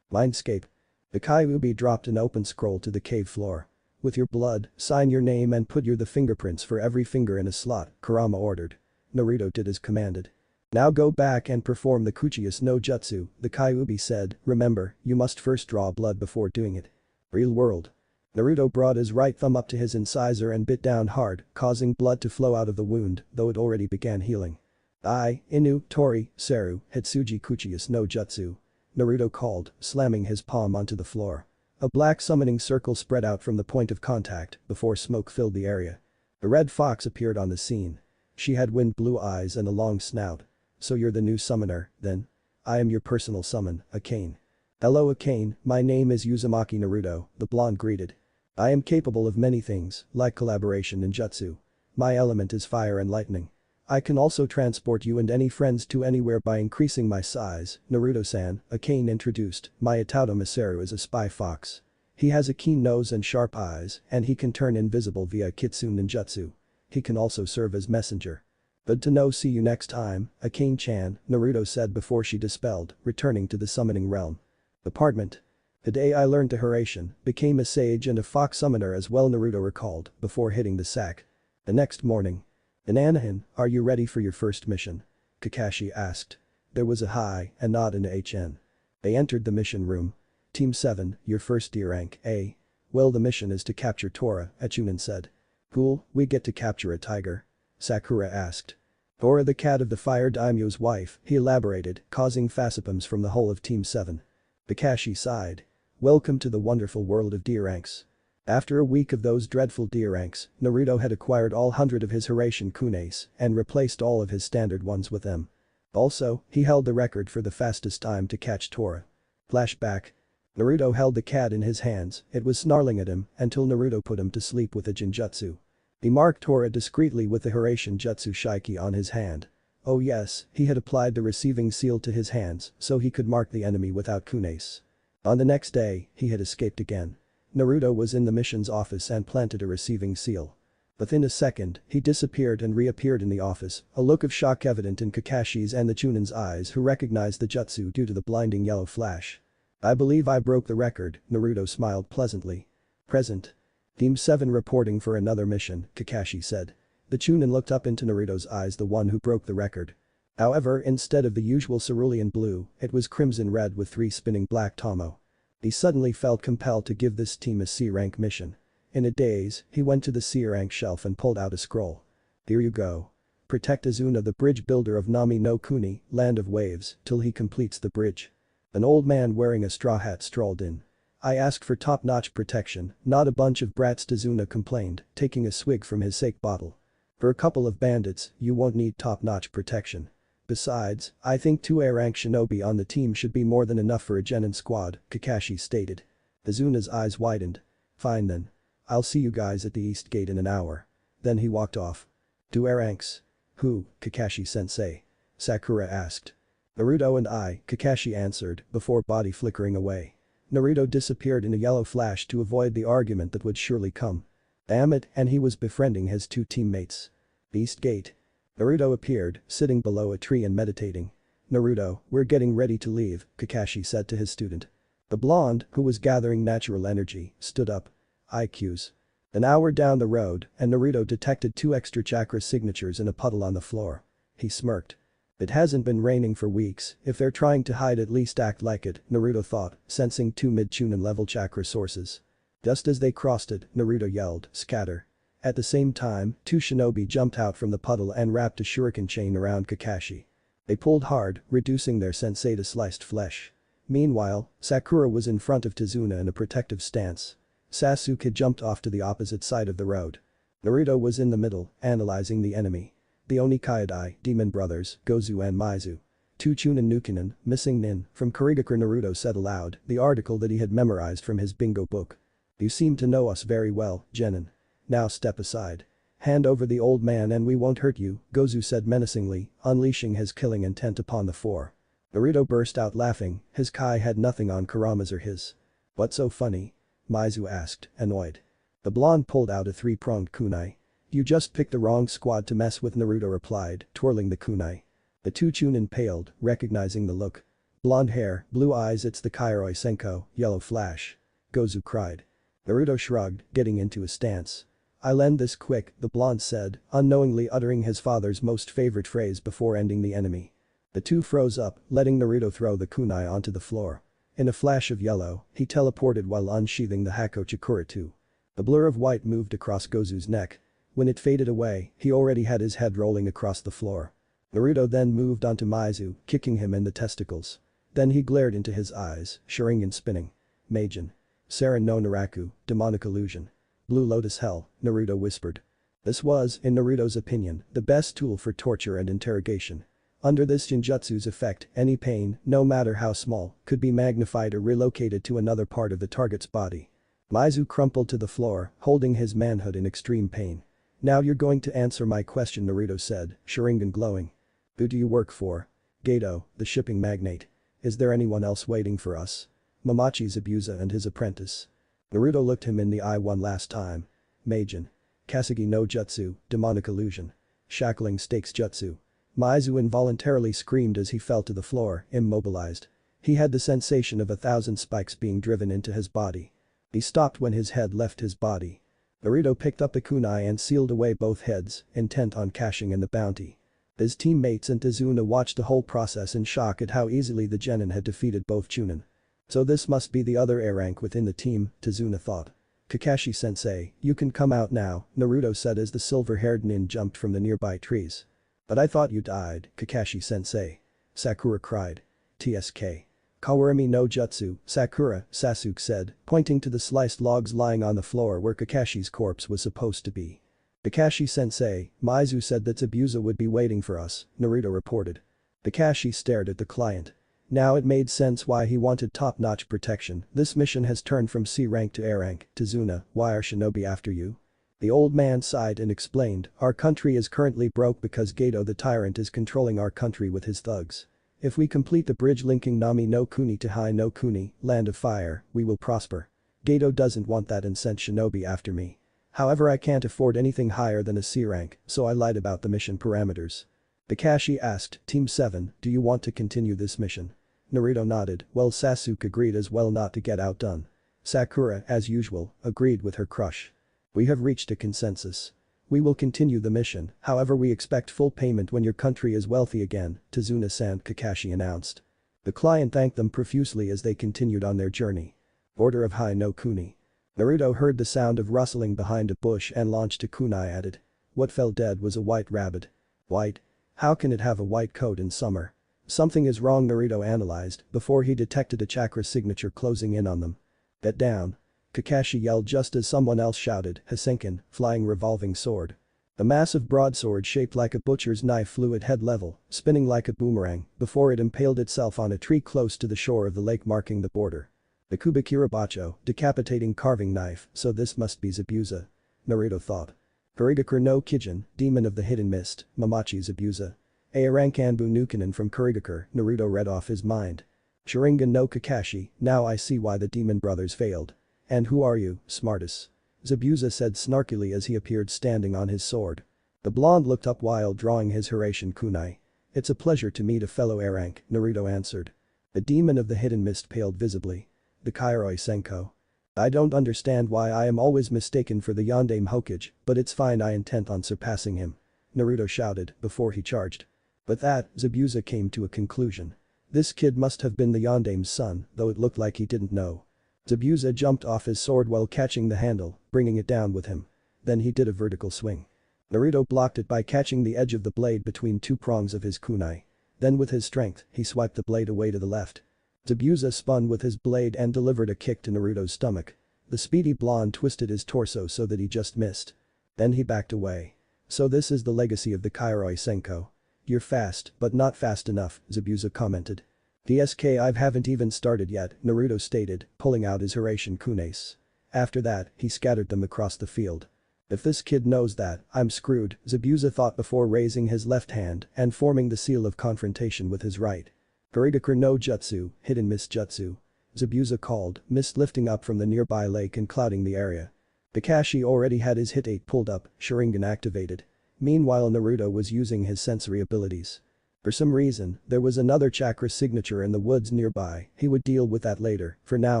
[SPEAKER 1] Mindscape. The Kyuubi dropped an open scroll to the cave floor. With your blood, sign your name and put the fingerprints for every finger in a slot, Kurama ordered. Naruto did as commanded. Now go back and perform the Kuchius no Jutsu, the Kyuubi said, remember, you must first draw blood before doing it. Real world. Naruto brought his right thumb up to his incisor and bit down hard, causing blood to flow out of the wound, though it already began healing. I, Inu, Tori, Seru, Hitsuji Kuchius no Jutsu. Naruto called, slamming his palm onto the floor. A black summoning circle spread out from the point of contact before smoke filled the area. A red fox appeared on the scene. She had wind blue eyes and a long snout. So you're the new summoner, then? I am your personal summon, Akane. Hello Akane, my name is Uzumaki Naruto, the blonde greeted. I am capable of many things, like collaboration and jutsu. My element is fire and lightning. I can also transport you and any friends to anywhere by increasing my size, Naruto-san, Akane introduced, my Itato Masaru is a spy fox. He has a keen nose and sharp eyes, and he can turn invisible via Kitsune ninjutsu. He can also serve as messenger. Good to know, see you next time, Akane-chan, Naruto said before she dispelled, returning to the summoning realm. Apartment. The day I learned to Hiruzen, became a sage and a fox summoner as well, Naruto recalled, before hitting the sack. The next morning. In Anahin, are you ready for your first mission? Kakashi asked. There was a hi and nod in HN. They entered the mission room. Team 7, your first D rank, eh? Well, the mission is to capture Tora, Echunin said. Cool, we get to capture a tiger? Sakura asked. Tora, the cat of the fire daimyo's wife, he elaborated, causing facepalms from the whole of Team 7. Kakashi sighed. Welcome to the wonderful world of D ranks. After a week of those dreadful D ranks, Naruto had acquired all 100 of his Hiruzen kunaes and replaced all of his standard ones with them. Also, he held the record for the fastest time to catch Tora. Flashback. Naruto held the cat in his hands, it was snarling at him until Naruto put him to sleep with a Jinjutsu. He marked Tora discreetly with the Hiruzen Jutsu Shiki on his hand. Oh yes, he had applied the receiving seal to his hands so he could mark the enemy without kunaes. On the next day, he had escaped again. Naruto was in the mission's office and planted a receiving seal. Within a second, he disappeared and reappeared in the office, a look of shock evident in Kakashi's and the Chunin's eyes who recognized the jutsu due to the blinding yellow flash. I believe I broke the record, Naruto smiled pleasantly. Present. Team 7 reporting for another mission, Kakashi said. The Chunin looked up into Naruto's eyes, the one who broke the record. However, instead of the usual cerulean blue, it was crimson red with 3 spinning black tomo. He suddenly felt compelled to give this team a C-rank mission. In a daze, he went to the C-rank shelf and pulled out a scroll. Here you go. Protect Azuna, the bridge builder of Nami no Kuni, Land of Waves, till he completes the bridge. An old man wearing a straw hat strolled in. I asked for top-notch protection, not a bunch of brats, Azuna complained, taking a swig from his sake bottle. For a couple of bandits, you won't need top-notch protection. Besides, I think 2 A-rank shinobi on the team should be more than enough for a genin squad, Kakashi stated. Azuna's eyes widened. Fine then. I'll see you guys at the east gate in an hour. Then he walked off. 2 A-ranks? Who, Kakashi-sensei? Sakura asked. Naruto and I, Kakashi answered, before body flickering away. Naruto disappeared in a yellow flash to avoid the argument that would surely come. Damn it, and he was befriending his 2 teammates. East gate. Naruto appeared, sitting below a tree and meditating. Naruto, we're getting ready to leave, Kakashi said to his student. The blonde, who was gathering natural energy, stood up. IQs. An hour down the road, and Naruto detected 2 extra chakra signatures in a puddle on the floor. He smirked. It hasn't been raining for weeks, if they're trying to hide at least act like it, Naruto thought, sensing 2 mid-Chunin level chakra sources. Just as they crossed it, Naruto yelled, scatter. At the same time, 2 shinobi jumped out from the puddle and wrapped a shuriken chain around Kakashi. They pulled hard, reducing their sensei to sliced flesh. Meanwhile, Sakura was in front of Tazuna in a protective stance. Sasuke had jumped off to the opposite side of the road. Naruto was in the middle, analyzing the enemy. The Onikaidai, Demon Brothers, Gozu and Maizu. 2 Chunin Nukenin, missing Nin, from Kurigakure. Naruto said aloud, the article that he had memorized from his bingo book. You seem to know us very well, Genin. Now step aside. Hand over the old man and we won't hurt you, Gozu said menacingly, unleashing his killing intent upon the 4. Naruto burst out laughing, his kai had nothing on Kurama's or his. What's so funny? Maizu asked, annoyed. The blonde pulled out a 3-pronged kunai. You just picked the wrong squad to mess with, Naruto replied, twirling the kunai. The 2 Chunin paled, recognizing the look. Blonde hair, blue eyes, it's the Kairoi Senko, yellow flash. Gozu cried. Naruto shrugged, getting into a stance. I'll end this quick, the blonde said, unknowingly uttering his father's most favorite phrase before ending the enemy. The 2 froze up, letting Naruto throw the kunai onto the floor. In a flash of yellow, he teleported while unsheathing the Hakochikura 2. The blur of white moved across Gozu's neck. When it faded away, he already had his head rolling across the floor. Naruto then moved onto Maizu, kicking him in the testicles. Then he glared into his eyes, Sharingan spinning. Meijin. Saren no Naraku, demonic illusion. Blue Lotus Hell, Naruto whispered. This was, in Naruto's opinion, the best tool for torture and interrogation. Under this genjutsu's effect, any pain, no matter how small, could be magnified or relocated to another part of the target's body. Maizu crumpled to the floor, holding his manhood in extreme pain. Now you're going to answer my question, Naruto said, Sharingan glowing. Who do you work for? Gato, the shipping magnate. Is there anyone else waiting for us? Momochi's Abusa and his apprentice. Naruto looked him in the eye one last time. Meijin. Kasagi no Jutsu, demonic illusion. Shackling stakes jutsu. Maizu involuntarily screamed as he fell to the floor, immobilized. He had the sensation of 1,000 spikes being driven into his body. He stopped when his head left his body. Naruto picked up the kunai and sealed away both heads, intent on cashing in the bounty. His teammates and Tazuna watched the whole process in shock at how easily the genin had defeated both Chunin. So this must be the other A-rank within the team, Tazuna thought. Kakashi-sensei, you can come out now, Naruto said as the silver-haired nin jumped from the nearby trees. But I thought you died, Kakashi-sensei. Sakura cried. TSK. Kawarami no Jutsu, Sakura, Sasuke said, pointing to the sliced logs lying on the floor where Kakashi's corpse was supposed to be. Kakashi-sensei, Maizu said that Zabuza would be waiting for us, Naruto reported. Kakashi stared at the client. Now it made sense why he wanted top-notch protection. This mission has turned from C rank to A rank. Tazuna, why are shinobi after you? The old man sighed and explained, our country is currently broke because Gato the tyrant is controlling our country with his thugs. If we complete the bridge linking Nami no Kuni to Hai no Kuni, Land of Fire, we will prosper. Gato doesn't want that and sent shinobi after me. However, I can't afford anything higher than a C rank, so I lied about the mission parameters. Kakashi asked, Team 7, do you want to continue this mission? Naruto nodded, well Sasuke agreed as well not to get outdone. Sakura, as usual, agreed with her crush. We have reached a consensus. We will continue the mission, however we expect full payment when your country is wealthy again, Tazuna-san, Kakashi announced. The client thanked them profusely as they continued on their journey. Order of Hai no Kuni. Naruto heard the sound of rustling behind a bush and launched a kunai at it. What fell dead was a white rabbit. White? How can it have a white coat in summer? Something is wrong, Naruto analyzed before he detected a chakra signature closing in on them. Get down. Kakashi yelled just as someone else shouted, Hasenken, flying revolving sword. A massive broadsword shaped like a butcher's knife flew at head level, spinning like a boomerang, before it impaled itself on a tree close to the shore of the lake marking the border. The Kubikirabacho, decapitating carving knife, so this must be Zabuza. Naruto thought. Kurigakure no Kijin, demon of the hidden mist, Mamachi Zabuza. A rank Anbu Nukanen from Kurigakure, Naruto read off his mind. Sharingan no Kakashi, now I see why the demon brothers failed. And who are you, smartus? Zabuza said snarkily as he appeared standing on his sword. The blonde looked up while drawing his Hiraishin kunai. It's a pleasure to meet a fellow A-rank, Naruto answered. The demon of the hidden mist paled visibly. The Kairoi Senko. I don't understand why I am always mistaken for the Yondaime Hokage, but it's fine, I intend on surpassing him. Naruto shouted before he charged. But that, Zabuza came to a conclusion. This kid must have been the Yondaime's son, though it looked like he didn't know. Zabuza jumped off his sword while catching the handle, bringing it down with him. Then he did a vertical swing. Naruto blocked it by catching the edge of the blade between two prongs of his kunai. Then with his strength, he swiped the blade away to the left. Zabuza spun with his blade and delivered a kick to Naruto's stomach. The speedy blonde twisted his torso so that he just missed. Then he backed away. So this is the legacy of the Kairoi Senko. You're fast, but not fast enough, Zabuza commented. DSK, I haven't even started yet, Naruto stated, pulling out his Hiraishin kunace. After that, he scattered them across the field. If this kid knows that, I'm screwed, Zabuza thought before raising his left hand and forming the seal of confrontation with his right. Kurigakure no Jutsu, hidden mist jutsu. Zabuza called, mist lifting up from the nearby lake and clouding the area. Kakashi already had his hit 8 pulled up, Sharingan activated. Meanwhile Naruto was using his sensory abilities. For some reason, there was another chakra signature in the woods nearby, he would deal with that later, for now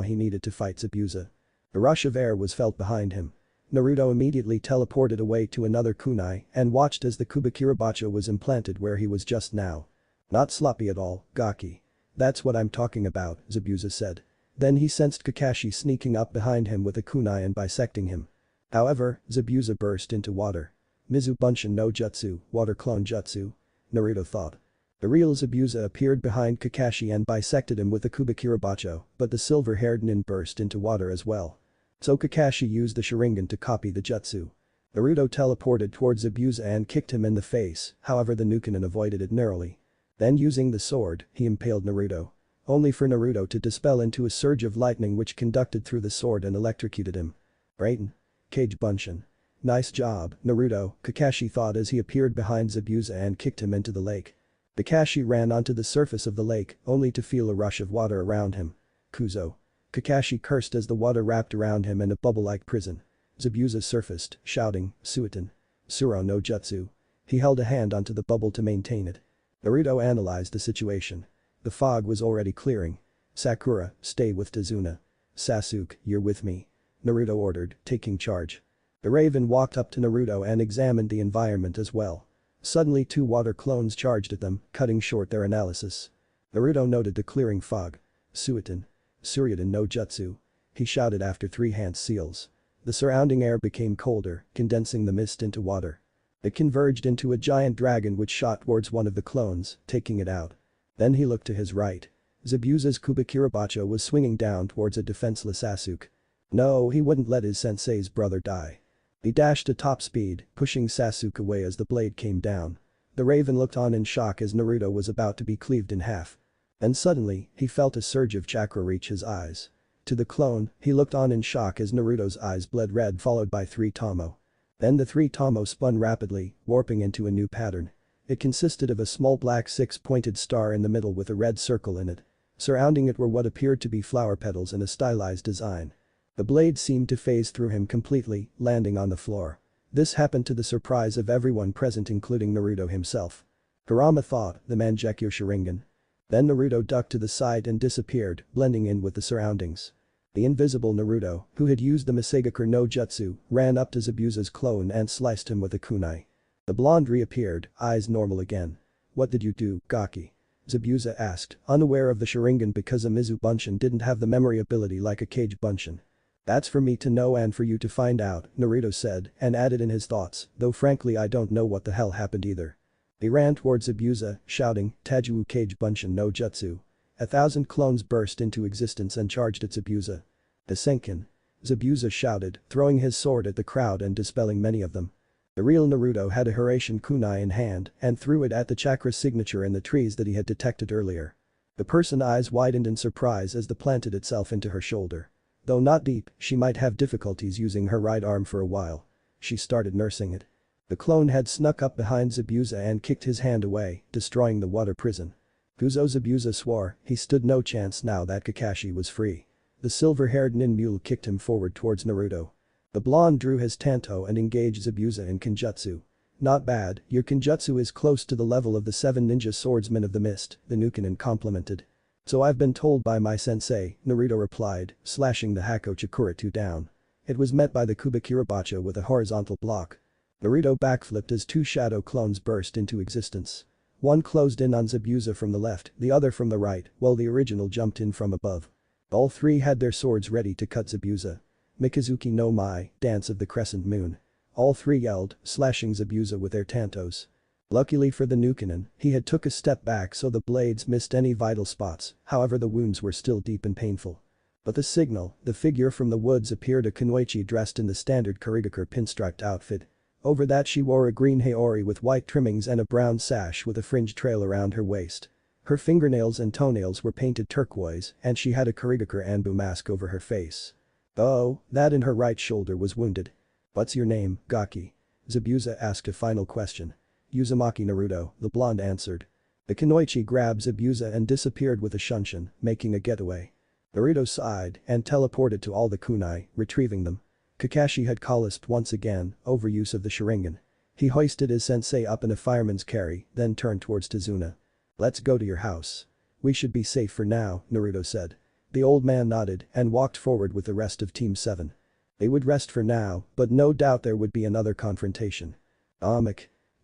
[SPEAKER 1] he needed to fight Zabuza. A rush of air was felt behind him. Naruto immediately teleported away to another kunai and watched as the Kubikirabacho was implanted where he was just now. Not sloppy at all, Gaki. That's what I'm talking about, Zabuza said. Then he sensed Kakashi sneaking up behind him with a kunai and bisecting him. However, Zabuza burst into water. Mizu Bunshin no Jutsu, water clone jutsu? Naruto thought. The real Zabuza appeared behind Kakashi and bisected him with the Kubikirabacho, but the silver-haired nin burst into water as well. So Kakashi used the Sharingan to copy the jutsu. Naruto teleported towards Zabuza and kicked him in the face, however the Nukanen avoided it narrowly. Then using the sword, he impaled Naruto. Only for Naruto to dispel into a surge of lightning which conducted through the sword and electrocuted him. Raiden. Cage Bunshin. Nice job, Naruto, Kakashi thought as he appeared behind Zabuza and kicked him into the lake. Kakashi ran onto the surface of the lake, only to feel a rush of water around him. Kuzo. Kakashi cursed as the water wrapped around him in a bubble-like prison. Zabuza surfaced, shouting, Suiton. Suro no Jutsu. He held a hand onto the bubble to maintain it. Naruto analyzed the situation. The fog was already clearing. Sakura, stay with Tazuna. Sasuke, you're with me. Naruto ordered, taking charge. The Raven walked up to Naruto and examined the environment as well. Suddenly 2 water clones charged at them, cutting short their analysis. Naruto noted the clearing fog. Suiton. Suryudan no Jutsu. He shouted after 3 hand seals. The surrounding air became colder, condensing the mist into water. It converged into a giant dragon which shot towards one of the clones, taking it out. Then he looked to his right. Zabuza's Kubikirabacho was swinging down towards a defenseless Sasuke. No, he wouldn't let his sensei's brother die. He dashed at top speed, pushing Sasuke away as the blade came down. The Raven looked on in shock as Naruto was about to be cleaved in half. Then suddenly, he felt a surge of chakra reach his eyes. To the clone, he looked on in shock as Naruto's eyes bled red followed by 3 Tomo. Then the 3 Tomo spun rapidly, warping into a new pattern. It consisted of a small black six-pointed star in the middle with a red circle in it. Surrounding it were what appeared to be flower petals in a stylized design. The blade seemed to phase through him completely, landing on the floor. This happened to the surprise of everyone present including Naruto himself. Kurama thought, the Mangekyo Sharingan. Then Naruto ducked to the side and disappeared, blending in with the surroundings. The invisible Naruto, who had used the Masegakur no Jutsu, ran up to Zabuza's clone and sliced him with a kunai. The blonde reappeared, eyes normal again. "What did you do, Gaki?" Zabuza asked, unaware of the Sharingan because a Mizu Bunshin didn't have the memory ability like a Kage Bunshin. "That's for me to know and for you to find out," Naruto said and added in his thoughts, "though frankly I don't know what the hell happened either." He ran towards Zabuza, shouting, "Tajuwu Kage Bunshin no Jutsu." 1,000 clones burst into existence and charged at Zabuza. "The Senkin!" Zabuza shouted, throwing his sword at the crowd and dispelling many of them. The real Naruto had a Hiraishin kunai in hand and threw it at the chakra signature in the trees that he had detected earlier. The person's eyes widened in surprise as the planted itself into her shoulder. Though not deep, she might have difficulties using her right arm for a while. She started nursing it. The clone had snuck up behind Zabuza and kicked his hand away, destroying the water prison. Guzo Zabuza swore, he stood no chance now that Kakashi was free. The silver-haired nin mule kicked him forward towards Naruto. The blonde drew his tanto and engaged Zabuza in Kenjutsu. "Not bad, your Kenjutsu is close to the level of the 7 ninja swordsmen of the mist," the Nukenin complimented. "So I've been told by my sensei," Naruto replied, slashing the Hako Chikura-2 down. It was met by the Kubakirabacha with a horizontal block. Naruto backflipped as 2 shadow clones burst into existence. One closed in on Zabuza from the left, the other from the right, while the original jumped in from above. All 3 had their swords ready to cut Zabuza. Mikazuki no Mai, Dance of the Crescent Moon. All 3 yelled, slashing Zabuza with their tantos. Luckily for the Nukenin, he had took a step back so the blades missed any vital spots, however the wounds were still deep and painful. But the signal, the figure from the woods appeared a kunoichi dressed in the standard Karigakur pinstriped outfit. Over that she wore a green haori with white trimmings and a brown sash with a fringe trail around her waist. Her fingernails and toenails were painted turquoise and she had a Karigakur Anbu mask over her face. Oh, that in her right shoulder was wounded. "What's your name, Gaki?" Zabuza asked a final question. "Uzumaki Naruto," the blonde answered. The kunoichi grabbed Zabuza and disappeared with a shunshin, making a getaway. Naruto sighed and teleported to all the kunai, retrieving them. Kakashi had collapsed once again, overuse of the Sharingan. He hoisted his sensei up in a fireman's carry, then turned towards Tazuna. "Let's go to your house. We should be safe for now," Naruto said. The old man nodded and walked forward with the rest of Team 7. They would rest for now, but no doubt there would be another confrontation.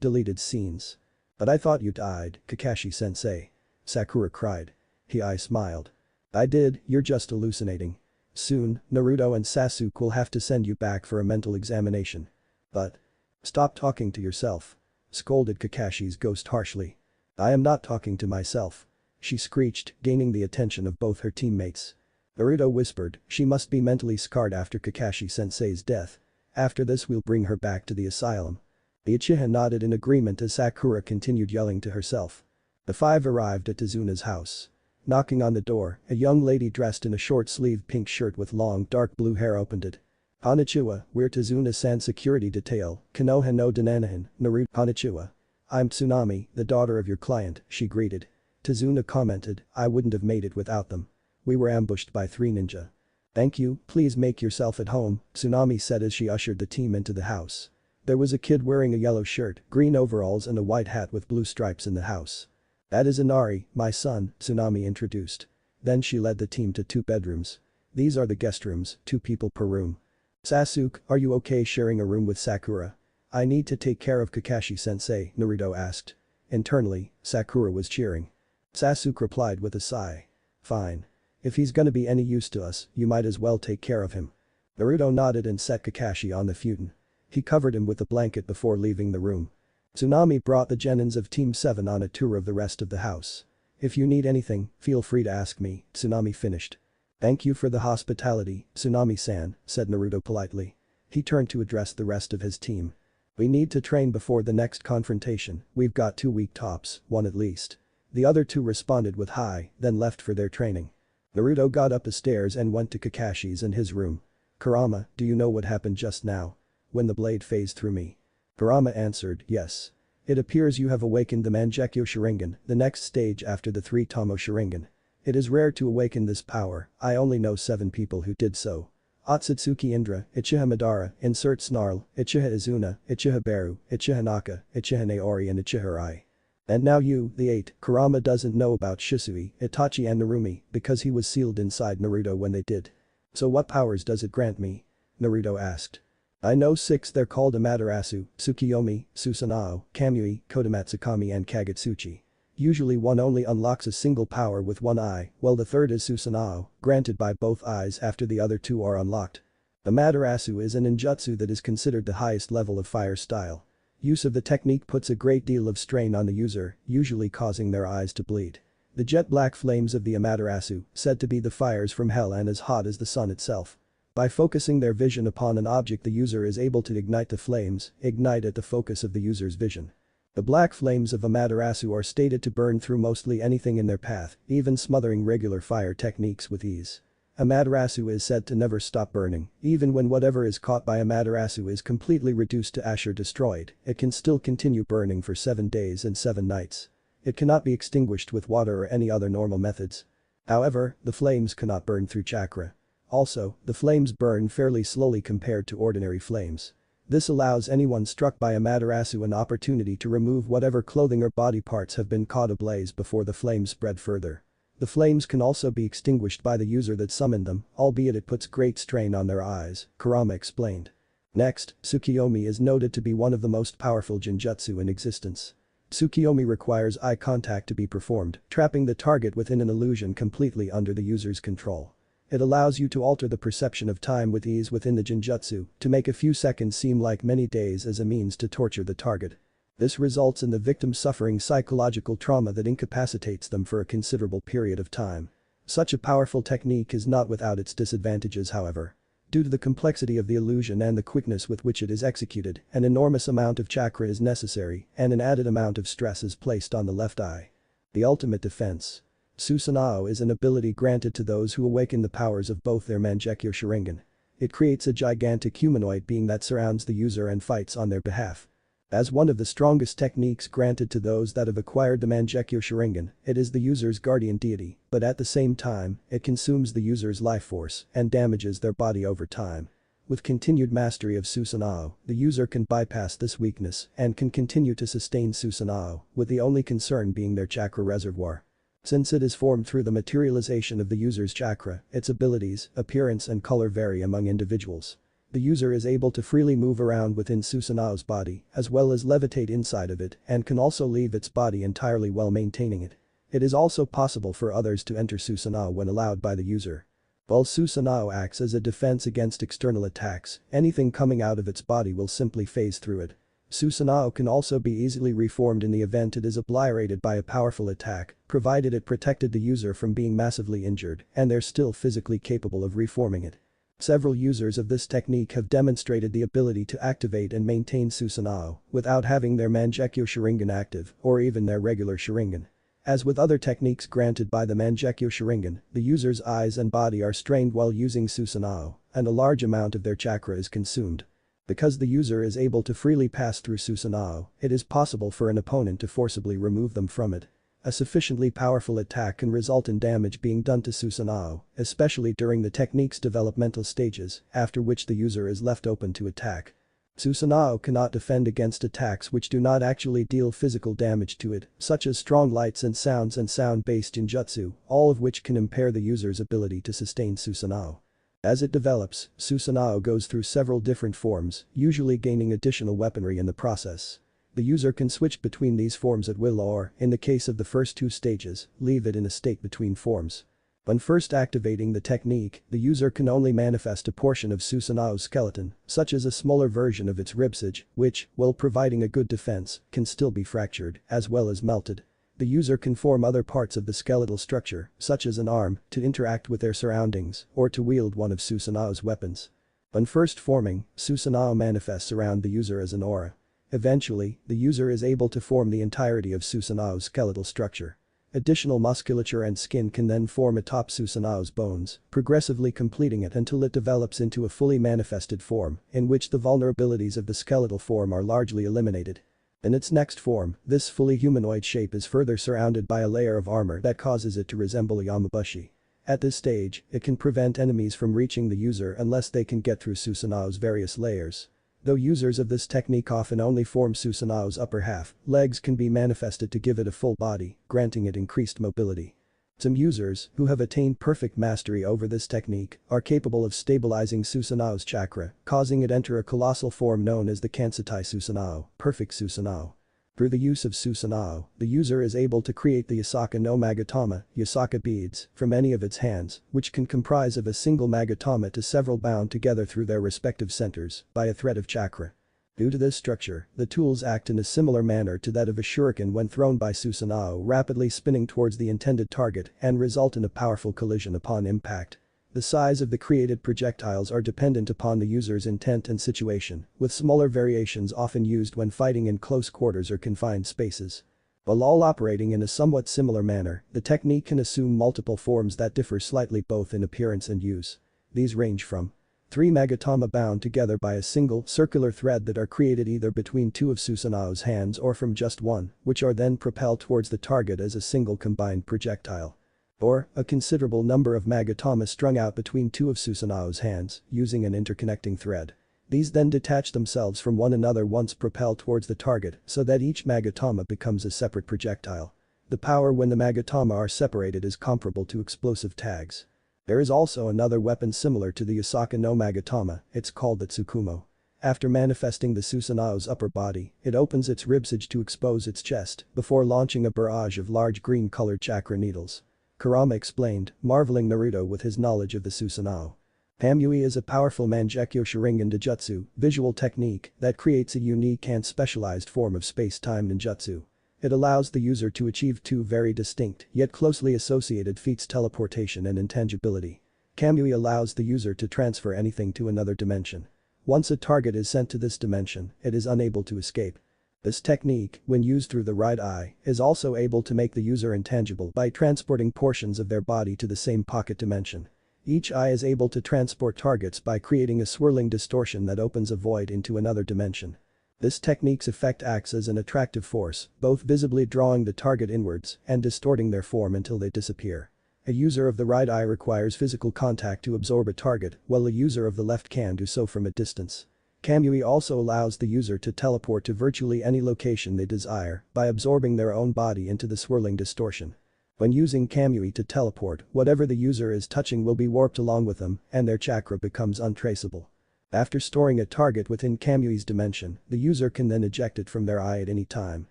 [SPEAKER 1] Deleted scenes. "But I thought you died, Kakashi-sensei." Sakura cried. I smiled. "I did, you're just hallucinating. Soon, Naruto and Sasuke will have to send you back for a mental examination." "But..." "Stop talking to yourself," scolded Kakashi's ghost harshly. "I am not talking to myself," she screeched, gaining the attention of both her teammates. Naruto whispered, "She must be mentally scarred after Kakashi-sensei's death. After this we'll bring her back to the asylum." The Uchiha nodded in agreement as Sakura continued yelling to herself. The 5 arrived at Tazuna's house. Knocking on the door, a young lady dressed in a short-sleeved pink shirt with long dark blue hair opened it. "Konnichiwa, we're Tazuna-san security detail, Konoha no Dananahan, Naruto." "Konnichiwa. I'm Tsunami, the daughter of your client," she greeted. Tazuna commented, "I wouldn't have made it without them. We were ambushed by 3 ninja." "Thank you, please make yourself at home," Tsunami said as she ushered the team into the house. There was a kid wearing a yellow shirt, green overalls and a white hat with blue stripes in the house. "That is Inari, my son," Tsunami introduced. Then she led the team to 2 bedrooms. "These are the guest rooms, 2 people per room." "Sasuke, are you okay sharing a room with Sakura?" "I need to take care of Kakashi-sensei," Naruto asked. Internally, Sakura was cheering. Sasuke replied with a sigh. "Fine. If he's gonna be any use to us, you might as well take care of him." Naruto nodded and set Kakashi on the futon. He covered him with a blanket before leaving the room. Tsunami brought the Genins of Team 7 on a tour of the rest of the house. "If you need anything, feel free to ask me," Tsunami finished. "Thank you for the hospitality, Tsunami-san," said Naruto politely. He turned to address the rest of his team. "We need to train before the next confrontation, we've got 2 week tops, 1 at least." The other 2 responded with hi, then left for their training. Naruto got up the stairs and went to Kakashi's and his room. "Kurama, do you know what happened just now? When the blade phased through me?" Kurama answered, "Yes." It appears you have awakened the Mangekyo Sharingan, the next stage after the 3 Tomo Sharingan. It is rare to awaken this power, I only know 7 people who did so. Otsutsuki Indra, Uchiha Madara, insert Snarl, Uchiha Izuna, Uchiha Beru, Uchiha Naka, Uchiha Naori and Uchiha Rai. And now you, the 8, Kurama doesn't know about Shisui, Itachi and Narumi because he was sealed inside Naruto when they did. So what powers does it grant me? Naruto asked. I know 6 they're called Amaterasu, Tsukiyomi, Susanoo, Kamui, Kodamatsukami and Kagutsuchi. Usually one only unlocks a single power with one eye, while the third is Susanoo, granted by both eyes after the other 2 are unlocked. Amaterasu is an ninjutsu that is considered the highest level of fire style. Use of the technique puts a great deal of strain on the user, usually causing their eyes to bleed. The jet black flames of the Amaterasu, said to be the fires from hell and as hot as the sun itself. By focusing their vision upon an object the user is able to ignite the flames, ignite at the focus of the user's vision. The black flames of Amaterasu are stated to burn through mostly anything in their path, even smothering regular fire techniques with ease. Amaterasu is said to never stop burning, even when whatever is caught by Amaterasu is completely reduced to ash or destroyed, it can still continue burning for 7 days and 7 nights. It cannot be extinguished with water or any other normal methods. However, the flames cannot burn through chakra. Also, the flames burn fairly slowly compared to ordinary flames. This allows anyone struck by Amaterasu an opportunity to remove whatever clothing or body parts have been caught ablaze before the flames spread further. The flames can also be extinguished by the user that summoned them, albeit it puts great strain on their eyes, Kurama explained. Next, Tsukiyomi is noted to be one of the most powerful genjutsu in existence. Tsukiyomi requires eye contact to be performed, trapping the target within an illusion completely under the user's control. It allows you to alter the perception of time with ease within the genjutsu to make a few seconds seem like many days as a means to torture the target. This results in the victim suffering psychological trauma that incapacitates them for a considerable period of time. Such a powerful technique is not without its disadvantages however. Due to the complexity of the illusion and the quickness with which it is executed, an enormous amount of chakra is necessary and an added amount of stress is placed on the left eye. The ultimate defense. Susanoo is an ability granted to those who awaken the powers of both their Mangekyo Sharingan. It creates a gigantic humanoid being that surrounds the user and fights on their behalf. As one of the strongest techniques granted to those that have acquired the Mangekyo Sharingan, it is the user's guardian deity, but at the same time, it consumes the user's life force and damages their body over time. With continued mastery of Susanoo, the user can bypass this weakness and can continue to sustain Susanoo, with the only concern being their chakra reservoir. Since it is formed through the materialization of the user's chakra, its abilities, appearance and color vary among individuals. The user is able to freely move around within Susanoo's body, as well as levitate inside of it, and can also leave its body entirely while maintaining it. It is also possible for others to enter Susanoo when allowed by the user. While Susanoo acts as a defense against external attacks, anything coming out of its body will simply phase through it. Susanoo can also be easily reformed in the event it is obliterated by a powerful attack, provided it protected the user from being massively injured and they're still physically capable of reforming it. Several users of this technique have demonstrated the ability to activate and maintain Susanoo without having their Mangekyo Sharingan active or even their regular Sharingan. As with other techniques granted by the Mangekyo Sharingan, the user's eyes and body are strained while using Susanoo, and a large amount of their chakra is consumed. Because the user is able to freely pass through Susanoo, it is possible for an opponent to forcibly remove them from it. A sufficiently powerful attack can result in damage being done to Susanoo, especially during the technique's developmental stages, after which the user is left open to attack. Susanoo cannot defend against attacks which do not actually deal physical damage to it, such as strong lights and sound-based genjutsu, all of which can impair the user's ability to sustain Susanoo. As it develops, Susanoo goes through several different forms, usually gaining additional weaponry in the process. The user can switch between these forms at will or, in the case of the first 2 stages, leave it in a state between forms. When first activating the technique, the user can only manifest a portion of Susanoo's skeleton, such as a smaller version of its ribsage, which, while providing a good defense, can still be fractured, as well as melted. The user can form other parts of the skeletal structure, such as an arm, to interact with their surroundings or to wield one of Susanoo's weapons. When first forming, Susanoo manifests around the user as an aura. Eventually, the user is able to form the entirety of Susanoo's skeletal structure. Additional musculature and skin can then form atop Susanoo's bones, progressively completing it until it develops into a fully manifested form, in which the vulnerabilities of the skeletal form are largely eliminated. In its next form, this fully humanoid shape is further surrounded by a layer of armor that causes it to resemble a Yamabushi. At this stage, it can prevent enemies from reaching the user unless they can get through Susanuo's various layers. Though users of this technique often only form Susanuo's upper half, legs can be manifested to give it a full body, granting it increased mobility. Some users, who have attained perfect mastery over this technique, are capable of stabilizing Susanuo's chakra, causing it enter a colossal form known as the Kansatai Susanuo, perfect Susanuo. Through the use of Susanuo, the user is able to create the Yasaka no Magatama, Yasaka beads, from any of its hands, which can comprise of a single Magatama to several bound together through their respective centers, by a thread of chakra. Due to this structure, the tools act in a similar manner to that of a shuriken when thrown by Susanoo, rapidly spinning towards the intended target and result in a powerful collision upon impact. The size of the created projectiles are dependent upon the user's intent and situation, with smaller variations often used when fighting in close quarters or confined spaces. While all operating in a somewhat similar manner, the technique can assume multiple forms that differ slightly both in appearance and use. These range from 3 Magatama bound together by a single circular thread that are created either between two of Susanuo's hands or from just one, which are then propelled towards the target as a single combined projectile. Or, a considerable number of Magatama strung out between two of Susanuo's hands, using an interconnecting thread. These then detach themselves from one another once propelled towards the target so that each Magatama becomes a separate projectile. The power when the Magatama are separated is comparable to explosive tags. There is also another weapon similar to the Yasaka no Magatama, it's called the Tsukumo. After manifesting the Susanuo's upper body, it opens its ribsage to expose its chest before launching a barrage of large green-colored chakra needles. Kurama explained, marveling Naruto with his knowledge of the Susanuo. Kamui is a powerful Mangekyo Sharingan Ninjutsu, visual technique that creates a unique and specialized form of space-time ninjutsu. It allows the user to achieve two very distinct, yet closely associated feats: teleportation and intangibility. Kamui allows the user to transfer anything to another dimension. Once a target is sent to this dimension, it is unable to escape. This technique, when used through the right eye, is also able to make the user intangible by transporting portions of their body to the same pocket dimension. Each eye is able to transport targets by creating a swirling distortion that opens a void into another dimension. This technique's effect acts as an attractive force, both visibly drawing the target inwards and distorting their form until they disappear. A user of the right eye requires physical contact to absorb a target, while a user of the left can do so from a distance. Kamui also allows the user to teleport to virtually any location they desire by absorbing their own body into the swirling distortion. When using Kamui to teleport, whatever the user is touching will be warped along with them, and their chakra becomes untraceable. After storing a target within Kamui's dimension, the user can then eject it from their eye at any time.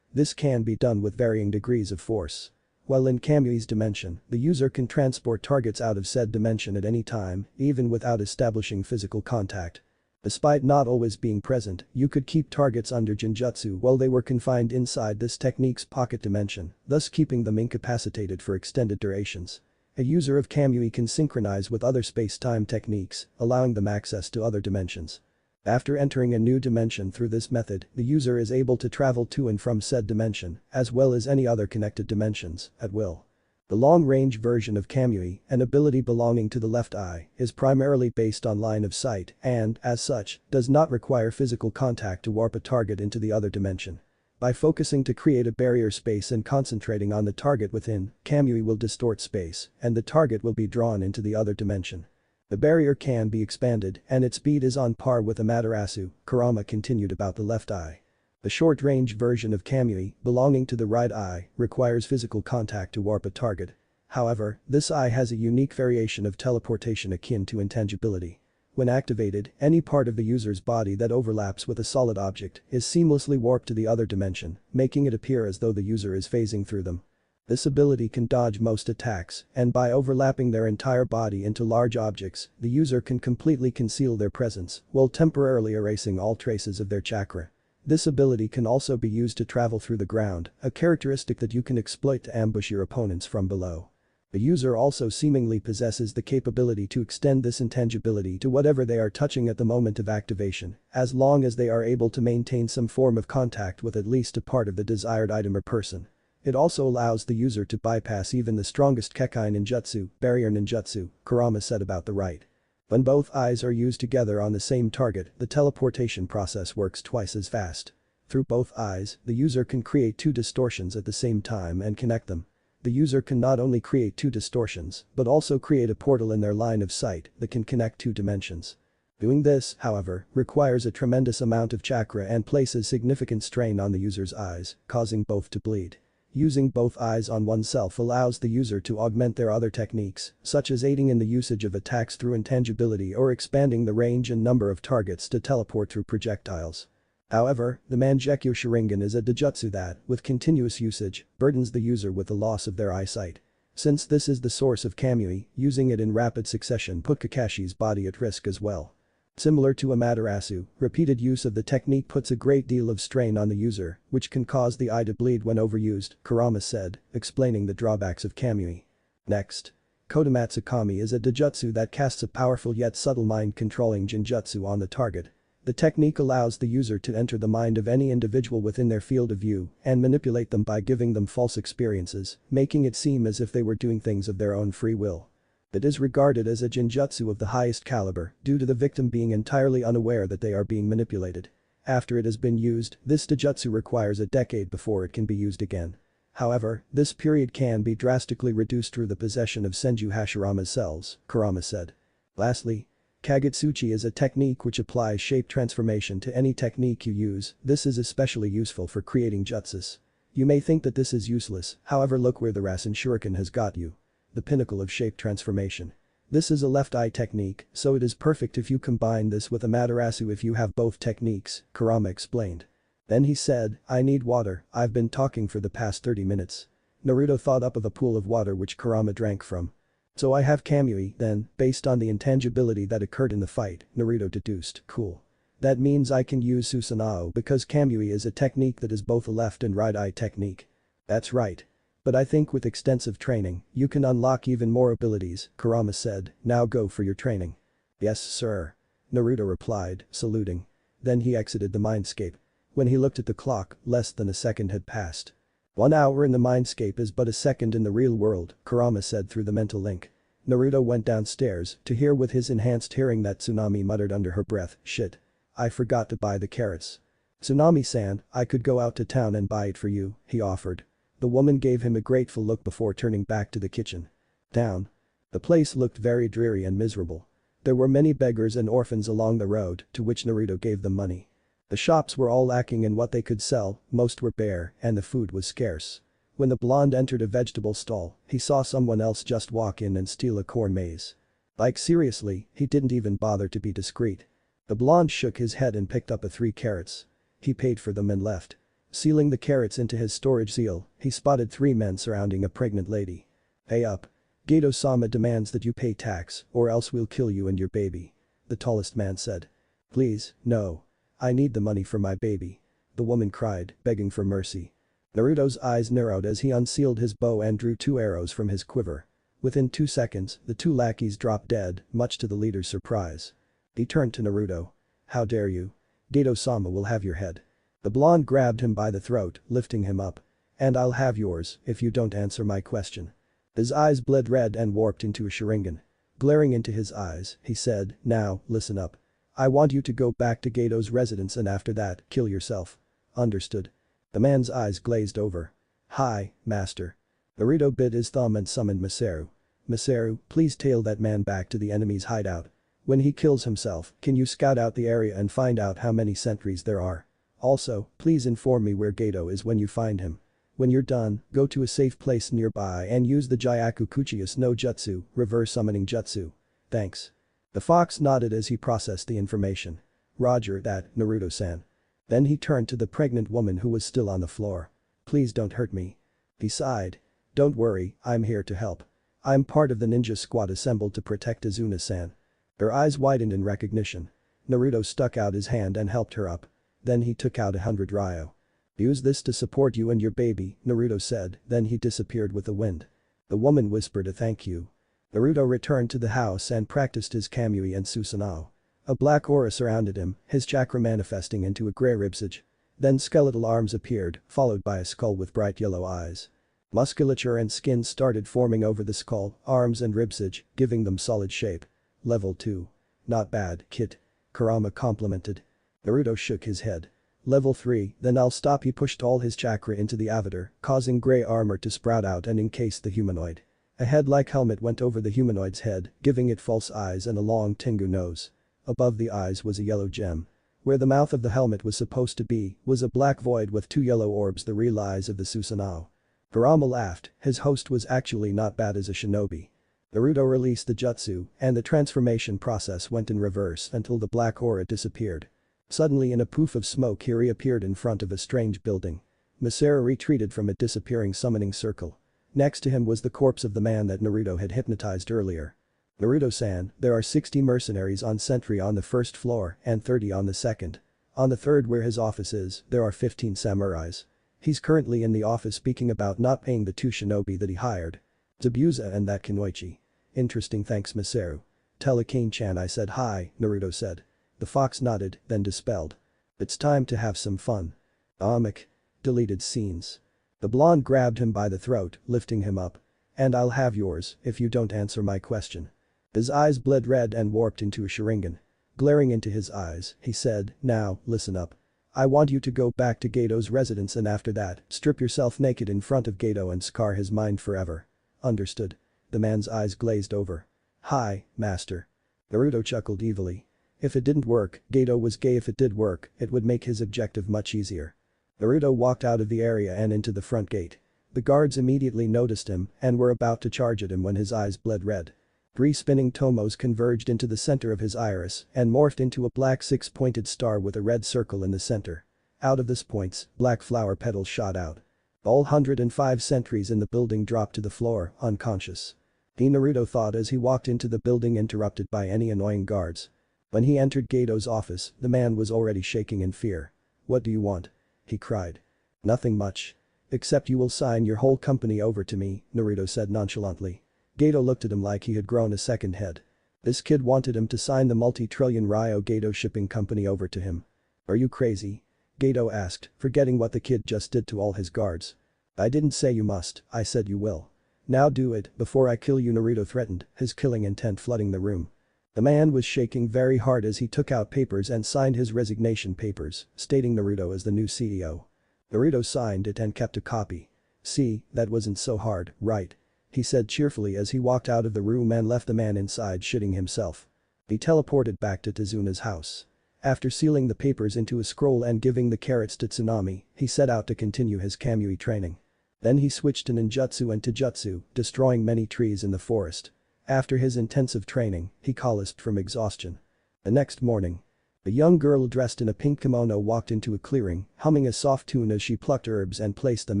[SPEAKER 1] This can be done with varying degrees of force. While in Kamui's dimension, the user can transport targets out of said dimension at any time, even without establishing physical contact. Despite not always being present, you could keep targets under Jinjutsu while they were confined inside this technique's pocket dimension, thus keeping them incapacitated for extended durations. A user of Kamui can synchronize with other space-time techniques, allowing them access to other dimensions. After entering a new dimension through this method, the user is able to travel to and from said dimension, as well as any other connected dimensions, at will. The long-range version of Kamui, an ability belonging to the left eye, is primarily based on line of sight and, as such, does not require physical contact to warp a target into the other dimension. By focusing to create a barrier space and concentrating on the target within, Kamui will distort space, and the target will be drawn into the other dimension. The barrier can be expanded, and its speed is on par with Amaterasu, Kurama continued about the left eye. The short-range version of Kamui, belonging to the right eye, requires physical contact to warp a target. However, this eye has a unique variation of teleportation akin to intangibility. When activated, any part of the user's body that overlaps with a solid object is seamlessly warped to the other dimension, making it appear as though the user is phasing through them. This ability can dodge most attacks, and by overlapping their entire body into large objects, the user can completely conceal their presence while temporarily erasing all traces of their chakra. This ability can also be used to travel through the ground, a characteristic that you can exploit to ambush your opponents from below. The user also seemingly possesses the capability to extend this intangibility to whatever they are touching at the moment of activation, as long as they are able to maintain some form of contact with at least a part of the desired item or person. It also allows the user to bypass even the strongest Kekai ninjutsu, barrier ninjutsu, Kurama said about the right. When both eyes are used together on the same target, the teleportation process works twice as fast. Through both eyes, the user can create two distortions at the same time and connect them. The user can not only create two distortions, but also create a portal in their line of sight that can connect two dimensions. Doing this, however, requires a tremendous amount of chakra and places significant strain on the user's eyes, causing both to bleed. Using both eyes on oneself allows the user to augment their other techniques, such as aiding in the usage of attacks through intangibility or expanding the range and number of targets to teleport through projectiles. However, the Mangekyo Sharingan is a dojutsu that, with continuous usage, burdens the user with the loss of their eyesight. Since this is the source of Kamui, using it in rapid succession put Kakashi's body at risk as well. Similar to Amaterasu, repeated use of the technique puts a great deal of strain on the user, which can cause the eye to bleed when overused, Kurama said, explaining the drawbacks of Kamui. Next. Kodomatsu Kami is a dojutsu that casts a powerful yet subtle mind-controlling genjutsu on the target. The technique allows the user to enter the mind of any individual within their field of view and manipulate them by giving them false experiences, making it seem as if they were doing things of their own free will. It is regarded as a genjutsu of the highest caliber due to the victim being entirely unaware that they are being manipulated. After it has been used, this dojutsu requires a decade before it can be used again. However, this period can be drastically reduced through the possession of Senju Hashirama's cells, Kurama said. Lastly, Kagutsuchi is a technique which applies shape transformation to any technique you use. This is especially useful for creating jutsus. You may think that this is useless, however look where the Rasen Shuriken has got you. The pinnacle of shape transformation. This is a left eye technique, so it is perfect if you combine this with Amaterasu if you have both techniques, Kurama explained. Then he said, I need water, I've been talking for the past 30 minutes. Naruto thought up of a pool of water which Kurama drank from. So I have Kamui, then, based on the intangibility that occurred in the fight, Naruto deduced, cool. That means I can use Susanoo because Kamui is a technique that is both a left and right eye technique. That's right. But I think with extensive training, you can unlock even more abilities, Kurama said, now go for your training. Yes sir. Naruto replied, saluting. Then he exited the mindscape. When he looked at the clock, less than a second had passed. 1 hour in the mindscape is but a second in the real world, Kurama said through the mental link. Naruto went downstairs to hear with his enhanced hearing that Tsunami muttered under her breath, shit. I forgot to buy the carrots. Tsunami-san, I could go out to town and buy it for you, he offered. The woman gave him a grateful look before turning back to the kitchen. Town. The place looked very dreary and miserable. There were many beggars and orphans along the road, to which Naruto gave them money. The shops were all lacking in what they could sell, most were bare, and the food was scarce. When the blonde entered a vegetable stall, he saw someone else just walk in and steal a corn maze. Like seriously, he didn't even bother to be discreet. The blonde shook his head and picked up 3 carrots. He paid for them and left. Sealing the carrots into his storage seal, he spotted 3 men surrounding a pregnant lady. Pay up. Gato-sama demands that you pay tax, or else we'll kill you and your baby. The tallest man said. Please, no. I need the money for my baby. The woman cried, begging for mercy. Naruto's eyes narrowed as he unsealed his bow and drew 2 arrows from his quiver. Within 2 seconds, the 2 lackeys dropped dead, much to the leader's surprise. He turned to Naruto. How dare you? Gato-sama will have your head. The blonde grabbed him by the throat, lifting him up. And I'll have yours if you don't answer my question. His eyes bled red and warped into a Sharingan. Glaring into his eyes, he said, now, listen up. I want you to go back to Gato's residence and after that, kill yourself. Understood. The man's eyes glazed over. Hi, master. Naruto bit his thumb and summoned Masaru. Masaru, please tail that man back to the enemy's hideout. When he kills himself, can you scout out the area and find out how many sentries there are? Also, please inform me where Gato is when you find him. When you're done, go to a safe place nearby and use the Gyaku Kuchius no Jutsu, reverse summoning jutsu. Thanks. The fox nodded as he processed the information. Roger that, Naruto-san. Then he turned to the pregnant woman who was still on the floor. Please don't hurt me. He sighed. Don't worry, I'm here to help. I'm part of the ninja squad assembled to protect Azuna-san. Her eyes widened in recognition. Naruto stuck out his hand and helped her up. Then he took out 100 ryo. Use this to support you and your baby, Naruto said, then he disappeared with the wind. The woman whispered a thank you. Naruto returned to the house and practiced his Kamui and Susanoo. A black aura surrounded him, his chakra manifesting into a grey ribsage. Then skeletal arms appeared, followed by a skull with bright yellow eyes. Musculature and skin started forming over the skull, arms and ribsage, giving them solid shape. Level 2. Not bad, kid. Kurama complimented. Naruto shook his head. Level 3, then I'll stop. He pushed all his chakra into the avatar, causing grey armor to sprout out and encase the humanoid. A head-like helmet went over the humanoid's head, giving it false eyes and a long Tengu nose. Above the eyes was a yellow gem. Where the mouth of the helmet was supposed to be was a black void with 2 yellow orbs, the real eyes of the Susanoo. Kurama laughed, his host was actually not bad as a shinobi. Naruto released the jutsu, and the transformation process went in reverse until the black aura disappeared. Suddenly in a poof of smoke he reappeared in front of a strange building. Masaru retreated from a disappearing summoning circle. Next to him was the corpse of the man that Naruto had hypnotized earlier. Naruto-san, there are 60 mercenaries on sentry on the first floor and 30 on the second. On the third, where his office is, there are 15 samurais. He's currently in the office speaking about not paying the 2 shinobi that he hired. Zabuza and that Kunoichi. Interesting, thanks Masaru. Tell Akane-chan I said hi, Naruto said. The fox nodded, then dispelled. It's time to have some fun. Amik. Deleted scenes. The blonde grabbed him by the throat, lifting him up. And I'll have yours if you don't answer my question. His eyes bled red and warped into a Sharingan. Glaring into his eyes, he said, now, listen up. I want you to go back to Gato's residence and after that, strip yourself naked in front of Gato and scar his mind forever. Understood. The man's eyes glazed over. Hi, master. Naruto chuckled evilly. If it didn't work, Gato was gay. If it did work, it would make his objective much easier. Naruto walked out of the area and into the front gate. The guards immediately noticed him and were about to charge at him when his eyes bled red. 3 spinning tomos converged into the center of his iris and morphed into a black 6-pointed star with a red circle in the center. Out of this points, black flower petals shot out. All 105 sentries in the building dropped to the floor, unconscious. Naruto thought as he walked into the building, interrupted by any annoying guards. When he entered Gato's office, the man was already shaking in fear. What do you want? He cried. Nothing much. Except you will sign your whole company over to me, Naruto said nonchalantly. Gato looked at him like he had grown a second head. This kid wanted him to sign the multi-trillion Ryo Gato shipping company over to him. Are you crazy? Gato asked, forgetting what the kid just did to all his guards. I didn't say you must, I said you will. Now do it before I kill you, Naruto threatened, his killing intent flooding the room. The man was shaking very hard as he took out papers and signed his resignation papers, stating Naruto as the new CEO. Naruto signed it and kept a copy. See, that wasn't so hard, right? He said cheerfully as he walked out of the room and left the man inside shitting himself. He teleported back to Tezuna's house. After sealing the papers into a scroll and giving the carrots to Tsunami, he set out to continue his Kamui training. Then he switched to ninjutsu and taijutsu, destroying many trees in the forest. After his intensive training, he collapsed from exhaustion. The next morning, a young girl dressed in a pink kimono walked into a clearing, humming a soft tune as she plucked herbs and placed them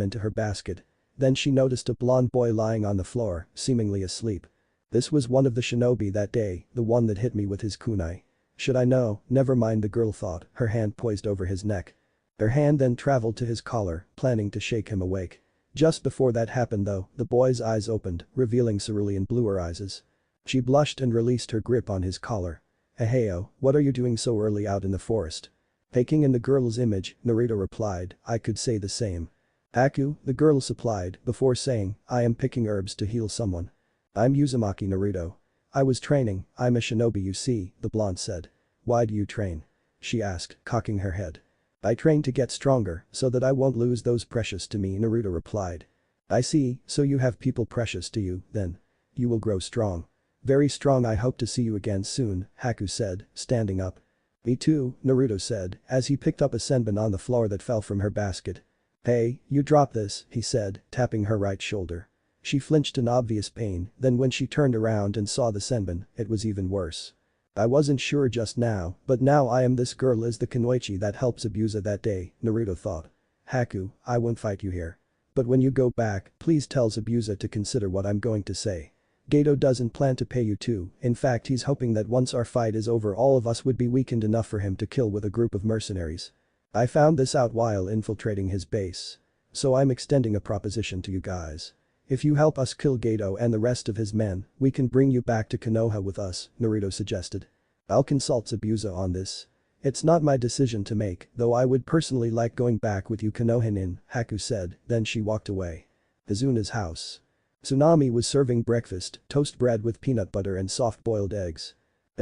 [SPEAKER 1] into her basket. Then she noticed a blonde boy lying on the floor, seemingly asleep. This was one of the shinobi that day, the one that hit me with his kunai. Should I know? Never mind, the girl thought, her hand poised over his neck. Her hand then traveled to his collar, planning to shake him awake. Just before that happened though, the boy's eyes opened, revealing cerulean bluer eyes. She blushed and released her grip on his collar. Aheo, what are you doing so early out in the forest? Taking in the girl's image, Naruto replied, I could say the same. Aku, the girl supplied, before saying, I am picking herbs to heal someone. I'm Uzumaki Naruto. I was training, I'm a shinobi you see, the blonde said. Why do you train? She asked, cocking her head. I train to get stronger, so that I won't lose those precious to me, Naruto replied. I see, so you have people precious to you, then. You will grow strong. Very strong. I hope to see you again soon, Haku said, standing up. Me too, Naruto said, as he picked up a senbon on the floor that fell from her basket. Hey, you drop this, he said, tapping her right shoulder. She flinched in obvious pain, then when she turned around and saw the senbon, it was even worse. I wasn't sure just now, but now I am. This girl is the Kunoichi that helped Zabuza that day, Naruto thought. Haku, I won't fight you here. But when you go back, please tell Zabuza to consider what I'm going to say. Gato doesn't plan to pay you too, in fact he's hoping that once our fight is over all of us would be weakened enough for him to kill with a group of mercenaries. I found this out while infiltrating his base. So I'm extending a proposition to you guys. If you help us kill Gato and the rest of his men, we can bring you back to Konoha with us, Naruto suggested. I'll consult Zabuza on this. It's not my decision to make, though I would personally like going back with you Konoha-nin, Haku said, then she walked away. Izuna's house. Tsunami was serving breakfast, toast bread with peanut butter and soft-boiled eggs.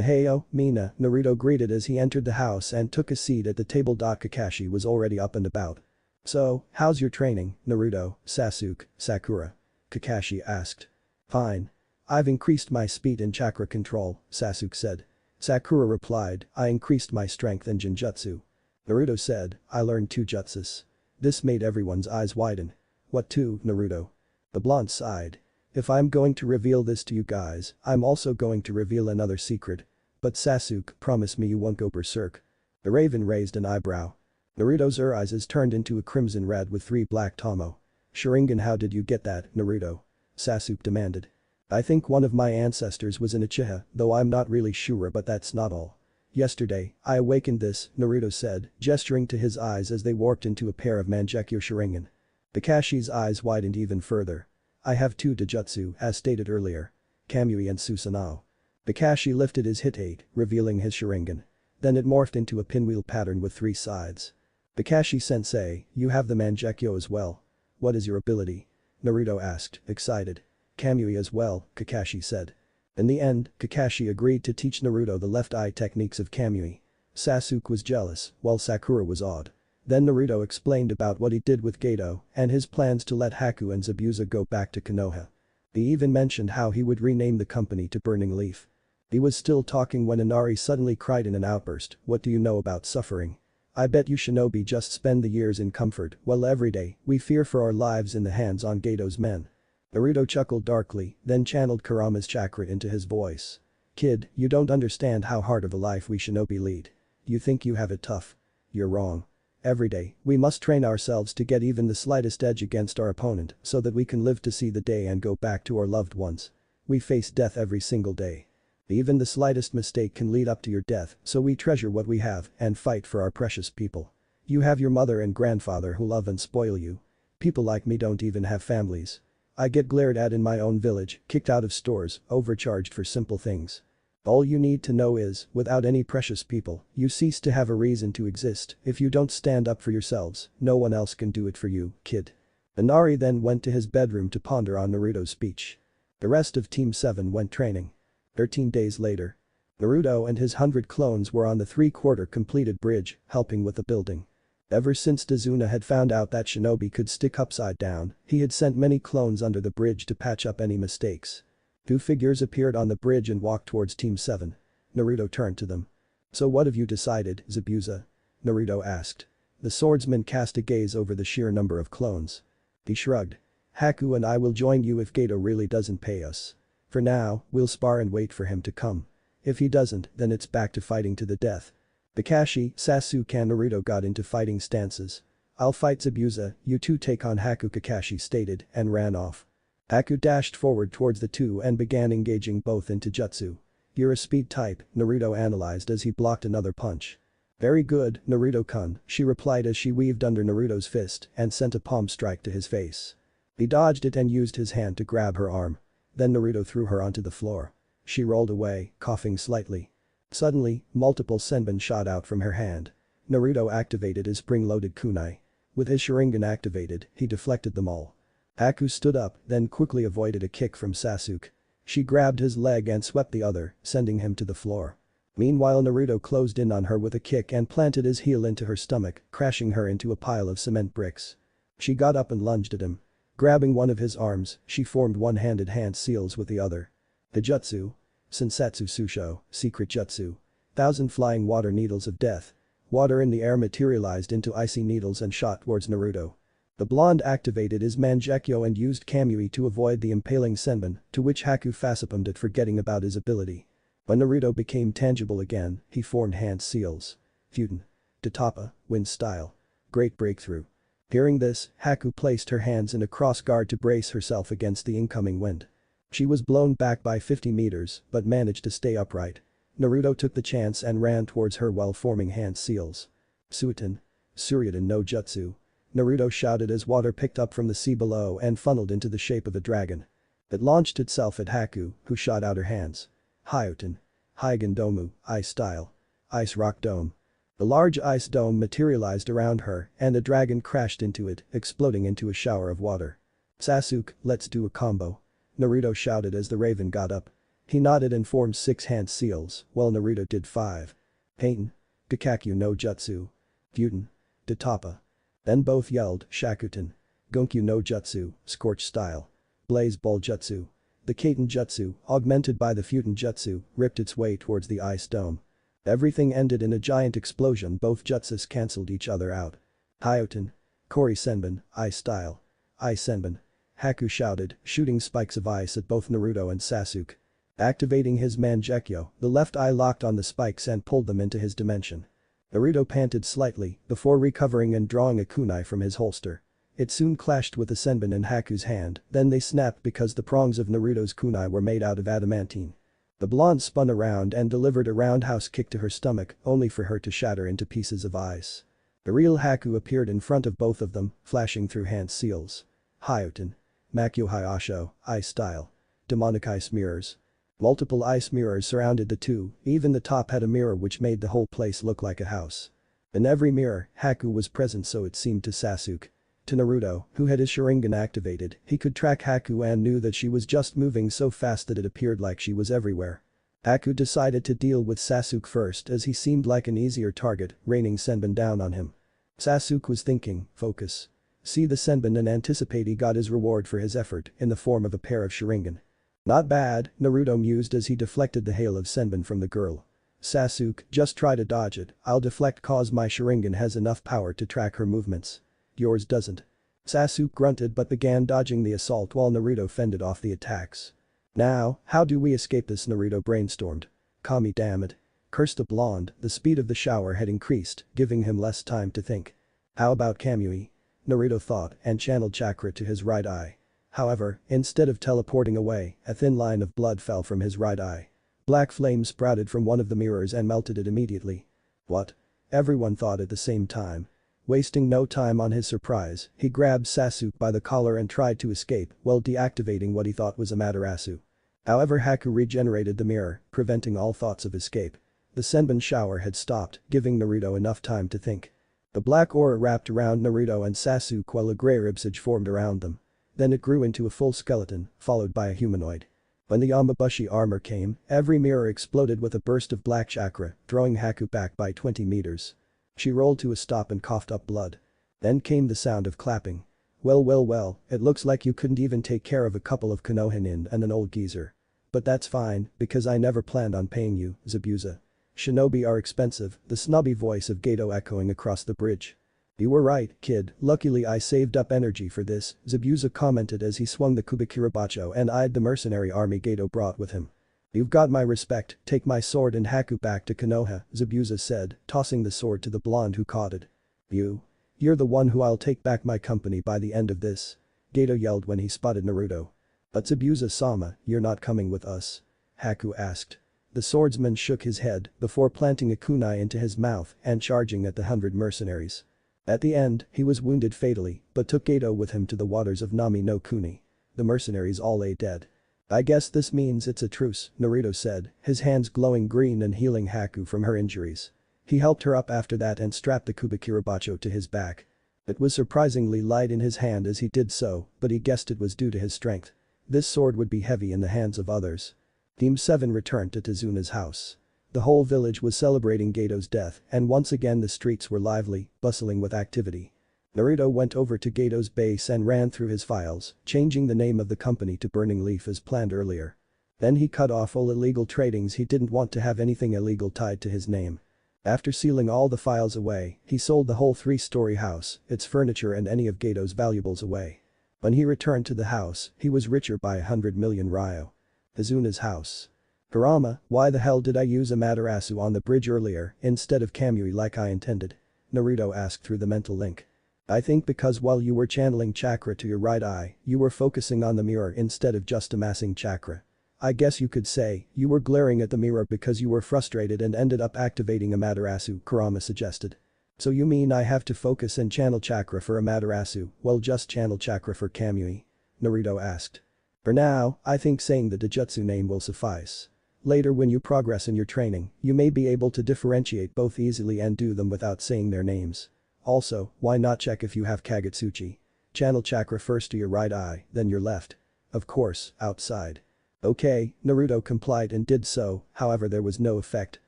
[SPEAKER 1] Heyo, Mina, Naruto greeted as he entered the house and took a seat at the table. Kakashi was already up and about. So, how's your training, Naruto, Sasuke, Sakura? Kakashi asked. Fine. I've increased my speed and chakra control, Sasuke said. Sakura replied, I increased my strength and genjutsu. Naruto said, I learned 2 jutsus. This made everyone's eyes widen. What 2, Naruto? The blonde sighed. If I'm going to reveal this to you guys, I'm also going to reveal another secret. But Sasuke, promise me you won't go berserk. The raven raised an eyebrow. Naruto's eyes turned into a crimson red with 3 black tomo. Sharingan, how did you get that, Naruto? Sasuke demanded. I think one of my ancestors was an Uchiha, though I'm not really sure, but that's not all. Yesterday, I awakened this, Naruto said, gesturing to his eyes as they warped into a pair of Mangekyo Sharingan. Kakashi's eyes widened even further. I have 2 Dojutsu, as stated earlier. Kamui and Susanoo. Kakashi lifted his Hit-8, revealing his Sharingan. Then it morphed into a pinwheel pattern with 3 sides. Kakashi-sensei, you have the Mangekyo as well. What is your ability? Naruto asked, excited. Kamui as well, Kakashi said. In the end, Kakashi agreed to teach Naruto the left eye techniques of Kamui. Sasuke was jealous, while Sakura was awed. Then Naruto explained about what he did with Geto and his plans to let Haku and Zabuza go back to Konoha. He even mentioned how he would rename the company to Burning Leaf. He was still talking when Inari suddenly cried in an outburst, what do you know about suffering? I bet you shinobi just spend the years in comfort while every day we fear for our lives in the hands on Geto's men. Naruto chuckled darkly, then channeled Kurama's chakra into his voice. Kid, you don't understand how hard of a life we shinobi lead. You think you have it tough? You're wrong. Every day, we must train ourselves to get even the slightest edge against our opponent so that we can live to see the day and go back to our loved ones. We face death every single day. Even the slightest mistake can lead up to your death, so we treasure what we have and fight for our precious people. You have your mother and grandfather who love and spoil you. People like me don't even have families. I get glared at in my own village, kicked out of stores, overcharged for simple things. All you need to know is, without any precious people, you cease to have a reason to exist. If you don't stand up for yourselves, no one else can do it for you, kid. Inari then went to his bedroom to ponder on Naruto's speech. The rest of Team 7 went training. 13 days later. Naruto and his 100 clones were on the 3/4 completed bridge, helping with the building. Ever since Dazuna had found out that shinobi could stick upside down, he had sent many clones under the bridge to patch up any mistakes. 2 figures appeared on the bridge and walked towards Team 7. Naruto turned to them. So what have you decided, Zabuza? Naruto asked. The swordsman cast a gaze over the sheer number of clones. He shrugged. Haku and I will join you if Geto really doesn't pay us. For now, we'll spar and wait for him to come. If he doesn't, then it's back to fighting to the death. Kakashi, Sasuke and Naruto got into fighting stances. I'll fight Zabuza, you 2 take on Haku, Kakashi stated and ran off. Haku dashed forward towards the 2 and began engaging both into jutsu. You're a speed type, Naruto analyzed as he blocked another punch. Very good, Naruto-kun, she replied as she weaved under Naruto's fist and sent a palm strike to his face. He dodged it and used his hand to grab her arm. Then Naruto threw her onto the floor. She rolled away, coughing slightly. Suddenly, multiple senbon shot out from her hand. Naruto activated his spring-loaded kunai. With his Sharingan activated, he deflected them all. Haku stood up, then quickly avoided a kick from Sasuke. She grabbed his leg and swept the other, sending him to the floor. Meanwhile Naruto closed in on her with a kick and planted his heel into her stomach, crashing her into a pile of cement bricks. She got up and lunged at him. Grabbing one of his arms, she formed one-handed hand seals with the other. The jutsu. Sensetsu Susho, Secret Jutsu. 1,000 flying water needles of death. Water in the air materialized into icy needles and shot towards Naruto. The blonde activated his Mangekyo and used Kamui to avoid the impaling senbon, to which Haku facepalmed it, forgetting about his ability. When Naruto became tangible again, he formed hand seals. Futen. Tatapa, wind style. Great breakthrough. Hearing this, Haku placed her hands in a cross guard to brace herself against the incoming wind. She was blown back by 50 meters, but managed to stay upright. Naruto took the chance and ran towards her while forming hand seals. Suiten. Suryudan no Jutsu. Naruto shouted as water picked up from the sea below and funneled into the shape of a dragon. It launched itself at Haku, who shot out her hands. Hyuten. Hyugan Domu, Ice Style. Ice Rock Dome. The large ice dome materialized around her and the dragon crashed into it, exploding into a shower of water. Sasuke, let's do a combo. Naruto shouted as the raven got up. He nodded and formed 6 hand seals, while Naruto did 5. Pain. Gakakyu no Jutsu. Gyuten. Datapa. Then both yelled, Shakuten. Gonkyu no Jutsu, Scorch Style. Blaze Ball Jutsu. The Kaiten Jutsu, augmented by the Futen Jutsu, ripped its way towards the ice dome. Everything ended in a giant explosion. Both jutsus cancelled each other out. Hyoten. Kori Senbon, Ice Style. Ice Senbon. Haku shouted, shooting spikes of ice at both Naruto and Sasuke. Activating his Mangekyo, the left eye locked on the spikes and pulled them into his dimension. Naruto panted slightly before recovering and drawing a kunai from his holster. It soon clashed with the Senbon in Haku's hand, then they snapped because the prongs of Naruto's kunai were made out of adamantine. The blonde spun around and delivered a roundhouse kick to her stomach, only for her to shatter into pieces of ice. The real Haku appeared in front of both of them, flashing through hand seals. Hyoten. Makyo Hyasho, Ice Style. Demonic ice mirrors. Multiple ice mirrors surrounded the two, even the top had a mirror which made the whole place look like a house. In every mirror, Haku was present, so it seemed to Sasuke. To Naruto, who had his Sharingan activated, he could track Haku and knew that she was just moving so fast that it appeared like she was everywhere. Haku decided to deal with Sasuke first as he seemed like an easier target, raining Senbon down on him. Sasuke was thinking, focus. See the Senbon and anticipate he got his reward for his effort in the form of a pair of Sharingan. Not bad, Naruto mused as he deflected the hail of Senbon from the girl. Sasuke, just try to dodge it, I'll deflect cause my Sharingan has enough power to track her movements. Yours doesn't. Sasuke grunted but began dodging the assault while Naruto fended off the attacks. Now, how do we escape this? Naruto brainstormed. Kami, damn it. Cursed the blonde, the speed of the shower had increased, giving him less time to think. How about Kamui? Naruto thought and channeled chakra to his right eye. However, instead of teleporting away, a thin line of blood fell from his right eye. Black flame sprouted from one of the mirrors and melted it immediately. What? Everyone thought at the same time. Wasting no time on his surprise, he grabbed Sasuke by the collar and tried to escape while deactivating what he thought was Amaterasu. However, Haku regenerated the mirror, preventing all thoughts of escape. The Senbon shower had stopped, giving Naruto enough time to think. The black aura wrapped around Naruto and Sasuke while a grey ribsage formed around them. Then it grew into a full skeleton, followed by a humanoid. When the Yamabushi armor came, every mirror exploded with a burst of black chakra, throwing Haku back by 20 meters. She rolled to a stop and coughed up blood. Then came the sound of clapping. Well, it looks like you couldn't even take care of a couple of Konohinin and an old geezer. But that's fine, because I never planned on paying you, Zabuza. Shinobi are expensive, the snobby voice of Geto echoing across the bridge. You were right, kid, luckily I saved up energy for this, Zabuza commented as he swung the Kubikirabacho and eyed the mercenary army Geto brought with him. You've got my respect, take my sword and Haku back to Konoha, Zabuza said, tossing the sword to the blonde who caught it. You're the one who I'll take back my company by the end of this. Geto yelled when he spotted Naruto. But Zabuza-sama, you're not coming with us? Haku asked. The swordsman shook his head before planting a kunai into his mouth and charging at the 100 mercenaries. At the end, he was wounded fatally, but took Geto with him to the waters of Nami no Kuni. The mercenaries all lay dead. I guess this means it's a truce, Naruto said, his hands glowing green and healing Haku from her injuries. He helped her up after that and strapped the Kubikirabacho to his back. It was surprisingly light in his hand as he did so, but he guessed it was due to his strength. This sword would be heavy in the hands of others. Team 7 returned to Tezuna's house. The whole village was celebrating Geto's death and once again the streets were lively, bustling with activity. Naruto went over to Geto's base and ran through his files, changing the name of the company to Burning Leaf as planned earlier. Then he cut off all illegal tradings. He didn't want to have anything illegal tied to his name. After sealing all the files away, he sold the whole 3-story house, its furniture and any of Geto's valuables away. When he returned to the house, he was richer by 100 million ryo. Hazuna's house. Kurama, why the hell did I use Amaterasu on the bridge earlier instead of Kamui like I intended? Naruto asked through the mental link. I think because while you were channeling chakra to your right eye, you were focusing on the mirror instead of just amassing chakra. I guess you could say, you were glaring at the mirror because you were frustrated and ended up activating Amaterasu, Kurama suggested. So you mean I have to focus and channel chakra for Amaterasu, while just channel chakra for Kamui? Naruto asked. For now, I think saying the Dojutsu name will suffice. Later when you progress in your training, you may be able to differentiate both easily and do them without saying their names. Also, why not check if you have Kagetsuchi? Channel chakra first to your right eye, then your left. Of course, outside. Okay, Naruto complied and did so, however there was no effect.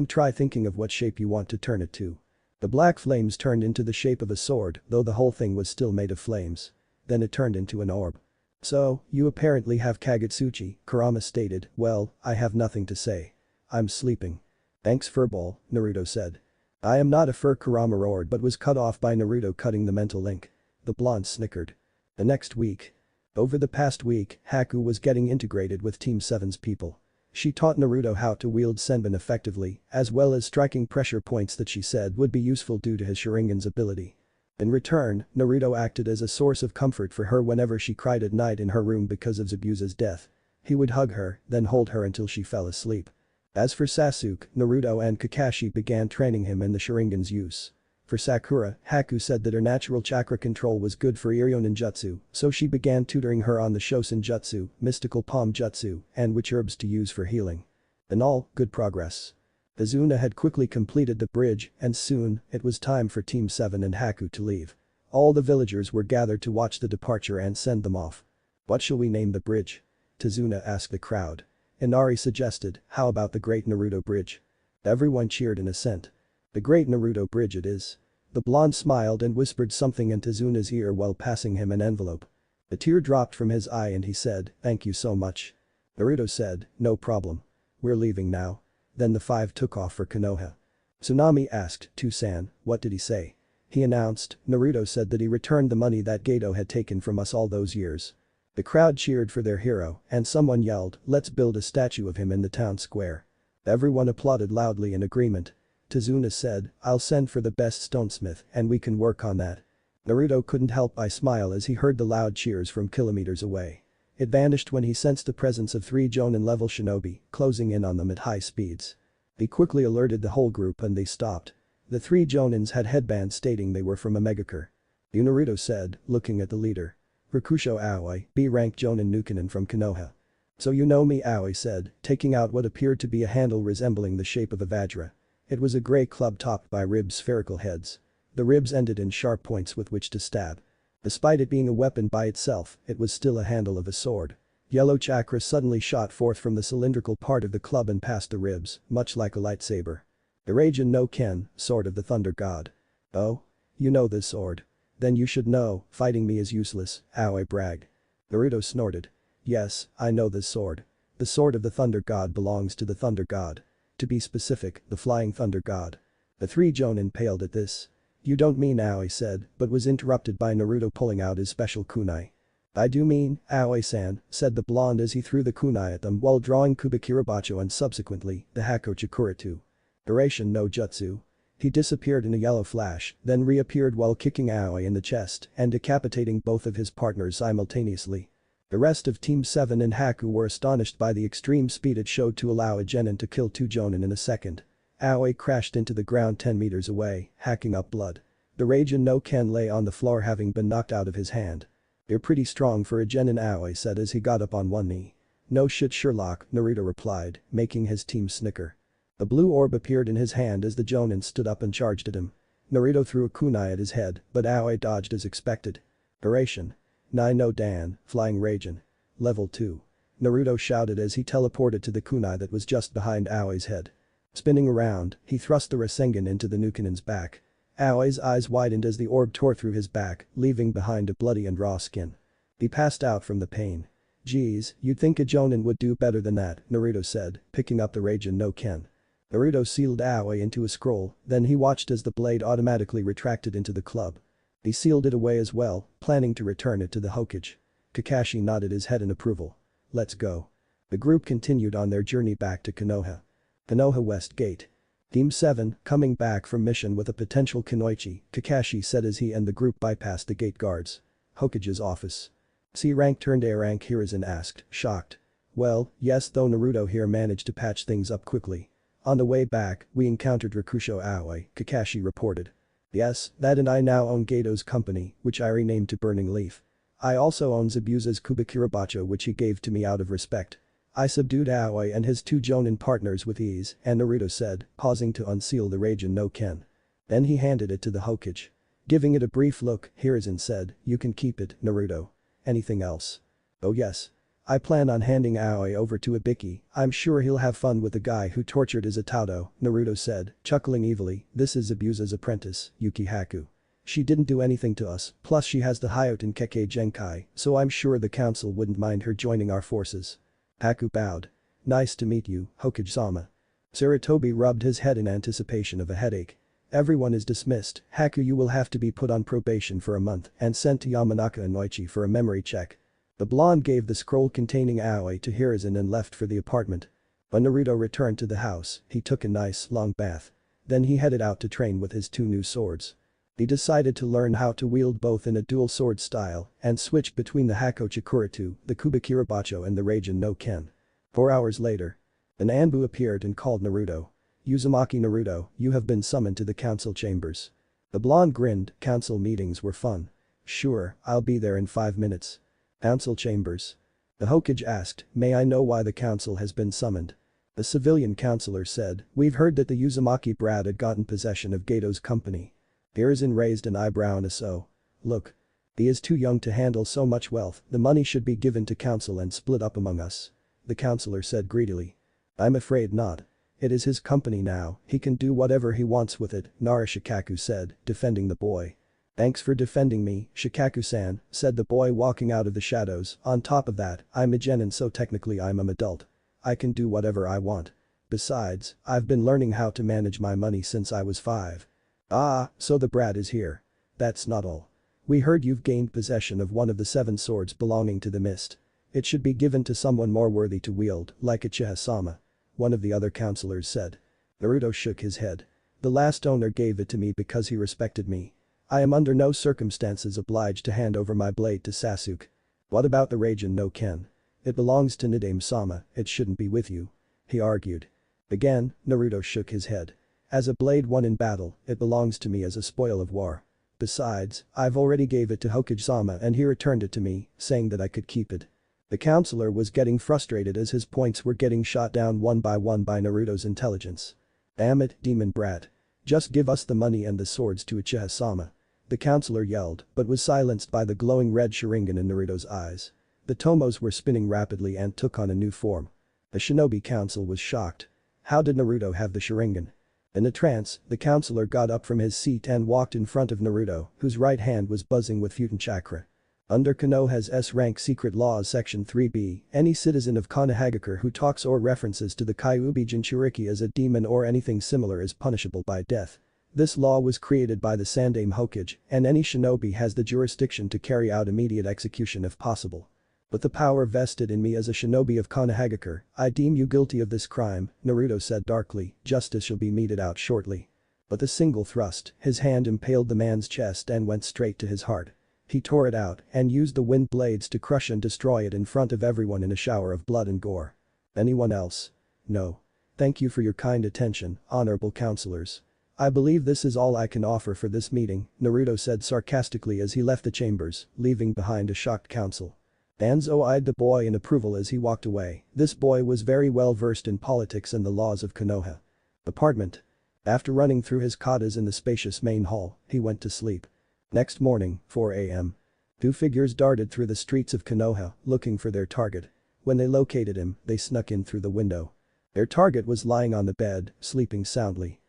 [SPEAKER 1] Try thinking of what shape you want to turn it to. The black flames turned into the shape of a sword, though the whole thing was still made of flames. Then it turned into an orb. So, you apparently have Kagetsuchi, Kurama stated. Well, I have nothing to say. I'm sleeping. Thanks furball, Naruto said. I am not a fur, Kurama roared but was cut off by Naruto cutting the mental link. The blonde snickered. The next week. Over the past week, Haku was getting integrated with Team 7's people. She taught Naruto how to wield Senbon effectively, as well as striking pressure points that she said would be useful due to his Sharingan's ability. In return, Naruto acted as a source of comfort for her whenever she cried at night in her room because of Zabuza's death. He would hug her, then hold her until she fell asleep. As for Sasuke, Naruto and Kakashi began training him in the Sharingan's use. For Sakura, Haku said that her natural chakra control was good for Iryo ninjutsu, so she began tutoring her on the Shosen jutsu, mystical palm jutsu, and which herbs to use for healing. In all, good progress. Izuna had quickly completed the bridge and soon, it was time for Team 7 and Haku to leave. All the villagers were gathered to watch the departure and send them off. What shall we name the bridge? Tazuna asked the crowd. Inari suggested, how about the Great Naruto Bridge? Everyone cheered in assent. The Great Naruto Bridge it is. The blonde smiled and whispered something in Tazuna's ear while passing him an envelope. A tear dropped from his eye and he said, thank you so much. Naruto said, no problem. We're leaving now. Then the five took off for Konoha. Tsunami asked, Tusan, what did he say? He announced, Naruto said that he returned the money that Gato had taken from us all those years. The crowd cheered for their hero and someone yelled, let's build a statue of him in the town square. Everyone applauded loudly in agreement. Tazuna said, I'll send for the best stonesmith and we can work on that. Naruto couldn't help but smile as he heard the loud cheers from kilometers away. It vanished when he sensed the presence of 3 Jonin-level shinobi, closing in on them at high speeds. He quickly alerted the whole group and they stopped. The 3 Jonins had headbands stating they were from a megacur. Naruto said, looking at the leader. Rakusho Aoi, B-rank Jonin Nukenin from Konoha. So you know me, Aoi said, taking out what appeared to be a handle resembling the shape of a vajra. It was a grey club topped by ribbed spherical heads. The ribs ended in sharp points with which to stab. Despite it being a weapon by itself, it was still a handle of a sword. Yellow chakra suddenly shot forth from the cylindrical part of the club and past the ribs, much like a lightsaber. Hiruzen no Ken, sword of the thunder god. Oh? You know this sword. Then you should know, fighting me is useless, Aoi bragged. Naruto snorted. Yes, I know this sword. The sword of the thunder god belongs to the thunder god. To be specific, the flying thunder god. The 3 Jonin paled at this. You don't mean Aoi said, but was interrupted by Naruto pulling out his special kunai. I do mean, Aoi-san, said the blonde as he threw the kunai at them while drawing Kubikirabacho and subsequently, the Hako Chikuritu. Duration no jutsu. He disappeared in a yellow flash, then reappeared while kicking Aoi in the chest and decapitating both of his partners simultaneously. The rest of Team 7 and Haku were astonished by the extreme speed it showed to allow a genin to kill 2 Jonin in a second. Aoi crashed into the ground 10 meters away, hacking up blood. The Raijin no Ken lay on the floor having been knocked out of his hand. You're pretty strong for a genin, Aoi said as he got up on one knee. No shit Sherlock, Naruto replied, making his team snicker. A blue orb appeared in his hand as the Jonin stood up and charged at him. Naruto threw a kunai at his head, but Aoi dodged as expected. Duration. Nai no Dan, Flying Raijin. Level 2. Naruto shouted as he teleported to the kunai that was just behind Aoi's head. Spinning around, he thrust the Rasengan into the Nukenin's back. Aoi's eyes widened as the orb tore through his back, leaving behind a bloody and raw skin. He passed out from the pain. Geez, you'd think a Jonin would do better than that, Naruto said, picking up the Raijin no Ken. Naruto sealed Aoi into a scroll, then he watched as the blade automatically retracted into the club. He sealed it away as well, planning to return it to the Hokage. Kakashi nodded his head in approval. Let's go. The group continued on their journey back to Konoha. Konoha West Gate. Team 7, coming back from mission with a potential Kunoichi, Kakashi said as he and the group bypassed the gate guards. Hokage's office. C-rank turned A-rank Hiruzen asked, shocked. Well, yes though Naruto here managed to patch things up quickly. On the way back, we encountered Rakusho Aoi, Kakashi reported. Yes, that and I now own Gato's company, which I renamed to Burning Leaf. I also own Zabuza's Kubikirabacho which he gave to me out of respect. I subdued Aoi and his 2 Jonin partners with ease, and Naruto said, pausing to unseal the Raijin no Ken. Then he handed it to the Hokage. Giving it a brief look, Hiruzen said, you can keep it, Naruto. Anything else? Oh yes. I plan on handing Aoi over to Ibiki, I'm sure he'll have fun with the guy who tortured his Itato, Naruto said, chuckling evilly, this is Abusa's apprentice, Yuki Haku. She didn't do anything to us, plus she has the Hyoten Kekkei Genkai, so I'm sure the council wouldn't mind her joining our forces. Haku bowed. Nice to meet you, Hokage-sama. Sarutobi rubbed his head in anticipation of a headache. Everyone is dismissed, Haku you will have to be put on probation for a month and sent to Yamanaka Inoichi for a memory check. The blonde gave the scroll containing Aoi to Hiruzen and left for the apartment. When Naruto returned to the house, he took a nice, long bath. Then he headed out to train with his two new swords. He decided to learn how to wield both in a dual sword style and switched between the Hakochikuritu, the Kubikirabacho and the Raijin no Ken. 4 hours later. An Anbu appeared and called Naruto. Uzumaki Naruto, you have been summoned to the council chambers. The blonde grinned, council meetings were fun. Sure, I'll be there in 5 minutes. Council chambers. The Hokage asked, may I know why the council has been summoned? The civilian councillor said, we've heard that the Uzumaki brat had gotten possession of Gato's company. Hiruzen raised an eyebrow and so. Look. He is too young to handle so much wealth, the money should be given to council and split up among us. The councillor said greedily. I'm afraid not. It is his company now, he can do whatever he wants with it, Nara Shikaku said, defending the boy. Thanks for defending me, Shikaku-san, said the boy walking out of the shadows, on top of that, I'm a genin so technically I'm an adult. I can do whatever I want. Besides, I've been learning how to manage my money since I was 5. Ah, so the brat is here. That's not all. We heard you've gained possession of one of the 7 swords belonging to the mist. It should be given to someone more worthy to wield, like Uchiha-sama. One of the other counselors said. Naruto shook his head. The last owner gave it to me because he respected me. I am under no circumstances obliged to hand over my blade to Sasuke. What about the Raijin no Ken? It belongs to Nadame-sama, it shouldn't be with you. He argued. Again, Naruto shook his head. As a blade won in battle, it belongs to me as a spoil of war. Besides, I've already gave it to Hokage-sama and he returned it to me, saying that I could keep it. The counselor was getting frustrated as his points were getting shot down one by Naruto's intelligence. Damn it, demon brat. Just give us the money and the swords to Uchiha-sama. The counselor yelled, but was silenced by the glowing red Sharingan in Naruto's eyes. The tomos were spinning rapidly and took on a new form. The shinobi council was shocked. How did Naruto have the Sharingan? In a trance, the counselor got up from his seat and walked in front of Naruto, whose right hand was buzzing with Futon chakra. Under Konoha's S-rank secret laws section 3b, any citizen of Konohagakure who talks or references to the Kyuubi Jinchuriki as a demon or anything similar is punishable by death. This law was created by the Sandaime Hokage, and any shinobi has the jurisdiction to carry out immediate execution if possible. With the power vested in me as a shinobi of Konohagakure, I deem you guilty of this crime, Naruto said darkly, justice shall be meted out shortly. With a single thrust, his hand impaled the man's chest and went straight to his heart. He tore it out and used the wind blades to crush and destroy it in front of everyone in a shower of blood and gore. Anyone else? No. Thank you for your kind attention, honorable counselors. I believe this is all I can offer for this meeting, Naruto said sarcastically as he left the chambers, leaving behind a shocked council. Danzo eyed the boy in approval as he walked away. This boy was very well versed in politics and the laws of Konoha. Apartment. After running through his katas in the spacious main hall, he went to sleep. Next morning, 4 a.m. 2 figures darted through the streets of Konoha, looking for their target. When they located him, they snuck in through the window. Their target was lying on the bed, sleeping soundly.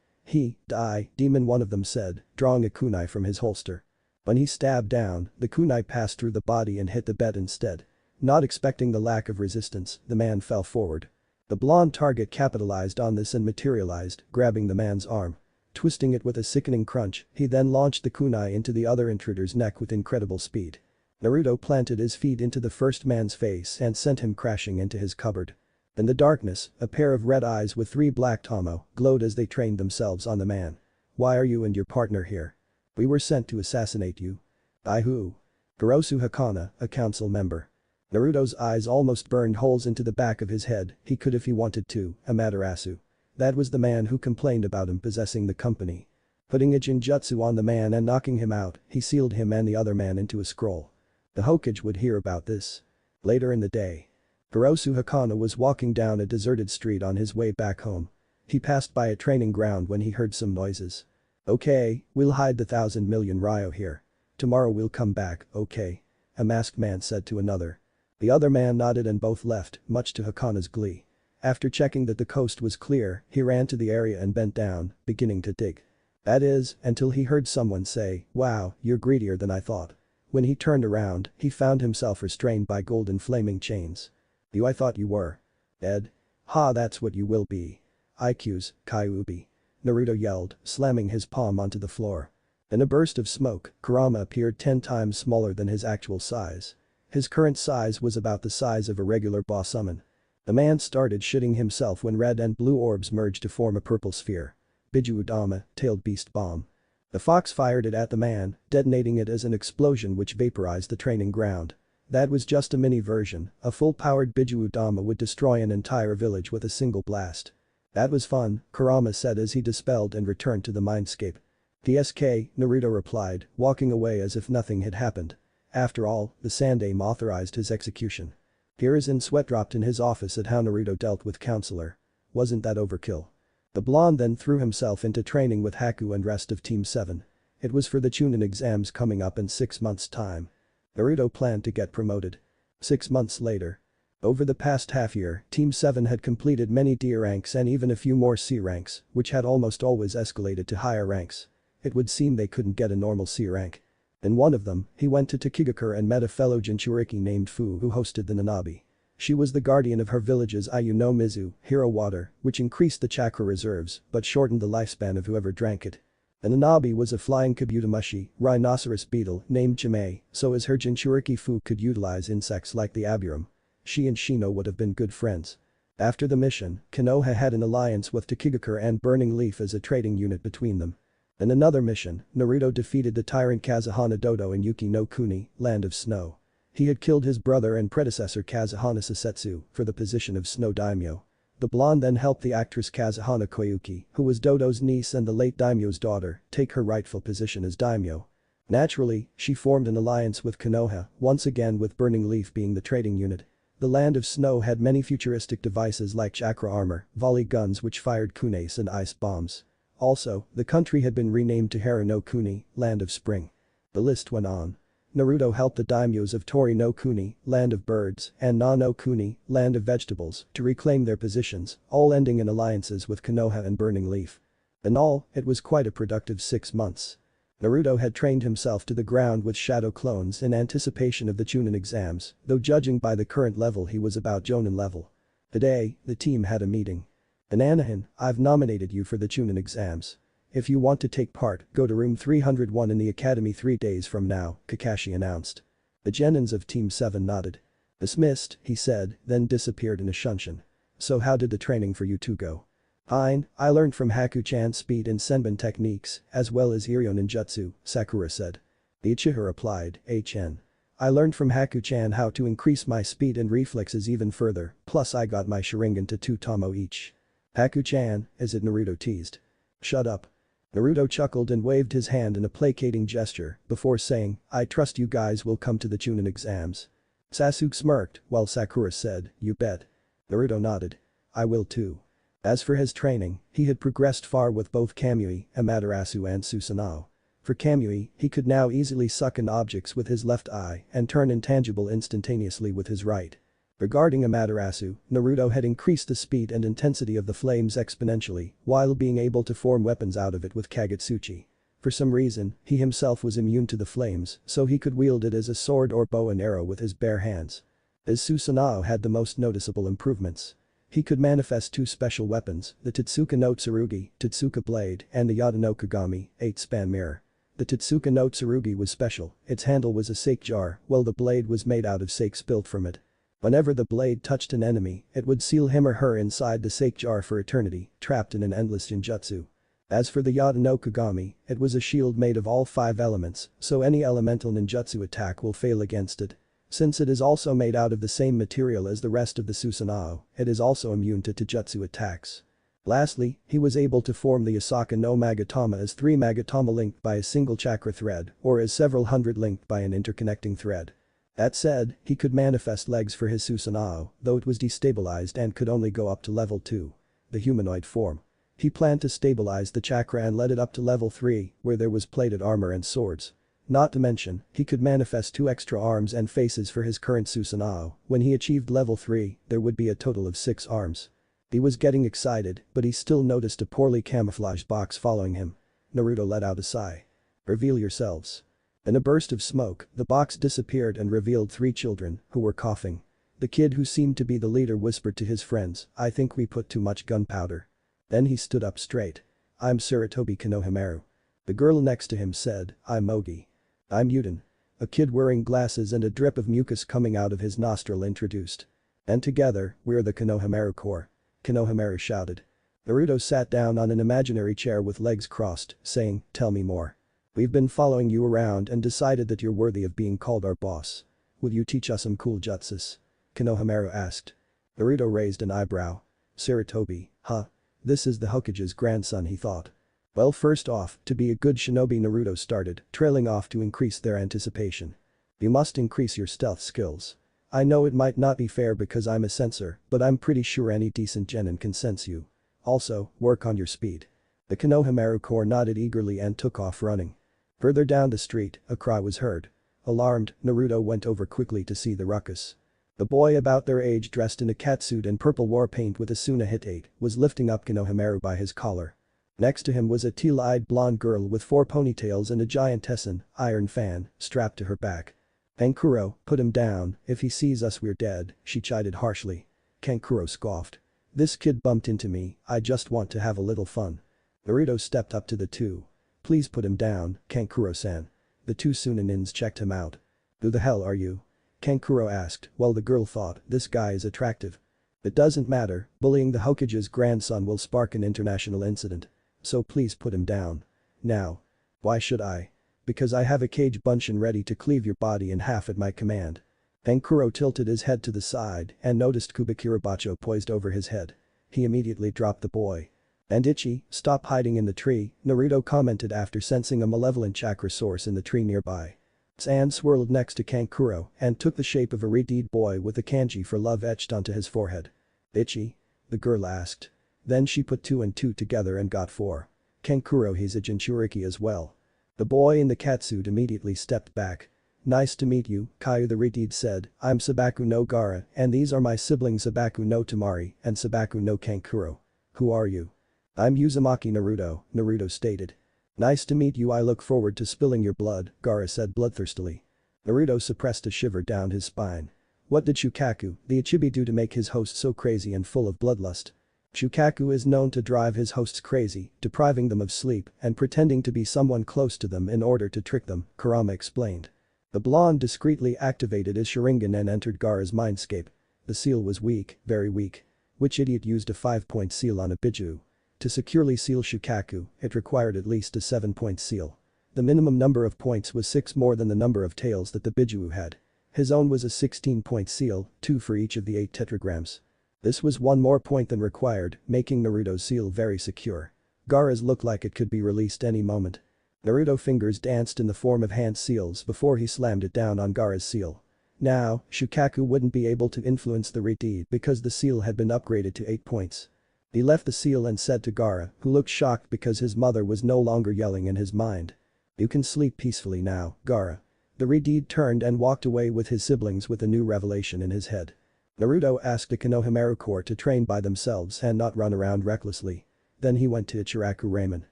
[SPEAKER 1] Demon, one of them said, drawing a kunai from his holster. When he stabbed down, the kunai passed through the body and hit the bed instead. Not expecting the lack of resistance, the man fell forward. The blonde target capitalized on this and materialized, grabbing the man's arm. Twisting it with a sickening crunch, he then launched the kunai into the other intruder's neck with incredible speed. Naruto planted his feet into the first man's face and sent him crashing into his cupboard. In the darkness, a pair of red eyes with 3 black tomo glowed as they trained themselves on the man. Why are you and your partner here? We were sent to assassinate you. By who? Kurosu Hakana, a council member. Naruto's eyes almost burned holes into the back of his head, he could if he wanted to, Amaterasu. That was the man who complained about him possessing the company. Putting a jinjutsu on the man and knocking him out, he sealed him and the other man into a scroll. The Hokage would hear about this. Later in the day. Kurosu Hakana was walking down a deserted street on his way back home. He passed by a training ground when he heard some noises. Okay, we'll hide the 1,000 million Ryo here. Tomorrow we'll come back, okay? A masked man said to another. The other man nodded and both left, much to Hakana's glee. After checking that the coast was clear, he ran to the area and bent down, beginning to dig. That is, until he heard someone say, "Wow, you're greedier than I thought." When he turned around, he found himself restrained by golden flaming chains. "You I thought you were dead. Ha, that's what you will be. IQs, Kyuubi." Naruto yelled, slamming his palm onto the floor. In a burst of smoke, Kurama appeared 10 times smaller than his actual size. His current size was about the size of a regular boss summon. The man started shitting himself when red and blue orbs merged to form a purple sphere. Biju Udama, tailed beast bomb. The fox fired it at the man, detonating it as an explosion which vaporized the training ground. That was just a mini version, a full-powered Biju Udama would destroy an entire village with a single blast. "That was fun," Kurama said as he dispelled and returned to the mindscape. "TSK," Naruto replied, walking away as if nothing had happened. After all, the Sandaime authorized his execution. Hiruzen sweat dropped in his office at how Naruto dealt with Counselor. Wasn't that overkill? The blonde then threw himself into training with Haku and rest of Team 7. It was for the Chunin exams coming up in 6 months' time. Naruto planned to get promoted. 6 months later. Over the past half year, Team 7 had completed many D ranks and even a few more C ranks, which had almost always escalated to higher ranks. It would seem they couldn't get a normal C rank. In one of them, he went to Takigakure and met a fellow Jinchuriki named Fu who hosted the Nanabi. She was the guardian of her village's Ayu no Mizu, hero water, which increased the chakra reserves but shortened the lifespan of whoever drank it. The Nanabi was a flying Kabutomushi, rhinoceros beetle named Chimay, so as her Jinchuriki Fu could utilize insects like the Aburum. She and Shino would have been good friends. After the mission, Konoha had an alliance with Takigakure and Burning Leaf as a trading unit between them. In another mission, Naruto defeated the tyrant Kazuhana Dodo in Yuki no Kuni, Land of Snow. He had killed his brother and predecessor Kazuhana Sasetsu for the position of Snow Daimyo. The blonde then helped the actress Kazuhana Koyuki, who was Dodo's niece and the late daimyo's daughter, take her rightful position as daimyo. Naturally, she formed an alliance with Konoha, once again with Burning Leaf being the trading unit. The Land of Snow had many futuristic devices like chakra armor, volley guns which fired kunes and ice bombs. Also, the country had been renamed to Hara no Kuni, Land of Spring. The list went on. Naruto helped the daimyos of Tori no Kuni, Land of Birds, and Na no Kuni, Land of Vegetables, to reclaim their positions, all ending in alliances with Konoha and Burning Leaf. In all, it was quite a productive 6 months. Naruto had trained himself to the ground with shadow clones in anticipation of the Chunin exams, though judging by the current level he was about Jonin level. Today, the team had a meeting. "In Anahin, I've nominated you for the Chunin exams. If you want to take part, go to room 301 in the academy 3 days from now," Kakashi announced. The Genins of Team 7 nodded. "Dismissed," he said, then disappeared in a shunshin. "So how did the training for you two go?" "Fine, I learned from Haku-chan's speed and Senbon techniques, as well as Iryo ninjutsu," Sakura said. The Uchiha replied, "HN. I learned from Haku-chan how to increase my speed and reflexes even further, plus I got my Sharingan to 2 tomo each." "Haku-chan, is it?" Naruto teased. "Shut up." Naruto chuckled and waved his hand in a placating gesture before saying, "I trust you guys will come to the Chunin exams." Sasuke smirked while Sakura said, "You bet." Naruto nodded. "I will too." As for his training, he had progressed far with both Kamui, Amaterasu and Susanoo. For Kamui, he could now easily suck in objects with his left eye and turn intangible instantaneously with his right. Regarding Amaterasu, Naruto had increased the speed and intensity of the flames exponentially while being able to form weapons out of it with Kagetsuchi. For some reason, he himself was immune to the flames, so he could wield it as a sword or bow and arrow with his bare hands. His Susanoo had the most noticeable improvements. He could manifest 2 special weapons, the Totsuka no Tsurugi, Totsuka Blade, and the Yata no Kagami, 8-span mirror. The Totsuka no Tsurugi was special, its handle was a sake jar, while the blade was made out of sake spilled from it. Whenever the blade touched an enemy, it would seal him or her inside the sake jar for eternity, trapped in an endless ninjutsu. As for the Yata no Kagami, it was a shield made of all 5 elements, so any elemental ninjutsu attack will fail against it. Since it is also made out of the same material as the rest of the Susanoo, it is also immune to taijutsu attacks. Lastly, he was able to form the Asaka no Magatama as 3 Magatama linked by a single chakra thread or as several hundred linked by an interconnecting thread. That said, he could manifest legs for his Susanoo, though it was destabilized and could only go up to level 2. The humanoid form. He planned to stabilize the chakra and let it up to level 3, where there was plated armor and swords. Not to mention, he could manifest 2 extra arms and faces for his current Susanoo. When he achieved level 3, there would be a total of 6 arms. He was getting excited, but he still noticed a poorly camouflaged box following him. Naruto let out a sigh. Reveal yourselves. In a burst of smoke, the box disappeared and revealed 3 children, who were coughing. The kid who seemed to be the leader whispered to his friends, "I think we put too much gunpowder." Then he stood up straight. "I'm Sarutobi Konohamaru." The girl next to him said, "I'm Mogi." "I'm Yuden." A kid wearing glasses and a drip of mucus coming out of his nostril introduced. "And together, we're the Konohamaru Corps." Konohamaru shouted. Naruto sat down on an imaginary chair with legs crossed, saying, "Tell me more. We've been following you around and decided that you're worthy of being called our boss. Would you teach us some cool jutsus?" Konohamaru asked. Naruto raised an eyebrow. "Sarutobi, huh? This is the Hokage's grandson," he thought. Well, first off, to be a good shinobi, Naruto started, trailing off to increase their anticipation. "You must increase your stealth skills. I know it might not be fair because I'm a censor, but I'm pretty sure any decent genin can sense you. Also, work on your speed." The Konohamaru Corps nodded eagerly and took off running. Further down the street, a cry was heard. Alarmed, Naruto went over quickly to see the ruckus. The boy about their age dressed in a catsuit and purple war paint with a Suna Hitate was lifting up Konohamaru by his collar. Next to him was a teal-eyed blonde girl with 4 ponytails and a giant Tessin iron fan strapped to her back. "Kankuro, put him down, if he sees us we're dead," she chided harshly. Kankuro scoffed. "This kid bumped into me, I just want to have a little fun." Naruto stepped up to the two. "Please put him down, Kankuro-san." The 2 Sunanins checked him out. "Who the hell are you?" Kankuro asked, while the girl thought, "This guy is attractive." "It doesn't matter, bullying the Hokage's grandson will spark an international incident. So please put him down. Now." "Why should I?" "Because I have a cage bunshin ready to cleave your body in half at my command." Kankuro tilted his head to the side and noticed Kubikirabacho poised over his head. He immediately dropped the boy. "And Ichi, stop hiding in the tree," Naruto commented after sensing a malevolent chakra source in the tree nearby. Sand swirled next to Kankuro and took the shape of a red-eyed boy with the kanji for love etched onto his forehead. "Ichi?" the girl asked. Then she put 2 and 2 together and got 4. "Kankuro, he's a Jinchuriki as well." The boy in the catsuit immediately stepped back. "Nice to meet you," Kayu the red-eyed said, "I'm Sabaku no Gaara and these are my siblings Sabaku no Tamari and Sabaku no Kankuro. Who are you?" "I'm Uzumaki Naruto," Naruto stated. "Nice to meet you, I look forward to spilling your blood," Gaara said bloodthirstily. Naruto suppressed a shiver down his spine. What did Shukaku, the Ichibi, do to make his host so crazy and full of bloodlust? Shukaku is known to drive his hosts crazy, depriving them of sleep and pretending to be someone close to them in order to trick them, Kurama explained. The blonde discreetly activated his Sharingan and entered Gaara's mindscape. The seal was weak, very weak. Which idiot used a 5-point seal on a Biju? To securely seal Shukaku, it required at least a 7-point seal. The minimum number of points was 6 more than the number of tails that the Biju had. His own was a 16-point seal, 2 for each of the 8 tetragrams. This was 1 more point than required, making Naruto's seal very secure. Gaara's looked like it could be released any moment. Naruto's fingers danced in the form of hand seals before he slammed it down on Gaara's seal. Now, Shukaku wouldn't be able to influence the red-eyed because the seal had been upgraded to 8 points. He left the seal and said to Gaara, who looked shocked because his mother was no longer yelling in his mind. "You can sleep peacefully now, Gaara." The red-eyed turned and walked away with his siblings with a new revelation in his head. Naruto asked the Konohamaru Corps to train by themselves and not run around recklessly. Then he went to Ichiraku Ramen.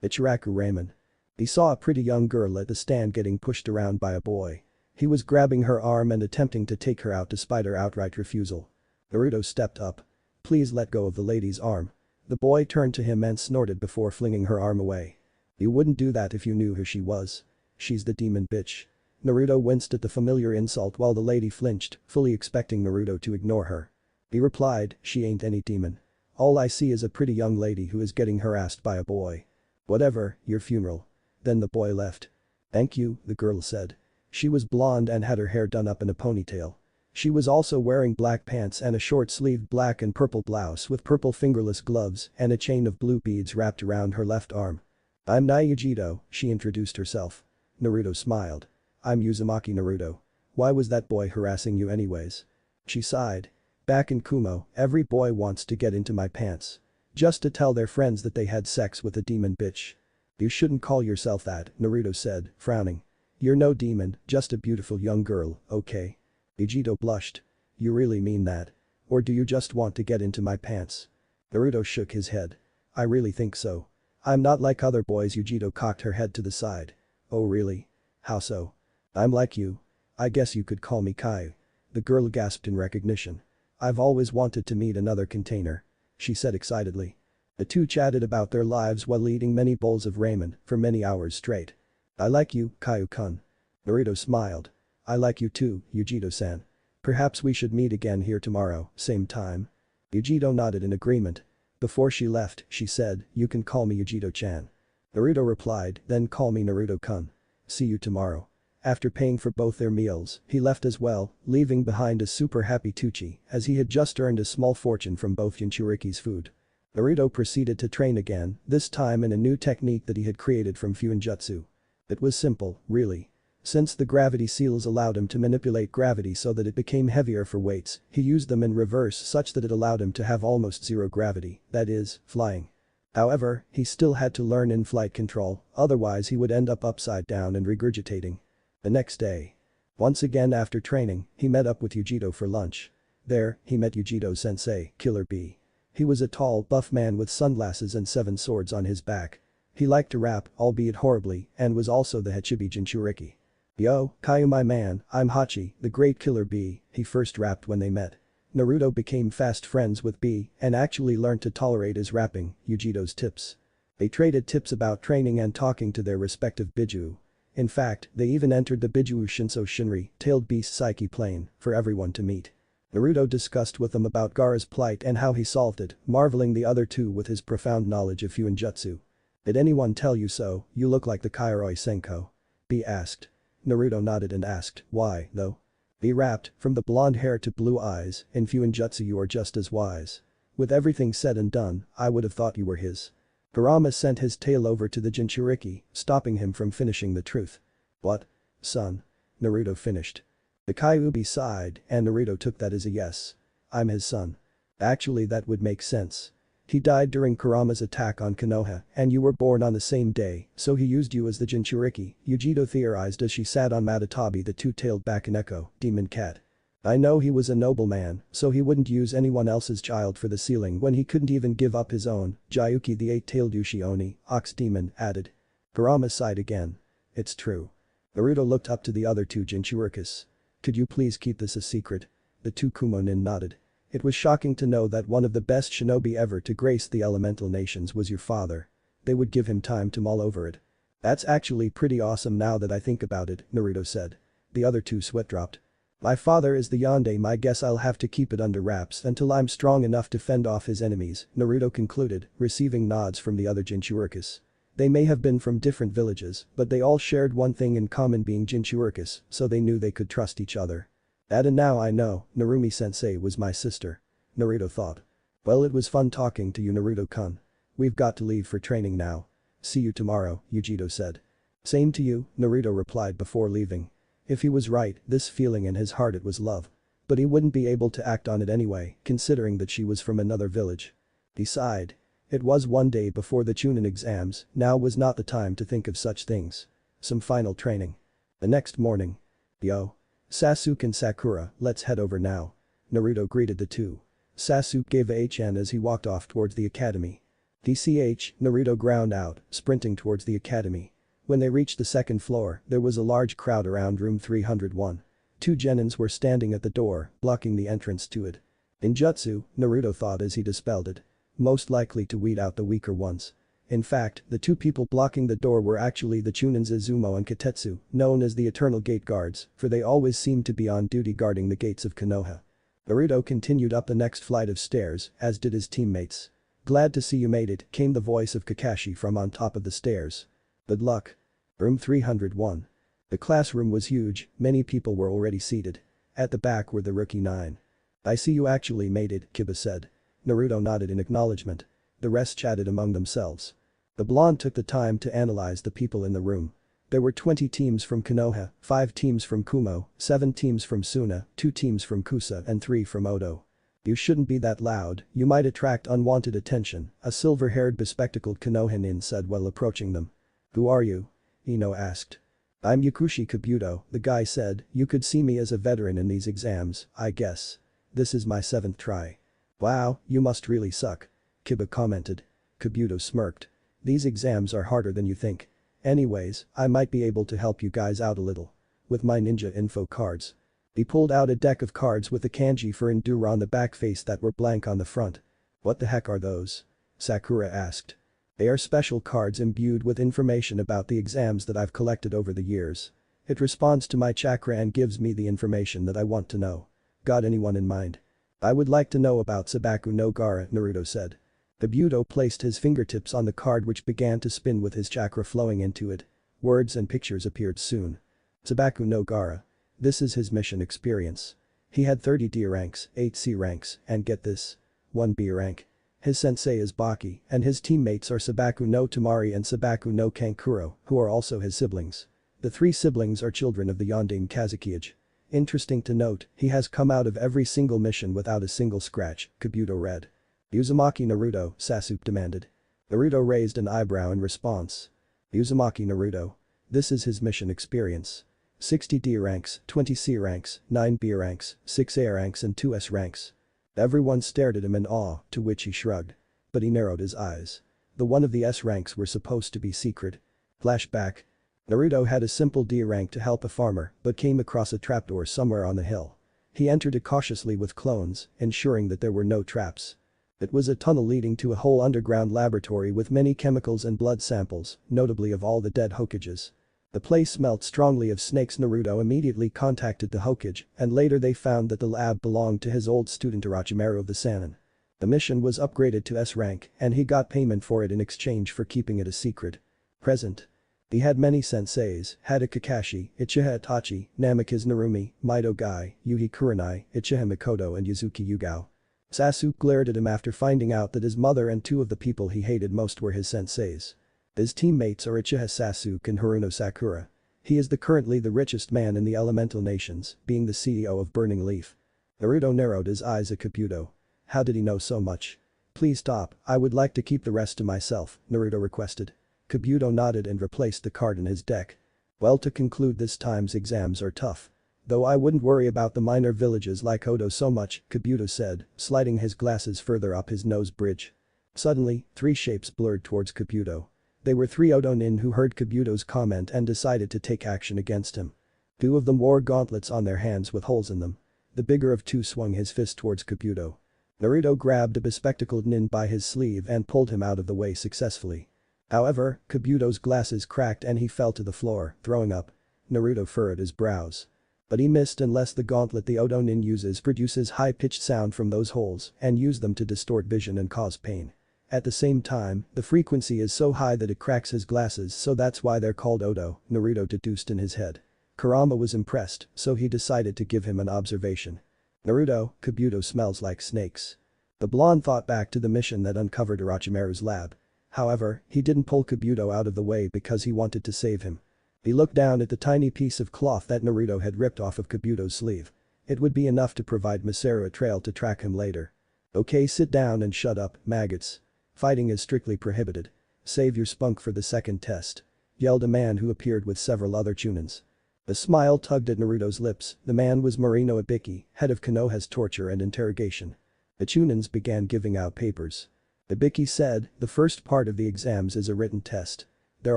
[SPEAKER 1] Ichiraku Ramen. He saw a pretty young girl at the stand getting pushed around by a boy. He was grabbing her arm and attempting to take her out despite her outright refusal. Naruto stepped up. "Please let go of the lady's arm." The boy turned to him and snorted before flinging her arm away. "You wouldn't do that if you knew who she was. She's the demon bitch." Naruto winced at the familiar insult while the lady flinched, fully expecting Naruto to ignore her. He replied, "She ain't any demon. All I see is a pretty young lady who is getting harassed by a boy." "Whatever, your funeral." Then the boy left. "Thank you," the girl said. She was blonde and had her hair done up in a ponytail. She was also wearing black pants and a short-sleeved black and purple blouse with purple fingerless gloves and a chain of blue beads wrapped around her left arm. "I'm Naruto," she introduced herself. Naruto smiled. "I'm Uzumaki Naruto. Why was that boy harassing you anyways?" She sighed. "Back in Kumo, every boy wants to get into my pants. Just to tell their friends that they had sex with a demon bitch." "You shouldn't call yourself that," Naruto said, frowning. You're no demon, just a beautiful young girl, okay? Yujito blushed. You really mean that? Or do you just want to get into my pants? Naruto shook his head. I really think so. I'm not like other boys. Yujito cocked her head to the side. Oh really? How so? I'm like you. I guess you could call me Kai. The girl gasped in recognition. I've always wanted to meet another container. She said excitedly. The two chatted about their lives while eating many bowls of ramen for many hours straight. I like you, Kaio-kun. Naruto smiled. I like you too, Yujito-san. Perhaps we should meet again here tomorrow, same time. Yujito nodded in agreement. Before she left, she said, you can call me Yujito-chan. Naruto replied, then call me Naruto-kun. See you tomorrow. After paying for both their meals, he left as well, leaving behind a super happy Tucci as he had just earned a small fortune from both Jinchuriki's food. Naruto proceeded to train again, this time in a new technique that he had created from Fuinjutsu. It was simple, really. Since the gravity seals allowed him to manipulate gravity so that it became heavier for weights, he used them in reverse such that it allowed him to have almost zero gravity, that is, flying. However, he still had to learn in-flight control, otherwise he would end up upside down and regurgitating. The next day. Once again after training, he met up with Yujito for lunch. There, he met Yujito's sensei, Killer B. He was a tall, buff man with sunglasses and 7 swords on his back. He liked to rap, albeit horribly, and was also the Hachibi Jinchuriki. Yo, Kaio my man, I'm Hachi, the great Killer B, he first rapped when they met. Naruto became fast friends with B and actually learned to tolerate his rapping, Yujito's tips. They traded tips about training and talking to their respective Biju. In fact, they even entered the Biju Shinso Shinri, tailed beast Psyche plane, for everyone to meet. Naruto discussed with them about Gaara's plight and how he solved it, marveling the other two with his profound knowledge of Fuinjutsu. Did anyone tell you so? You look like the Kairoi Senko. B asked. Naruto nodded and asked, why, though? B rapped, from the blonde hair to blue eyes, in Fuinjutsu you are just as wise. With everything said and done, I would have thought you were his. Kurama sent his tail over to the Jinchuriki, stopping him from finishing the truth. What? Son. Naruto finished. The Kyuubi sighed, and Naruto took that as a yes. I'm his son. Actually that would make sense. He died during Kurama's attack on Konoha, and you were born on the same day, so he used you as the Jinchuriki, Yujito theorized as she sat on Matatabi the two-tailed Bakaneko, demon cat. I know he was a noble man, so he wouldn't use anyone else's child for the sealing when he couldn't even give up his own, Jayuki the 8-tailed Yushi Oni, ox demon, added. Kurama sighed again. It's true. Naruto looked up to the other two Jinchurikis. Could you please keep this a secret? The two Kumonin nodded. It was shocking to know that one of the best shinobi ever to grace the elemental nations was your father. They would give him time to mull over it. That's actually pretty awesome now that I think about it, Naruto said. The other two sweat dropped. My father is the Yonde, I guess I'll have to keep it under wraps until I'm strong enough to fend off his enemies, Naruto concluded, receiving nods from the other Jinchurikis. They may have been from different villages, but they all shared one thing in common, being Jinchurikis, so they knew they could trust each other. And now I know, Narumi-sensei was my sister. Naruto thought. Well, it was fun talking to you, Naruto-kun. We've got to leave for training now. See you tomorrow, Yujito said. Same to you, Naruto replied before leaving. If he was right, this feeling in his heart, it was love. But he wouldn't be able to act on it anyway, considering that she was from another village. He sighed. It was one day before the Chunin exams, now was not the time to think of such things. Some final training. The next morning. Yo. Sasuke and Sakura, let's head over now. Naruto greeted the two. Sasuke gave a HN as he walked off towards the academy. DCH, Naruto ground out, sprinting towards the academy. When they reached the second floor, there was a large crowd around room 301. Two genins were standing at the door, blocking the entrance to it. Ninjutsu, Naruto thought as he dispelled it. Most likely to weed out the weaker ones. In fact, the two people blocking the door were actually the Chunins Izumo and Katetsu, known as the Eternal Gate Guards, for they always seemed to be on duty guarding the gates of Konoha. Naruto continued up the next flight of stairs, as did his teammates. Glad to see you made it, came the voice of Kakashi from on top of the stairs. Good luck. Room 301. The classroom was huge, many people were already seated. At the back were the rookie 9. I see you actually made it, Kiba said. Naruto nodded in acknowledgement. The rest chatted among themselves. The blonde took the time to analyze the people in the room. There were 20 teams from Konoha, 5 teams from Kumo, 7 teams from Suna, 2 teams from Kusa and 3 from Odo. You shouldn't be that loud, you might attract unwanted attention, a silver-haired bespectacled Konohanin said while approaching them. Who are you? Ino asked. I'm Yakushi Kabuto, the guy said. You could see me as a veteran in these exams, I guess. This is my 7th try. Wow, you must really suck. Kiba commented. Kabuto smirked. These exams are harder than you think. Anyways, I might be able to help you guys out a little. With my ninja info cards. He pulled out a deck of cards with the kanji for Endura on the back face that were blank on the front. What the heck are those? Sakura asked. They are special cards imbued with information about the exams that I've collected over the years. It responds to my chakra and gives me the information that I want to know. Got anyone in mind? I would like to know about Sabaku no Gara, Naruto said. Kabuto placed his fingertips on the card which began to spin with his chakra flowing into it. Words and pictures appeared soon. Sabaku no Gara. This is his mission experience. He had 30 D ranks, 8 C ranks, and get this. 1 B rank. His sensei is Baki, and his teammates are Sabaku no Tamari and Sabaku no Kankuro, who are also his siblings. The 3 siblings are children of the Yondaime Kazekage. Interesting to note, he has come out of every single mission without a single scratch, Kabuto read. Uzumaki Naruto, Sasuke demanded. Naruto raised an eyebrow in response. Uzumaki Naruto. This is his mission experience. 60 D ranks, 20 C ranks, 9 B ranks, 6 A ranks and 2 S ranks. Everyone stared at him in awe, to which he shrugged. But he narrowed his eyes. The one of the S ranks were supposed to be secret. Flashback. Naruto had a simple D rank to help a farmer but came across a trapdoor somewhere on the hill. He entered it cautiously with clones, ensuring that there were no traps. It was a tunnel leading to a whole underground laboratory with many chemicals and blood samples, notably of all the dead Hokages. The place smelt strongly of snakes. Naruto immediately contacted the Hokage, and later they found that the lab belonged to his old student Orochimaru of the Sannin. The mission was upgraded to S rank and he got payment for it in exchange for keeping it a secret. Present. He had many senseis, Hada Kakashi, Uchiha Itachi, Namikaze Narumi, Mito Gai, Yuhi Kurenai, Uchiha Mikoto and Yuzuki Yugao. Sasuke glared at him after finding out that his mother and 2 of the people he hated most were his senseis. His teammates are Uchiha Sasuke and Haruno Sakura. He is currently the richest man in the elemental nations, being the CEO of Burning Leaf. Naruto narrowed his eyes at Kabuto. How did he know so much? Please stop, I would like to keep the rest to myself, Naruto requested. Kabuto nodded and replaced the card in his deck. Well, to conclude, this time's exams are tough. Though I wouldn't worry about the minor villages like Odo so much, Kabuto said, sliding his glasses further up his nose bridge. Suddenly, 3 shapes blurred towards Kabuto. They were 3 Odo-nin who heard Kabuto's comment and decided to take action against him. 2 of them wore gauntlets on their hands with holes in them. The bigger of 2 swung his fist towards Kabuto. Naruto grabbed a bespectacled nin by his sleeve and pulled him out of the way successfully. However, Kabuto's glasses cracked and he fell to the floor, throwing up. Naruto furrowed his brows. But he missed unless the gauntlet the Odo-nin uses produces high-pitched sound from those holes and use them to distort vision and cause pain. At the same time, the frequency is so high that it cracks his glasses, so that's why they're called Odo, Naruto deduced in his head. Kurama was impressed, so he decided to give him an observation. Naruto, Kabuto smells like snakes. The blonde thought back to the mission that uncovered Orochimaru's lab. However, he didn't pull Kabuto out of the way because he wanted to save him. He looked down at the tiny piece of cloth that Naruto had ripped off of Kabuto's sleeve. It would be enough to provide Masaru a trail to track him later. Okay, sit down and shut up, maggots. Fighting is strictly prohibited. Save your spunk for the second test. Yelled a man who appeared with several other chunins. A smile tugged at Naruto's lips. The man was Marino Ibiki, head of Konoha's torture and interrogation. The chunins began giving out papers. Ibiki said, the first part of the exams is a written test. There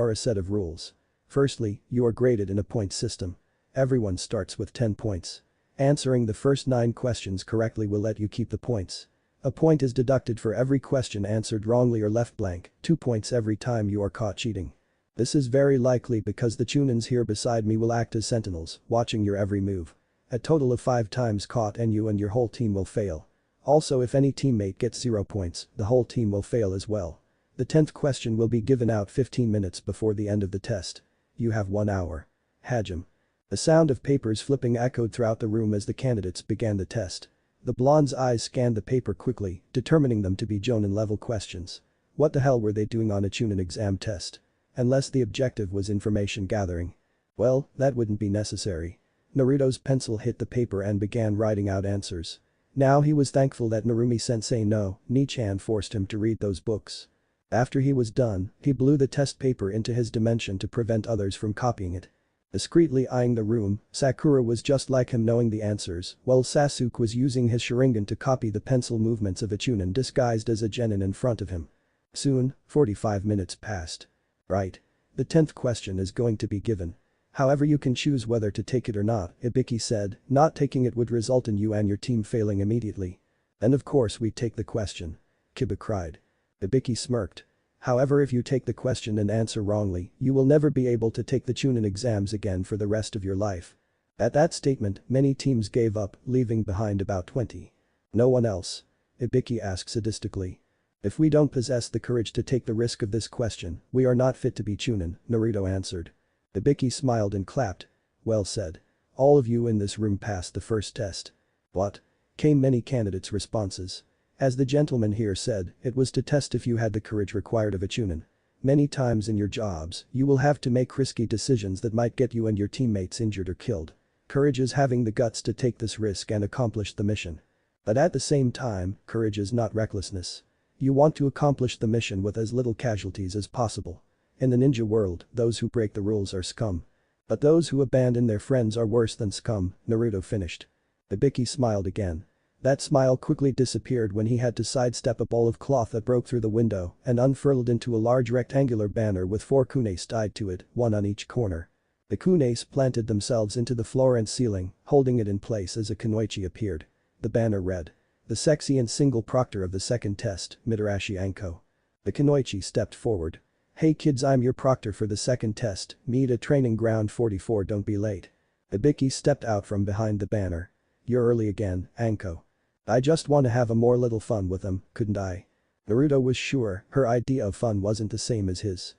[SPEAKER 1] are a set of rules. Firstly, you are graded in a point system. Everyone starts with 10 points. Answering the first 9 questions correctly will let you keep the points. A point is deducted for every question answered wrongly or left blank, 2 points every time you are caught cheating. This is very likely because the chunins here beside me will act as sentinels, watching your every move. A total of 5 times caught and you and your whole team will fail. Also, if any teammate gets 0 points, the whole team will fail as well. The 10th question will be given out 15 minutes before the end of the test. You have 1 hour. Hajime. The sound of papers flipping echoed throughout the room as the candidates began the test. The blonde's eyes scanned the paper quickly, determining them to be Jonin-level questions. What the hell were they doing on a Chunin exam test? Unless the objective was information gathering. Well, that wouldn't be necessary. Naruto's pencil hit the paper and began writing out answers. Now he was thankful that Narumi-sensei no, Nichan forced him to read those books. After he was done, he blew the test paper into his dimension to prevent others from copying it. Discreetly eyeing the room, Sakura was just like him knowing the answers, while Sasuke was using his Sharingan to copy the pencil movements of a Chunin disguised as a genin in front of him. Soon, 45 minutes passed. Right. The 10th question is going to be given. However, you can choose whether to take it or not, Ibiki said. Not taking it would result in you and your team failing immediately. And of course we take the question. Kiba cried. Ibiki smirked. However, if you take the question and answer wrongly, you will never be able to take the Chunin exams again for the rest of your life. At that statement, many teams gave up, leaving behind about 20. No one else? Ibiki asked sadistically. If we don't possess the courage to take the risk of this question, we are not fit to be Chunin, Naruto answered. Ibiki smiled and clapped. Well said. All of you in this room passed the first test. What? Came many candidates' responses. As the gentleman here said, it was to test if you had the courage required of a Chunin. Many times in your jobs, you will have to make risky decisions that might get you and your teammates injured or killed. Courage is having the guts to take this risk and accomplish the mission. But at the same time, courage is not recklessness. You want to accomplish the mission with as little casualties as possible. In the ninja world, those who break the rules are scum. But those who abandon their friends are worse than scum, Naruto finished. Ibiki smiled again. That smile quickly disappeared when he had to sidestep a ball of cloth that broke through the window and unfurled into a large rectangular banner with 4 kunes tied to it, one on each corner. The kunes planted themselves into the floor and ceiling, holding it in place as a kunoichi appeared. The banner read. The sexy and single proctor of the second test, Mitarashi Anko. The kunoichi stepped forward. Hey kids, I'm your proctor for the second test, meet at training ground 44, don't be late. Ibiki stepped out from behind the banner. You're early again, Anko. I just want to have a more little fun with them, couldn't I? Naruto was sure her idea of fun wasn't the same as his.